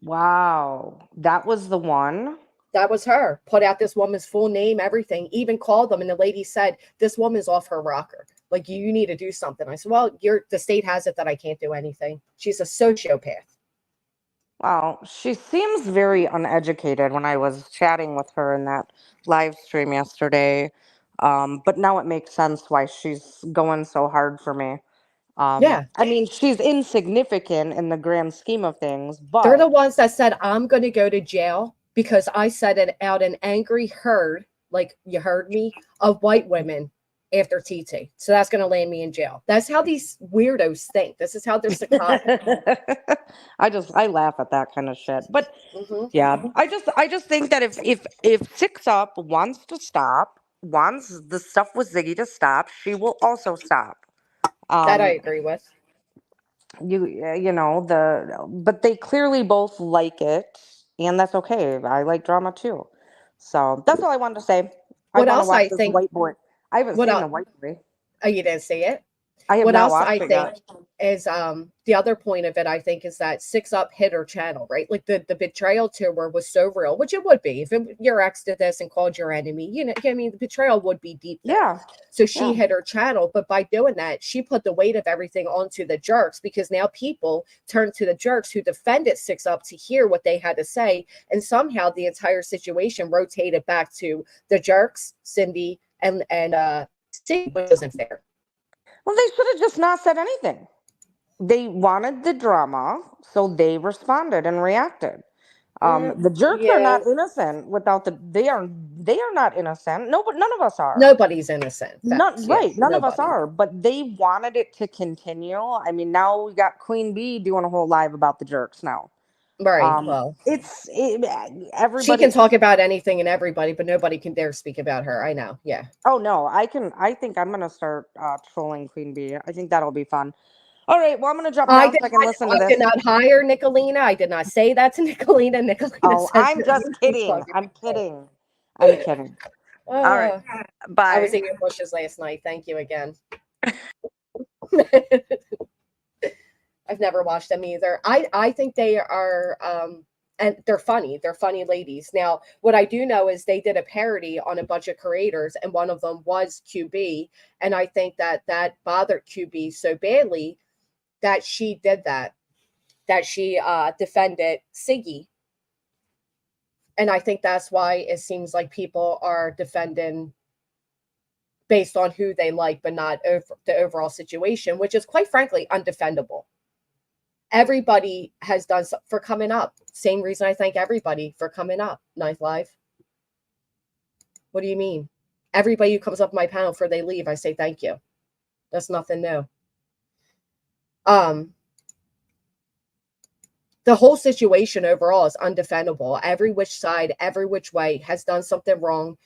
G: Wow. That was the one.
A: That was her. Put out this woman's full name, everything, even called them. And the lady said, this woman's off her rocker. Like, you need to do something. I said, well, the state has it that I can't do anything. She's a sociopath.
G: Wow. She seems very uneducated when I was chatting with her in that live stream yesterday. But now it makes sense why she's going so hard for me.
A: Yeah.
G: I mean, she's insignificant in the grand scheme of things,
A: They're
G: but
A: the ones that said, I'm going to go to jail because I said it out an angry herd, like you heard me, of white women after TT. So that's going to land me in jail. That's how these weirdos think. This is how they're psychotic.
G: I laugh at that kind of shit. But
A: Mm-hmm.
G: yeah, I just think that if Six Up wants to stop, wants the stuff with Ziggy to stop, she will also stop.
A: That I
G: Um,
A: agree with.
G: but they clearly both like it, and that's okay. I like drama too. So that's all I wanted to say. I
A: What
G: want to
A: else
G: watch
A: I
G: this
A: think?
G: White Boy. I haven't
A: What
G: seen
A: else?
G: the White Boy.
A: Oh, you didn't see it?
G: I have
A: What
G: not
A: else
G: watched
A: I
G: it
A: think
G: yet.
A: is the other point of it, I think, is that Six Up hit her channel, right? Like the betrayal to her was so real, which it would be if your ex did this and called your enemy. You know, I mean, the betrayal would be deep there.
G: Yeah,
A: So she
G: yeah.
A: hit her channel, but by doing that, she put the weight of everything onto the jerks, because now people turn to the jerks who defended Six Up to hear what they had to say, and somehow the entire situation rotated back to the jerks, Cindy and Cindy, which isn't fair.
G: Well, they should have just not said anything. They wanted the drama, so they responded and reacted. The jerks are
A: Yeah.
G: not innocent without they are not innocent. No, but none of us are.
A: Nobody's innocent.
G: None,
A: Facts. Yeah,
G: right? None of us
A: nobody.
G: are. But they wanted it to continue. I mean, now we got Queen Bee doing a whole live about the jerks now.
A: Right.
G: Um,
A: Well, she can
G: everybody.
A: talk about anything and everybody, but nobody can dare speak about her. I know. Yeah.
G: Oh no, I can. I think I'm gonna start trolling Queen Bee. I think that'll be fun. All right. Well, I'm gonna drop
A: I
G: down
A: did
G: so I can
A: not.
G: listen to
A: I did
G: this.
A: not hire Nicolina. I did not say that to Nicolina. Nicolina
G: Oh,
A: said
G: I'm
A: no.
G: just
A: She's
G: kidding.
A: fucking
G: I'm
A: retarded.
G: kidding. I'm kidding. All right.
A: I was
G: Bye.
A: in your bushes last night. Thank you again. I've never watched them either. I think they are and they're funny. They're funny ladies. Now, what I do know is they did a parody on a bunch of creators, and one of them was QB, and I think that bothered QB so badly that she did that she defended Siggy. And I think that's why it seems like people are defending based on who they like, but not the overall situation, which is quite frankly undefendable. Everybody has done for coming up. Same reason I thank everybody for coming up. Ninth Live. What do you mean? Everybody who comes up my panel before they leave, I say thank you. That's nothing new. The whole situation overall is undefendable. Every which side, every which way has done something wrong.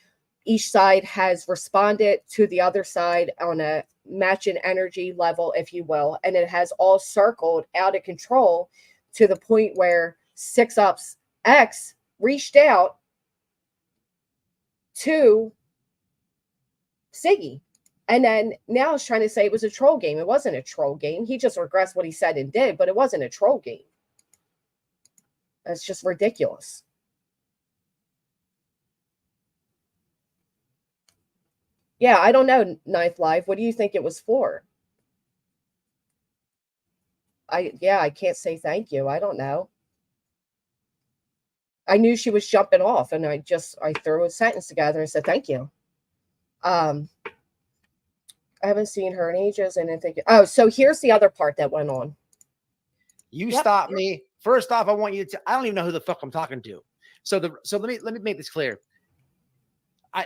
A: Each side has responded to the other side on a matching energy level, if you will, and it has all circled out of control to the point where 6UP's X reached out to Siggy. And then now it's trying to say it was a troll game. It wasn't a troll game. He just regressed what he said and did, but it wasn't a troll game. That's just ridiculous. Yeah, I don't know, Ninth Live. What do you think it was for? I can't say thank you. I don't know. I knew she was jumping off, and I threw a sentence together and said thank you. I haven't seen her in ages, and I think so here's the other part that went on.
B: You stop me. First off, I want you to I don't even know who the fuck I'm talking to. So let me make this clear.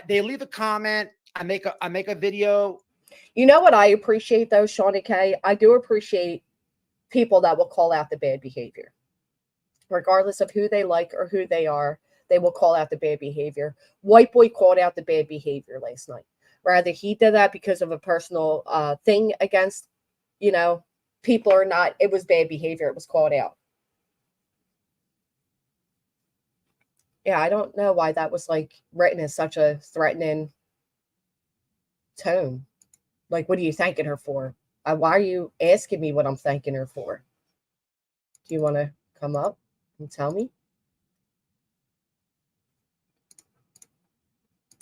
B: They leave a comment, I make a video.
A: You know what I appreciate though, Shawnee K? I do appreciate people that will call out the bad behavior. Regardless of who they like or who they are, they will call out the bad behavior. White Boy called out the bad behavior last night. Rather he did that because of a personal thing against, people or not, it was bad behavior. It was called out. Yeah, I don't know why that was written as such a threatening tone. What are you thanking her for? Why are you asking me what I'm thanking her for? Do you want to come up and tell me?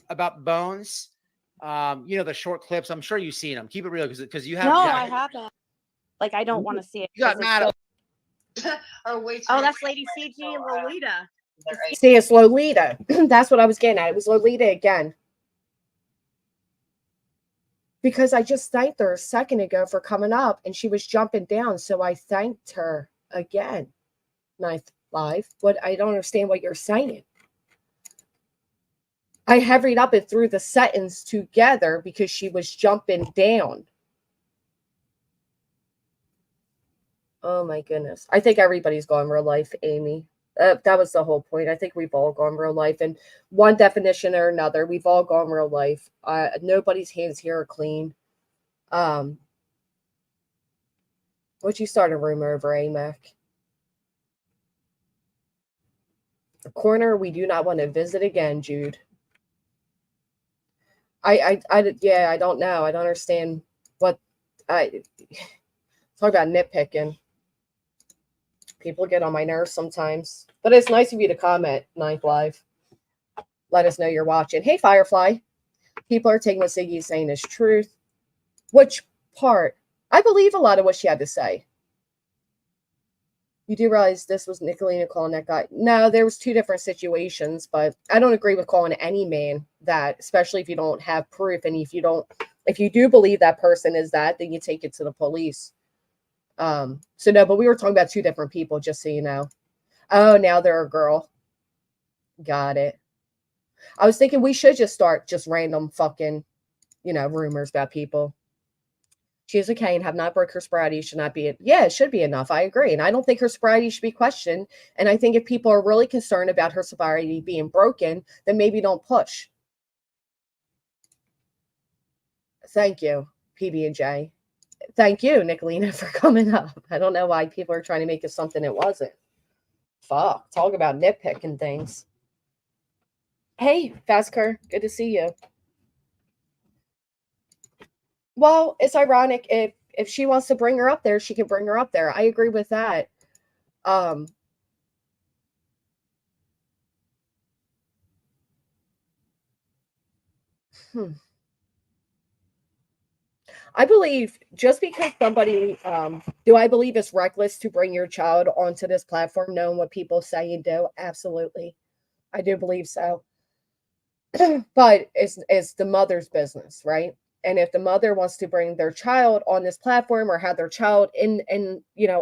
B: About Bones, the short clips. I'm sure you've seen them. Keep it real, because you have.
H: No, I haven't. I don't want to see it.
B: You got mad.
H: Oh, that's Lady CG and Lolita.
A: See, it's Lolita. That's what I was getting at. It was Lolita again. Because I just thanked her a second ago for coming up, and she was jumping down, so I thanked her again. Ninth Live. I don't understand what you're saying. I hurried up and threw the sentence together because she was jumping down. Oh my goodness. I think everybody's gone real life, Amy. That was the whole point. I think we've all gone real life in one definition or another. We've all gone real life. Nobody's hands here are clean. What'd you start a rumor over, AMAC? The corner we do not want to visit again, Jude. I don't know. I don't understand what talk about nitpicking. People get on my nerves sometimes, but it's nice of you to comment. Ninth Live. Let us know you're watching. Hey, Firefly. People are taking what Siggy's saying as truth. Which part? I believe a lot of what she had to say. You do realize this was Nicolina calling that guy? No, there was two different situations, but I don't agree with calling any man that, especially if you don't have proof. And if you do believe that person is that, then you take it to the police. So no, but we were talking about two different people, just so you know. Oh, now they're a girl. Got it. I was thinking we should just start just random fucking, rumors about people. She is a Kane, have not broke her sobriety, should not be. Yeah, it should be enough. I agree. And I don't think her sobriety should be questioned. And I think if people are really concerned about her sobriety being broken, then maybe don't push. Thank you, PB&J. Thank you, Nicolina, for coming up. I don't know why people are trying to make it something it wasn't. Fuck. Talk about nitpicking things. Hey, Fasker. Good to see you. Well, it's ironic. If she wants to bring her up there, she can bring her up there. I agree with that. I believe just because somebody, do I believe it's reckless to bring your child onto this platform, knowing what people say and do? Absolutely. I do believe so. But it's the mother's business, right? And if the mother wants to bring their child on this platform or have their child in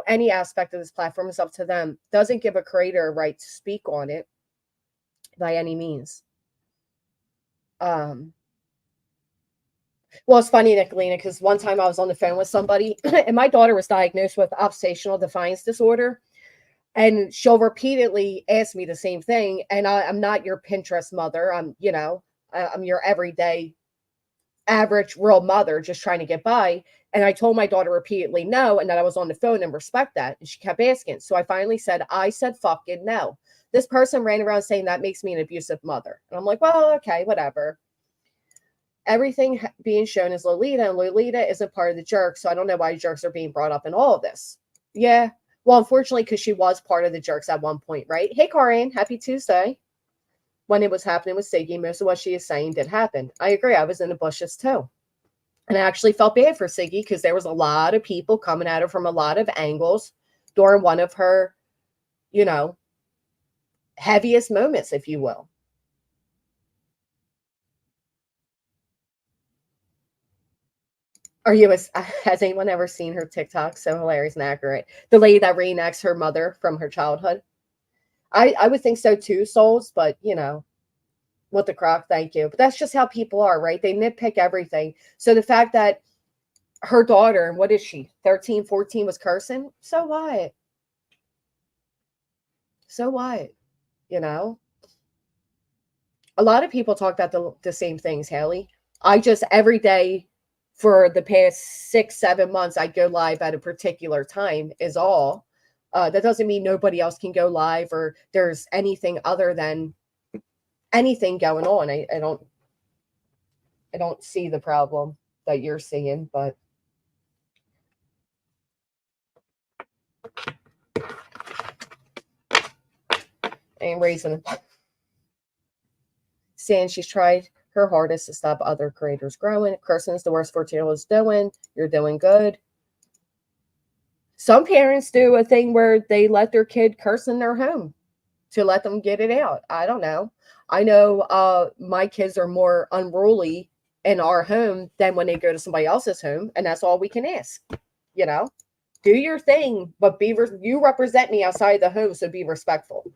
A: any aspect of this platform, is up to them. Doesn't give a creator a right to speak on it by any means. Well, it's funny, Nicolina, because one time I was on the phone with somebody and my daughter was diagnosed with oppositional defiance disorder. And she'll repeatedly ask me the same thing. And I'm not your Pinterest mother. I'm your everyday average real mother just trying to get by. And I told my daughter repeatedly no, and that I was on the phone and respect that. And she kept asking. So I finally said, I said fucking no. This person ran around saying that makes me an abusive mother. And I'm like, well, okay, whatever. Everything being shown is Lolita, and Lolita isn't part of the jerks. So I don't know why jerks are being brought up in all of this. Yeah. Well, unfortunately, because she was part of the jerks at one point, right? Hey, Karin, happy Tuesday. When it was happening with Siggy, most of what she is saying did happen. I agree. I was in the bushes too. And I actually felt bad for Siggy because there was a lot of people coming at her from a lot of angles during one of her, heaviest moments, if you will. Has anyone ever seen her TikTok? So hilarious and accurate. The lady that reenacts her mother from her childhood. I would think so too, souls, but what the crock, thank you. But that's just how people are, right? They nitpick everything. So the fact that her daughter, what is she, 13, 14, was cursing, so what? So what? A lot of people talk about the same things, Haley. I just, every day for the past 6-7 months, I'd go live at a particular time is all. That doesn't mean nobody else can go live or there's anything other than anything going on. I don't see the problem that you're seeing, but I ain't raising it. Saying she's tried her hardest to stop other creators growing. Cursing is the worst 14-year-old is doing. You're doing good. Some parents do a thing where they let their kid curse in their home to let them get it out. I don't know. I know my kids are more unruly in our home than when they go to somebody else's home, and that's all we can ask. Do your thing, but you represent me outside the home, so be respectful.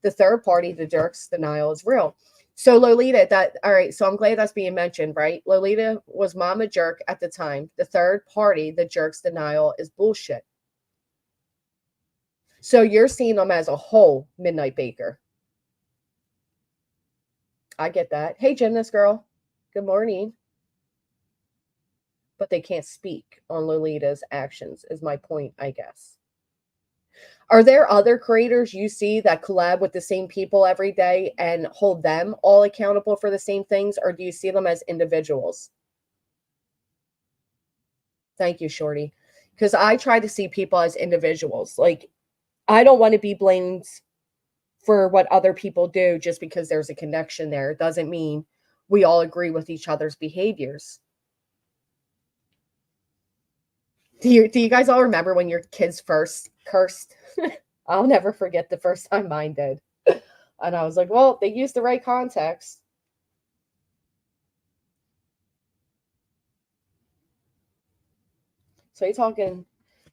A: The third party, the jerk's denial, is real. So Lolita, all right, so I'm glad that's being mentioned, right? Lolita was mama jerk at the time. The third party, the jerk's denial, is bullshit. So you're seeing them as a whole, Midnight Baker. I get that. Hey, gymnast girl. Good morning. But they can't speak on Lolita's actions, is my point, I guess. Are there other creators you see that collab with the same people every day and hold them all accountable for the same things, or do you see them as individuals? Thank you, Shorty. Because I try to see people as individuals. Like, I don't want to be blamed for what other people do just because there's a connection there. It doesn't mean we all agree with each other's behaviors. Do you guys all remember when your kids first cursed? I'll never forget the first time mine did. And I was like, well, they used the right context. So you're talking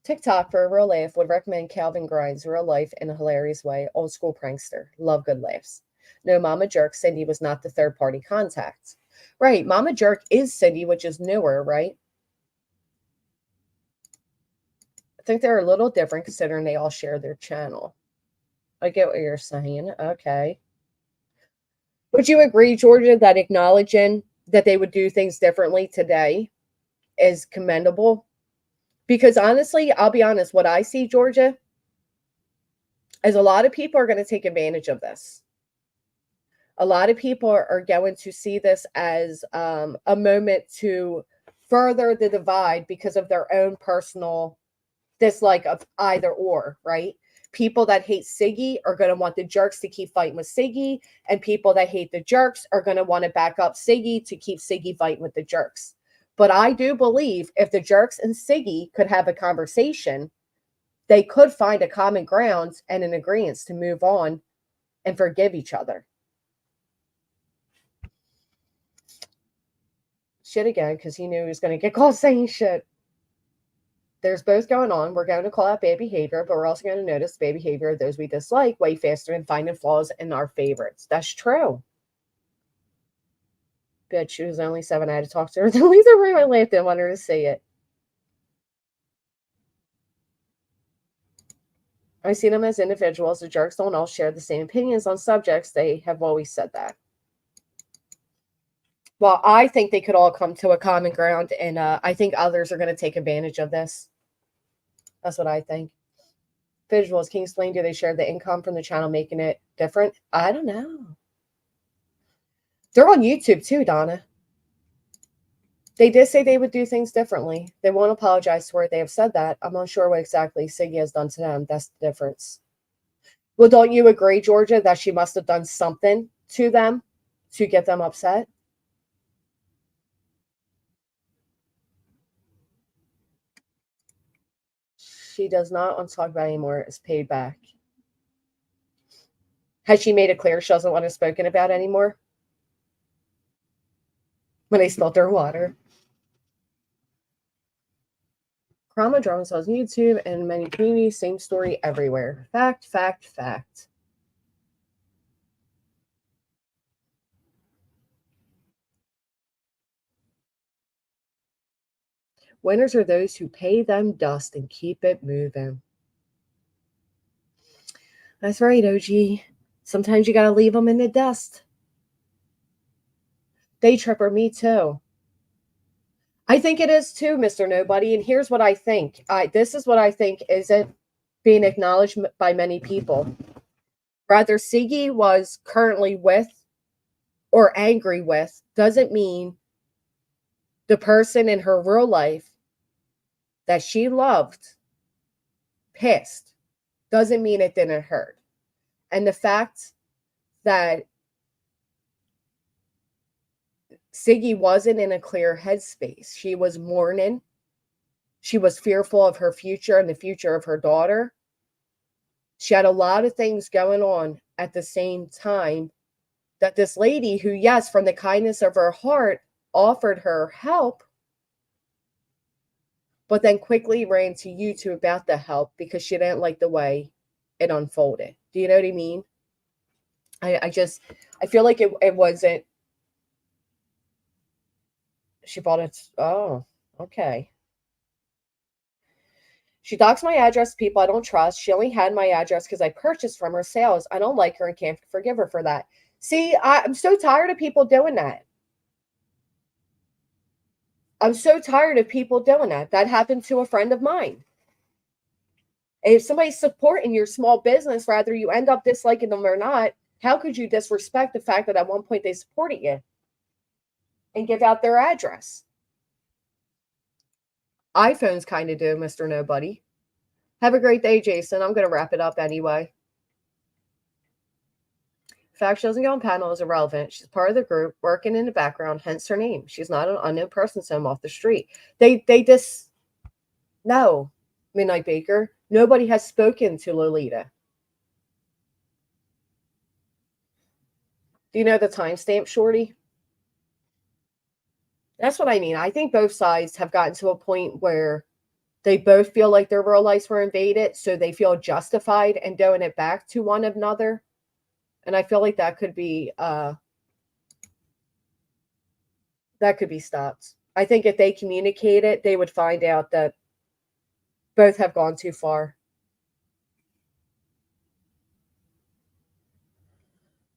A: TikTok for a real laugh. Would recommend Calvin Grimes, real life in a hilarious way. Old school prankster. Love good laughs. No, Mama Jerk, Cindy was not the third party contact. Right. Mama Jerk is Cindy, which is newer, right? I think they're a little different considering they all share their channel. I get what you're saying. Okay. Would you agree, Georgia, that acknowledging that they would do things differently today is commendable? Because honestly, I'll be honest, what I see, Georgia, is a lot of people are going to take advantage of this. A lot of people are going to see this as a moment to further the divide because of their own personal dislike of either or, right? People that hate Siggy are going to want the jerks to keep fighting with Siggy, and people that hate the jerks are going to want to back up Siggy to keep Siggy fighting with the jerks. But I do believe if the jerks and Siggy could have a conversation, they could find a common ground and an agreement to move on and forgive each other. Shit again, because he knew he was going to get caught saying shit. There's both going on. We're going to call out bad behavior, but we're also going to notice bad behavior of those we dislike way faster than finding flaws in our favorites. That's true. But she was only 7. I had to talk to her to leave the room. I laughed and wanted her to see it. I see them as individuals. The jerks don't all share the same opinions on subjects. They have always said that. Well, I think they could all come to a common ground, and I think others are going to take advantage of this. That's what I think. Visuals, can you explain, do they share the income from the channel, making it different? I don't know. They're on YouTube too, Donna. They did say they would do things differently. They won't apologize for it. They have said that. I'm unsure what exactly Siggy has done to them. That's the difference. Well, don't you agree, Georgia, that she must have done something to them to get them upset? She does not want to talk about it anymore. It's paid back. Has she made it clear she doesn't want it spoken about anymore? When they spilled their water. Chroma Drama sells on YouTube and many communities. Same story everywhere. Fact, fact, fact. Winners are those who pay them dust and keep it moving. That's right, OG. Sometimes you got to leave them in the dust. Day tripper, me too. I think it is too, Mr. Nobody. And here's what I think. This is what I think isn't being acknowledged by many people. Rather, Siggy was currently with or angry with doesn't mean the person in her real life that she loved pissed. Doesn't mean it didn't hurt. And the fact that Siggy wasn't in a clear headspace. She was mourning. She was fearful of her future and the future of her daughter. She had a lot of things going on at the same time that this lady who, yes, from the kindness of her heart, offered her help, but then quickly ran to YouTube about the help because she didn't like the way it unfolded. Do you know what I mean? I feel like it wasn't. She bought it. Oh, okay. She doxed my address to people I don't trust. She only had my address because I purchased from her sales. I don't like her and can't forgive her for that. See, I'm so tired of people doing that. I'm so tired of people doing that. That happened to a friend of mine. If somebody's supporting your small business, whether you end up disliking them or not, how could you disrespect the fact that at one point they supported you and give out their address? iPhones kind of do, Mr. Nobody. Have a great day, Jason. I'm going to wrap it up anyway. The fact she doesn't go on panel is irrelevant. She's part of the group, working in the background, hence her name. She's not an unknown person, so I'm off the street. They just, no, Midnight Baker. Nobody has spoken to Lolita. Do you know the timestamp, Shorty? That's what I mean. I think both sides have gotten to a point where they both feel like their real lives were invaded, so they feel justified in doing it back to one another. And I feel like that could be stopped. I think if they communicate it, they would find out that both have gone too far.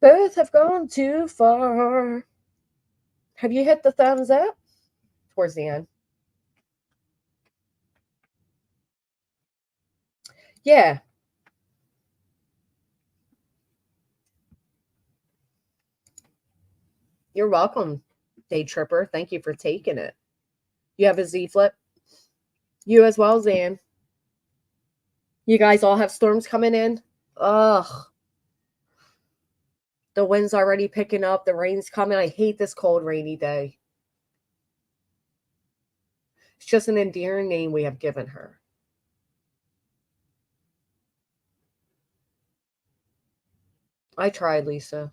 A: Both have gone too far. Have you hit the thumbs up? Towards the end. Yeah. You're welcome, Day Tripper. Thank you for taking it. You have a Z flip? You as well, Zan. You guys all have storms coming in? Ugh. The wind's already picking up. The rain's coming. I hate this cold, rainy day. It's just an endearing name we have given her. I tried, Lisa.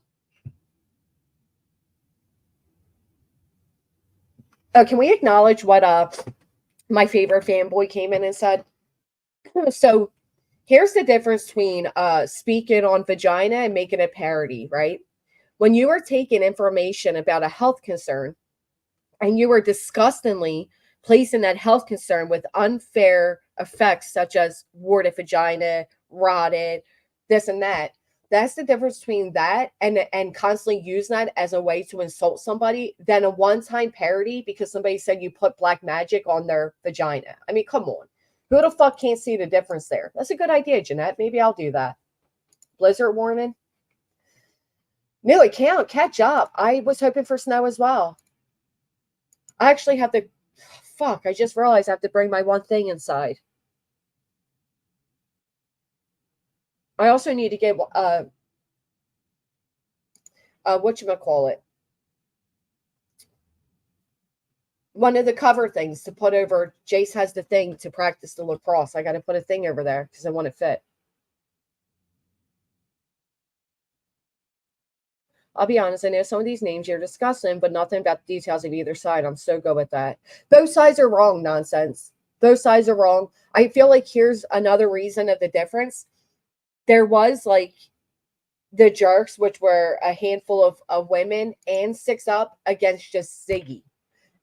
A: Oh, can we acknowledge what my favorite fanboy came in and said? So here's the difference between speaking on vagina and making a parody, right? When you are taking information about a health concern and you are disgustingly placing that health concern with unfair effects such as warted vagina, rotted, this and that. That's the difference between that and constantly using that as a way to insult somebody than a one-time parody because somebody said you put black magic on their vagina. I mean, come on. Who the fuck can't see the difference there? That's a good idea, Jeanette. Maybe I'll do that. Blizzard warning. New account, catch up. I was hoping for snow as well. I actually have to, fuck, I just realized I have to bring my one thing inside. I also need to get, whatchamacallit, one of the cover things to put over. Jace has the thing to practice the lacrosse. I got to put a thing over there because I want it fit. I'll be honest, I know some of these names you're discussing, but nothing about the details of either side. I'm so good with that. Both sides are wrong, nonsense. Both sides are wrong. I feel like here's another reason of the difference. There was like the jerks, which were a handful of women, and 6 Up against just Ziggy.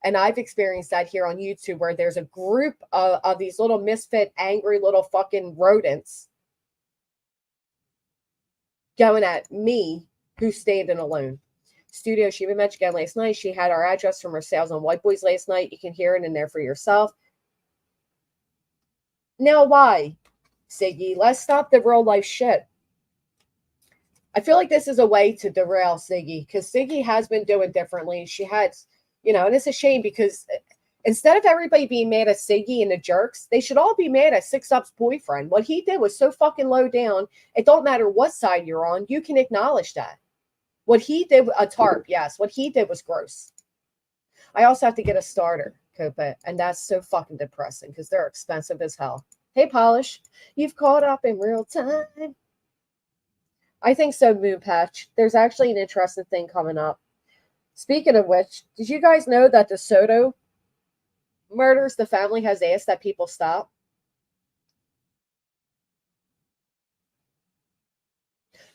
A: And I've experienced that here on YouTube where there's a group of these little misfit, angry little fucking rodents going at me who's standing alone. Studio, she met again last night. She had our address from her sales on White Boys last night. You can hear it in there for yourself. Now, why, Siggy? Let's stop the real life shit. I feel like this is a way to derail Siggy because Siggy has been doing differently. She had, and it's a shame because instead of everybody being mad at Siggy and the jerks, they should all be mad at 6 Up's boyfriend. What he did was so fucking low down. It don't matter what side you're on. You can acknowledge that. What he did, a tarp, yes. What he did was gross. I also have to get a starter, Copa, and that's so fucking depressing because they're expensive as hell. Hey, Polish, you've caught up in real time. I think so, Moon Patch. There's actually an interesting thing coming up. Speaking of which, did you guys know that the Soto murders, the family has asked that people stop?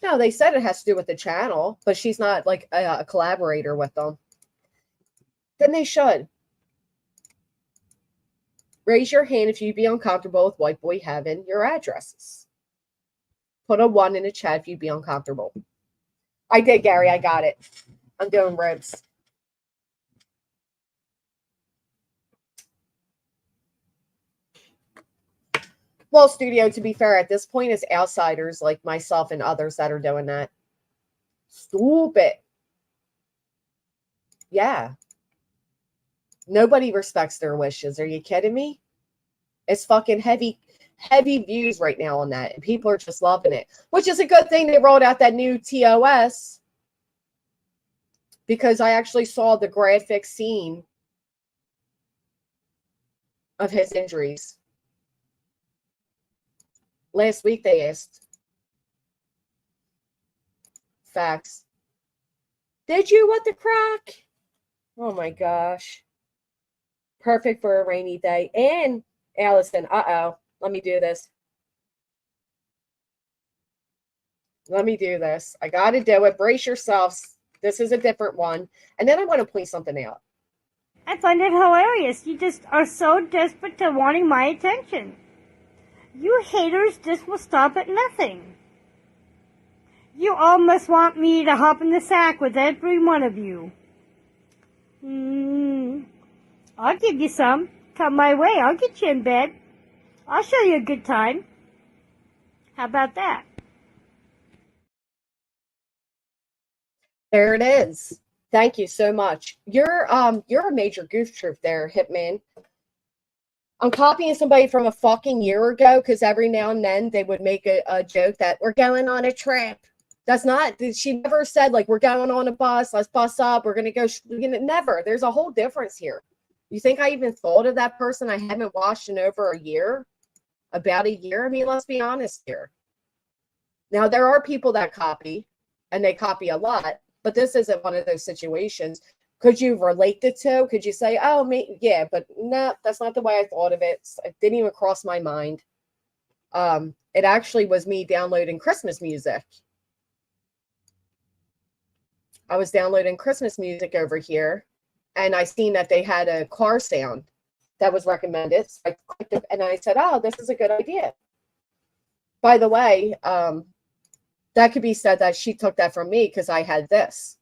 A: No, they said it has to do with the channel, but she's not like a collaborator with them. Then they should. Raise your hand if you'd be uncomfortable with White Boy having your addresses. Put a 1 in the chat if you'd be uncomfortable. I did, Gary. I got it. I'm doing ribs. Well, studio, to be fair, at this point, it's outsiders like myself and others that are doing that. Stupid. Yeah. Nobody respects their wishes. Are you kidding me? It's fucking heavy views right now on that. And people are just loving it. Which is a good thing they rolled out that new TOS. Because I actually saw the graphic scene of his injuries. Last week they asked. Facts. Did you want the crack? Oh my gosh. Perfect for a rainy day. And Allison, let me do this. Let me do this. I got to do it. Brace yourselves. This is a different one. And then I want to point something out.
I: I find it hilarious. You just are so desperate to wanting my attention. You haters just will stop at nothing. You all must want me to hop in the sack with every one of you. I'll give you some. Come my way. I'll get you in bed. I'll show you a good time. How about that?
A: There it is. Thank you so much. You're a major goof troop there, Hitman. I'm copying somebody from a fucking year ago because every now and then they would make a joke that we're going on a trip. That's not, she never said like we're going on a bus, let's bus up, we're going to go, never. There's a whole difference here. You think I even thought of that person I haven't watched in over a year? About a year? I mean, let's be honest here. Now, there are people that copy. and they copy a lot. But this isn't one of those situations. Could you relate the two? Could you say, oh, me, yeah, but no, that's not the way I thought of it. It didn't even cross my mind. It actually was me downloading Christmas music. I was downloading Christmas music over here, and I seen that they had a car sound that was recommended. So I clicked it, and I said, oh, this is a good idea. By the way, that could be said that she took that from me because I had this.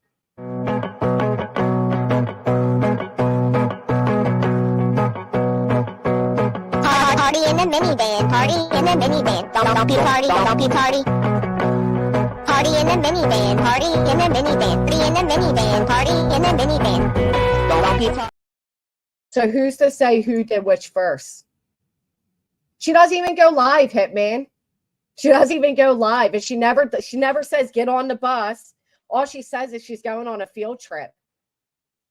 H: Party in the minivan, party in the minivan. Don't be party, don't be party. Party in the minivan, party in the minivan. Party in the minivan, party in the minivan. Don't be party.
A: So who's to say who did which first? She doesn't even go live, Hitman. She doesn't even go live, and she never says get on the bus. All she says is she's going on a field trip.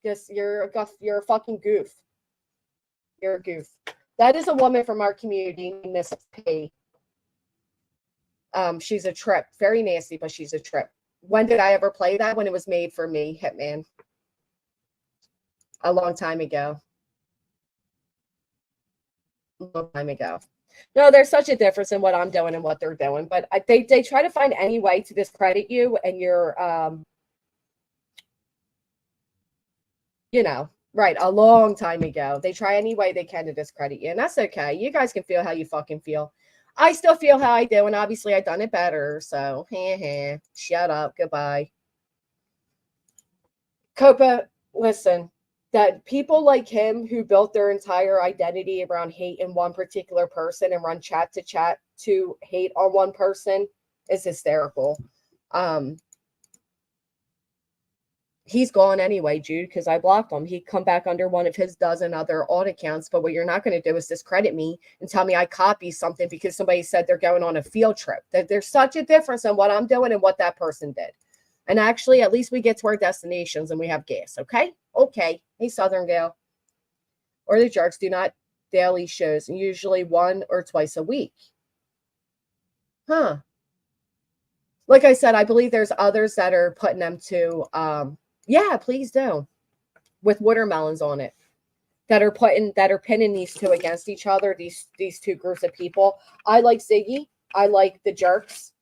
A: Just you're a fucking goof. You're a goof. That is a woman from our community, Miss P. She's a trip. Very nasty, but she's a trip. When did I ever play that? When it was made for me, Hitman. A long time ago. A long time ago. No, there's such a difference in what I'm doing and what they're doing. But they try to find any way to discredit you and your, you know, right, a long time ago. They try any way they can to discredit you, and that's okay. You guys can feel how you fucking feel. I still feel how I do, and obviously I've done it better, so shut up, goodbye. Copa, listen, that people like him who built their entire identity around hate in one particular person and run chat to hate on one person is hysterical. He's gone anyway, Jude, because I blocked him. He'd come back under one of his dozen other alt accounts. But what you're not going to do is discredit me and tell me I copy something because somebody said they're going on a field trip. There's such a difference in what I'm doing and what that person did. And actually, at least we get to our destinations and we have gas, okay? Okay. Hey, Southern Gal. Or the Jerks do not daily shows, and usually 1 or twice a week. Huh. Like I said, I believe there's others that are putting them to... yeah, please do. With watermelons on it. That are pinning these two against each other, these two groups of people. I like Ziggy. I like the Jerks.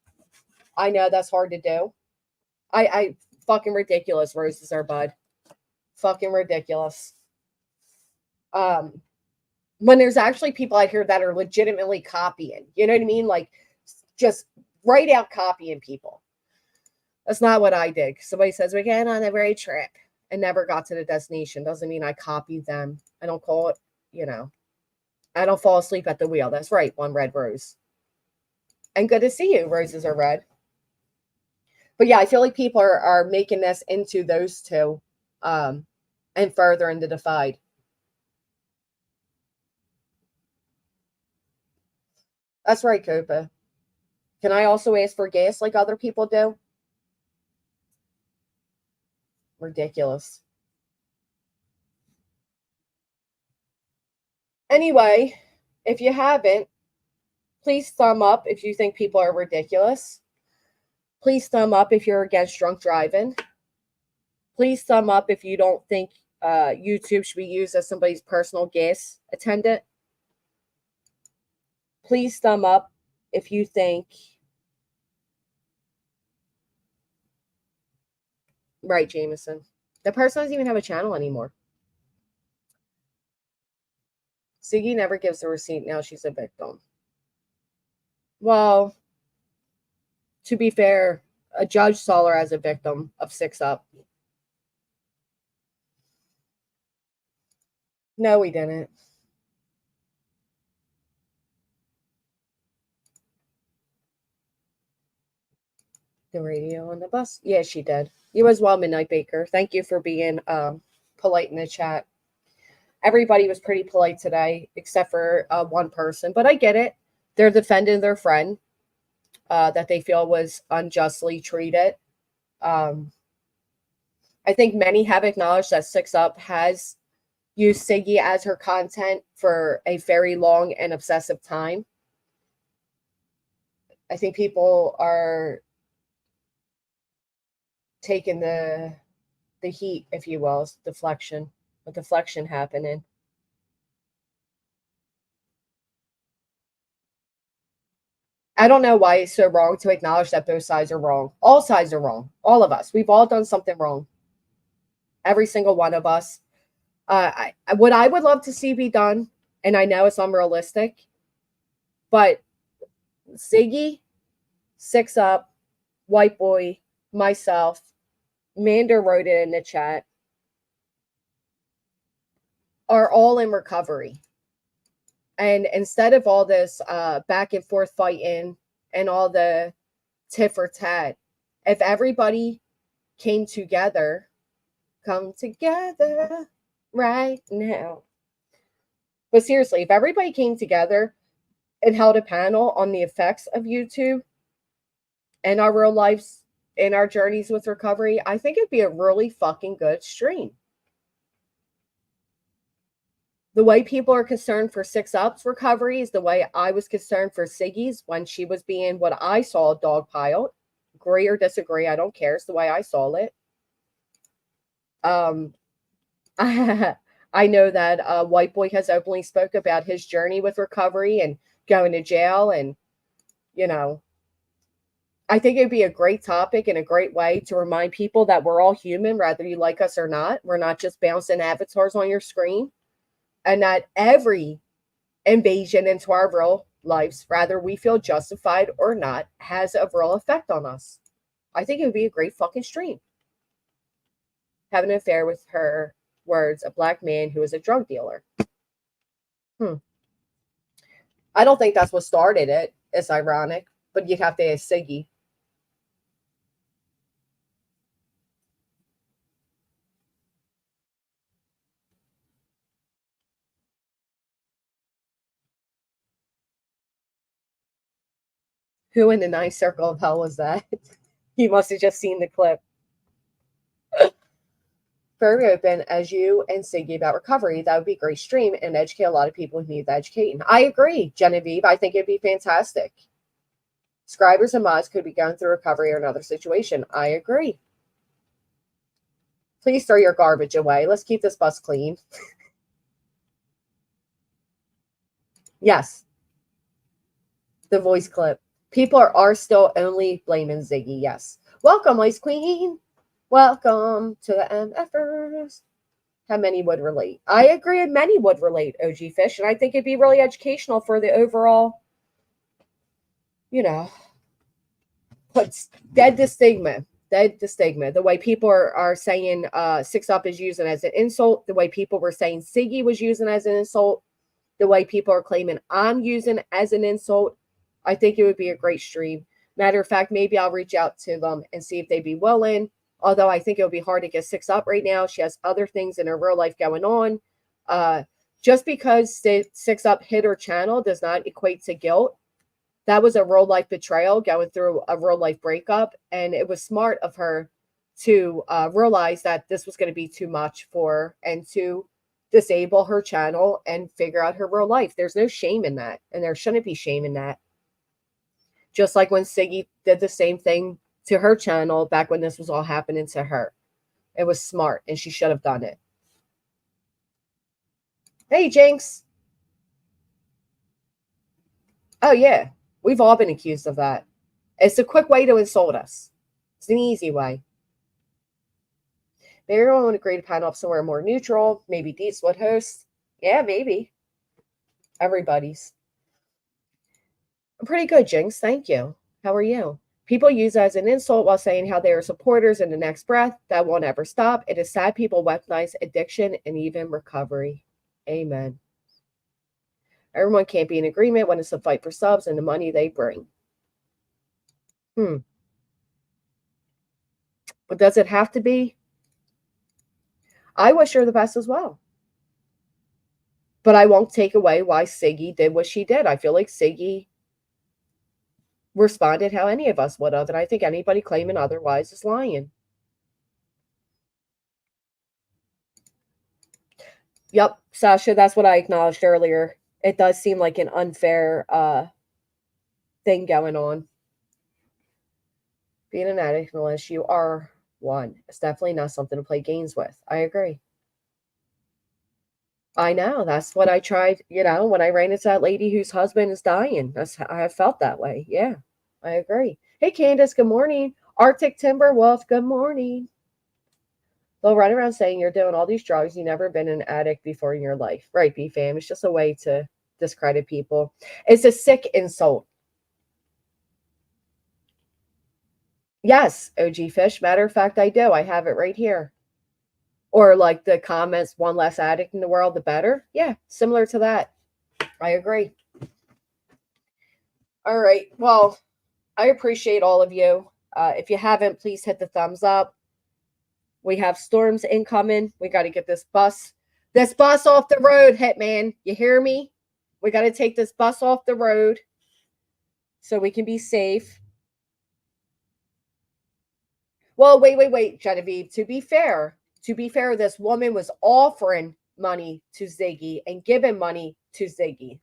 A: I know that's hard to do. I fucking ridiculous, Roses are bud. Fucking ridiculous. When there's actually people out here that are legitimately copying. You know what I mean? Like just right out copying people. That's not what I did. Somebody says we're getting on a very trip and never got to the destination. Doesn't mean I copied them. I don't call it, you know. I don't fall asleep at the wheel. That's right, one red rose. And good to see you. Roses are red. But yeah, I feel like people are making this into those two and further in the divide. That's right, Copa. Can I also ask for gas like other people do? Ridiculous. Anyway, if you haven't, please thumb up if you think people are ridiculous. Please thumb up if you're against drunk driving. Please thumb up if you don't think YouTube should be used as somebody's personal gas attendant. Please thumb up if you think... Right, Jameson. The person doesn't even have a channel anymore. Ziggy never gives a receipt. Now she's a victim. Well, to be fair, a judge saw her as a victim of 6 Up. No, we didn't. The radio on the bus? Yeah, she did. You as well, Midnight Baker. Thank you for being polite in the chat. Everybody was pretty polite today, except for one person. But I get it. They're defending their friend that they feel was unjustly treated. I think many have acknowledged that 6 Up has used Siggy as her content for a very long and obsessive time. I think people are taking the heat, if you will, deflection, a deflection happening. I don't know why it's so wrong to acknowledge that both sides are wrong. All sides are wrong. All of us. We've all done something wrong. Every single one of us. What I would love to see be done, and I know it's unrealistic, but Ziggy, Six Up, White Boy, myself, Mander wrote it in the chat, are all in recovery. And instead of all this back and forth fighting and all the tit for tat, if everybody came together, come together right now. But seriously, if everybody came together and held a panel on the effects of YouTube and our real lives and our journeys with recovery, I think it'd be a really fucking good stream. The way people are concerned for Six Up's recovery is the way I was concerned for Siggy's when she was being what I saw dogpiled. Agree or disagree, I don't care. It's the way I saw it. I know that White Boy has openly spoke about his journey with recovery and going to jail. And, you know, I think it'd be a great topic and a great way to remind people that we're all human, whether you like us or not. We're not just bouncing avatars on your screen. And that every invasion into our real lives, whether we feel justified or not, has a real effect on us. I think it would be a great fucking stream. Having an affair with her words, a black man who is a drug dealer. I don't think that's what started it. It's ironic, but you'd have to ask Siggy. Who in the ninth circle of hell was that? You must have just seen the clip. Very open as you and Siggy about recovery. That would be a great stream and educate a lot of people who need the educating. I agree, Genevieve. I think it'd be fantastic. Scribers and mods could be going through recovery or another situation. I agree. Please throw your garbage away. Let's keep this bus clean. Yes. The voice clip. People are still only blaming Ziggy. Yes. Welcome, Ice Queen. Welcome to the MFers. How many would relate? I agree, many would relate, OG Fish, and I think it'd be really educational for the overall, you know, puts dead the stigma. Dead the stigma. The way people are saying Six Up is using as an insult, the way people were saying Siggy was using as an insult, the way people are claiming I'm using as an insult. I think it would be a great stream. Matter of fact, maybe I'll reach out to them and see if they'd be willing. Although I think it would be hard to get Six Up right now. She has other things in her real life going on. Just because Six Up hit her channel does not equate to guilt. That was a real life betrayal, going through a real life breakup. And it was smart of her to realize that this was going to be too much for her and to disable her channel and figure out her real life. There's no shame in that. And there shouldn't be shame in that. Just like when Siggy did the same thing to her channel back when this was all happening to her. It was smart and she should have done it. Hey, Jinx. Oh, yeah. We've all been accused of that. It's a quick way to insult us. It's an easy way. Maybe everyone would agree to panel up somewhere more neutral. Maybe Deets would host. Yeah, maybe. Everybody's. I'm pretty good, Jinx. Thank you. How are you? People use it as an insult while saying how they are supporters in the next breath. That won't ever stop. It is sad people weaponize addiction and even recovery. Amen. Everyone can't be in agreement when it's a fight for subs and the money they bring. But does it have to be? I wish her the best as well. But I won't take away why Siggy did what she did. I feel like Siggy responded how any of us would have, and I think anybody claiming otherwise is lying. Yep, Sasha, that's what I acknowledged earlier. It does seem like an unfair thing going on. Being an addict, unless you are one. It's definitely not something to play games with. I agree. I know. That's what I tried, when I ran into that lady whose husband is dying. That's how I felt that way. Yeah, I agree. Hey, Candace, good morning. Arctic Timber Wolf, good morning. They'll run around saying you're doing all these drugs. You've never been an addict before in your life. Right, B-Fam? It's just a way to discredit people. It's a sick insult. Yes, OG Fish. Matter of fact, I do. I have it right here. Or like the comments, one less addict in the world, the better. Yeah, similar to that. I agree. All right. Well, I appreciate all of you. If you haven't, please hit the thumbs up. We have storms incoming. We got to get this bus off the road, Hitman. You hear me? We got to take this bus off the road so we can be safe. Well, wait, Genevieve. To be fair, this woman was offering money to Ziggy and giving money to Ziggy.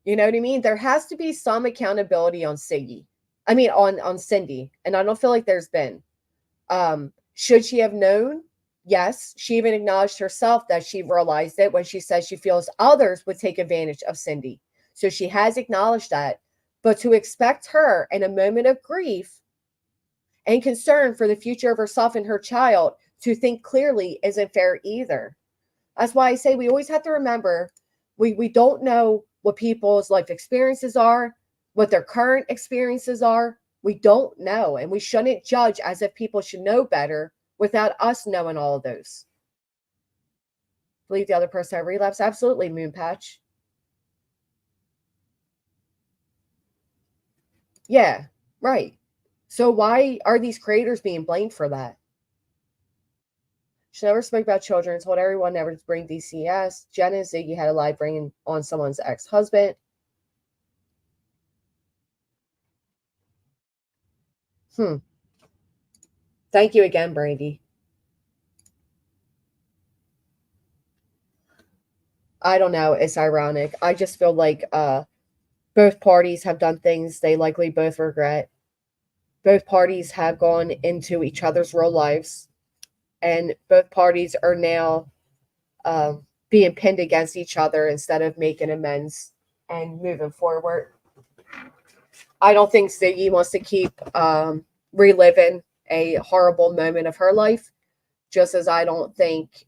A: You know what I mean? There has to be some accountability on Siggy. I mean, on Cindy. And I don't feel like there's been. Should she have known? Yes. She even acknowledged herself that she realized it when she says she feels others would take advantage of Cindy. So she has acknowledged that. But to expect her in a moment of grief and concern for the future of herself and her child to think clearly isn't fair either. That's why I say we always have to remember we don't know what people's life experiences are, what their current experiences are. We don't know, and we shouldn't judge as if people should know better without us knowing all of those. Believe the other person had relapse? Absolutely, Moonpatch. Yeah, right. So why are these creators being blamed for that? She never spoke about children, told everyone never to bring DCS. Jenna and Ziggy had a lie bringing on someone's ex-husband. Thank you again, Brandy. I don't know. It's ironic. I just feel like both parties have done things they likely both regret. Both parties have gone into each other's real lives, and both parties are now being pinned against each other instead of making amends and moving forward. I don't think Ziggy wants to keep reliving a horrible moment of her life, just as I don't think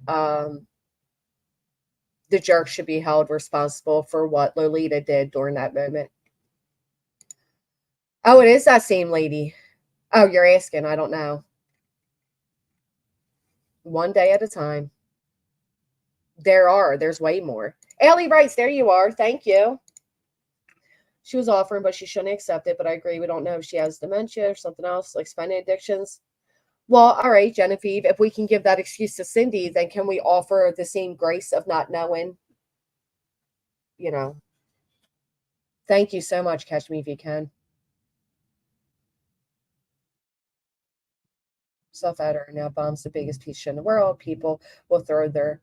A: the jerk should be held responsible for what Lolita did during that moment. Oh, it is that same lady. Oh, you're asking. I don't know. One day at a time. There's way more. Allie writes, there you are. Thank you. She was offering, but she shouldn't accept it. But I agree. We don't know if she has dementia or something else, like spending addictions. Well, all right, Genevieve, if we can give that excuse to Cindy, then can we offer the same grace of not knowing? Thank you so much. Catch me if you can. Self-editor now bombs the biggest piece of shit in the world. People will throw their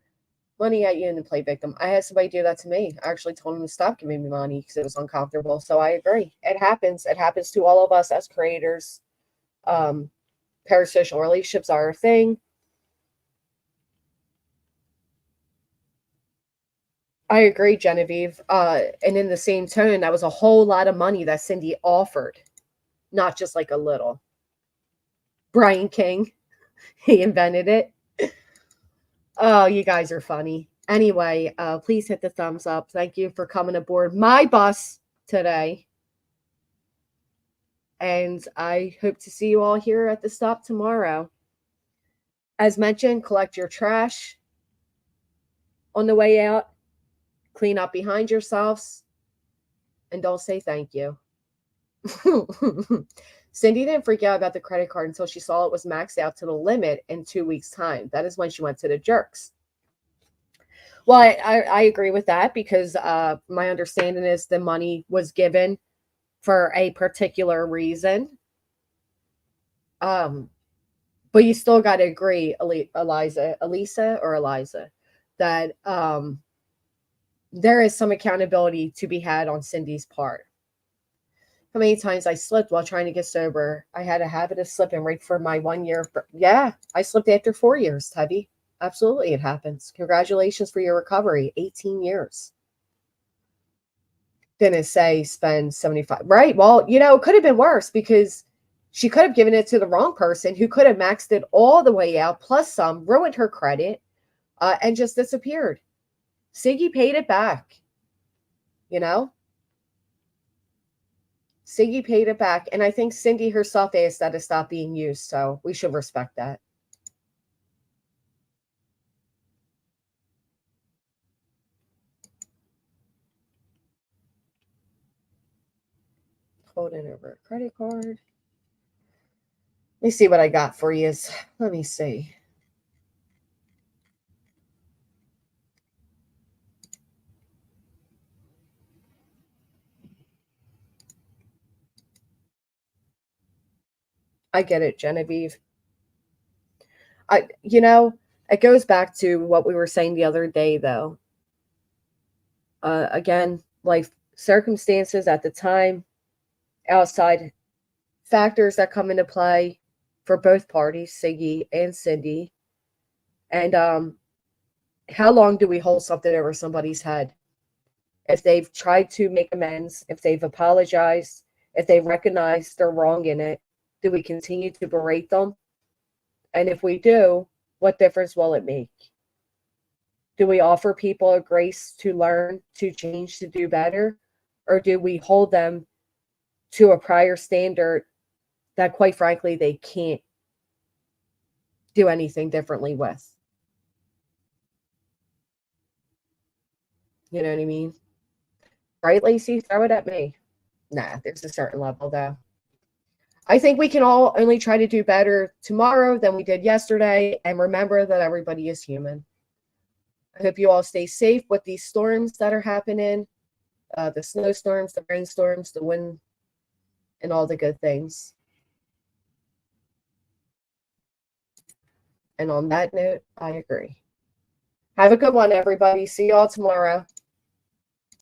A: money at you and then play victim. I had somebody do that to me. I actually told him to stop giving me money because it was uncomfortable. So I agree. It happens. It happens to all of us as creators. Parasocial relationships are a thing. I agree, Genevieve. And in the same tone, that was a whole lot of money that Cindy offered, not just like a little. Brian King, he invented it. Oh, you guys are funny. Anyway, please hit the thumbs up. Thank you for coming aboard my bus today. And I hope to see you all here at the stop tomorrow. As mentioned, collect your trash on the way out. Clean up behind yourselves. And don't say thank you. Cindy didn't freak out about the credit card until she saw it was maxed out to the limit in 2 weeks' time. That is when she went to the jerks. Well, I agree with that because my understanding is the money was given for a particular reason. But you still got to agree, Eliza, that there is some accountability to be had on Cindy's part. how many times I slipped while trying to get sober. I had a habit of slipping right for my 1 year. Yeah, I slipped after 4 years, Tubby. Absolutely, it happens. Congratulations for your recovery. 18 years. Didn't say spend 75. Right. Well, it could have been worse because she could have given it to the wrong person who could have maxed it all the way out, plus some, ruined her credit, and just disappeared. Siggy paid it back. Siggy paid it back. And I think Cindy herself asked that to stop being used. So we should respect that. Holding over a credit card. Let me see what I got for you. Let me see. I get it, Genevieve. It goes back to what we were saying the other day, though. Again, life circumstances at the time, outside factors that come into play for both parties, Siggy and Cindy. And how long do we hold something over somebody's head? If they've tried to make amends, if they've apologized, if they recognize they're wrong in it, do we continue to berate them? And if we do, what difference will it make? Do we offer people a grace to learn, to change, to do better? Or do we hold them to a prior standard that, quite frankly, they can't do anything differently with? You know what I mean? Right, Lacey? Throw it at me. Nah, there's a certain level, though. I think we can all only try to do better tomorrow than we did yesterday, and remember that everybody is human. I hope you all stay safe with these storms that are happening, the snowstorms, the rainstorms, the wind, and all the good things. And on that note, I agree. Have a good one, everybody. See y'all tomorrow.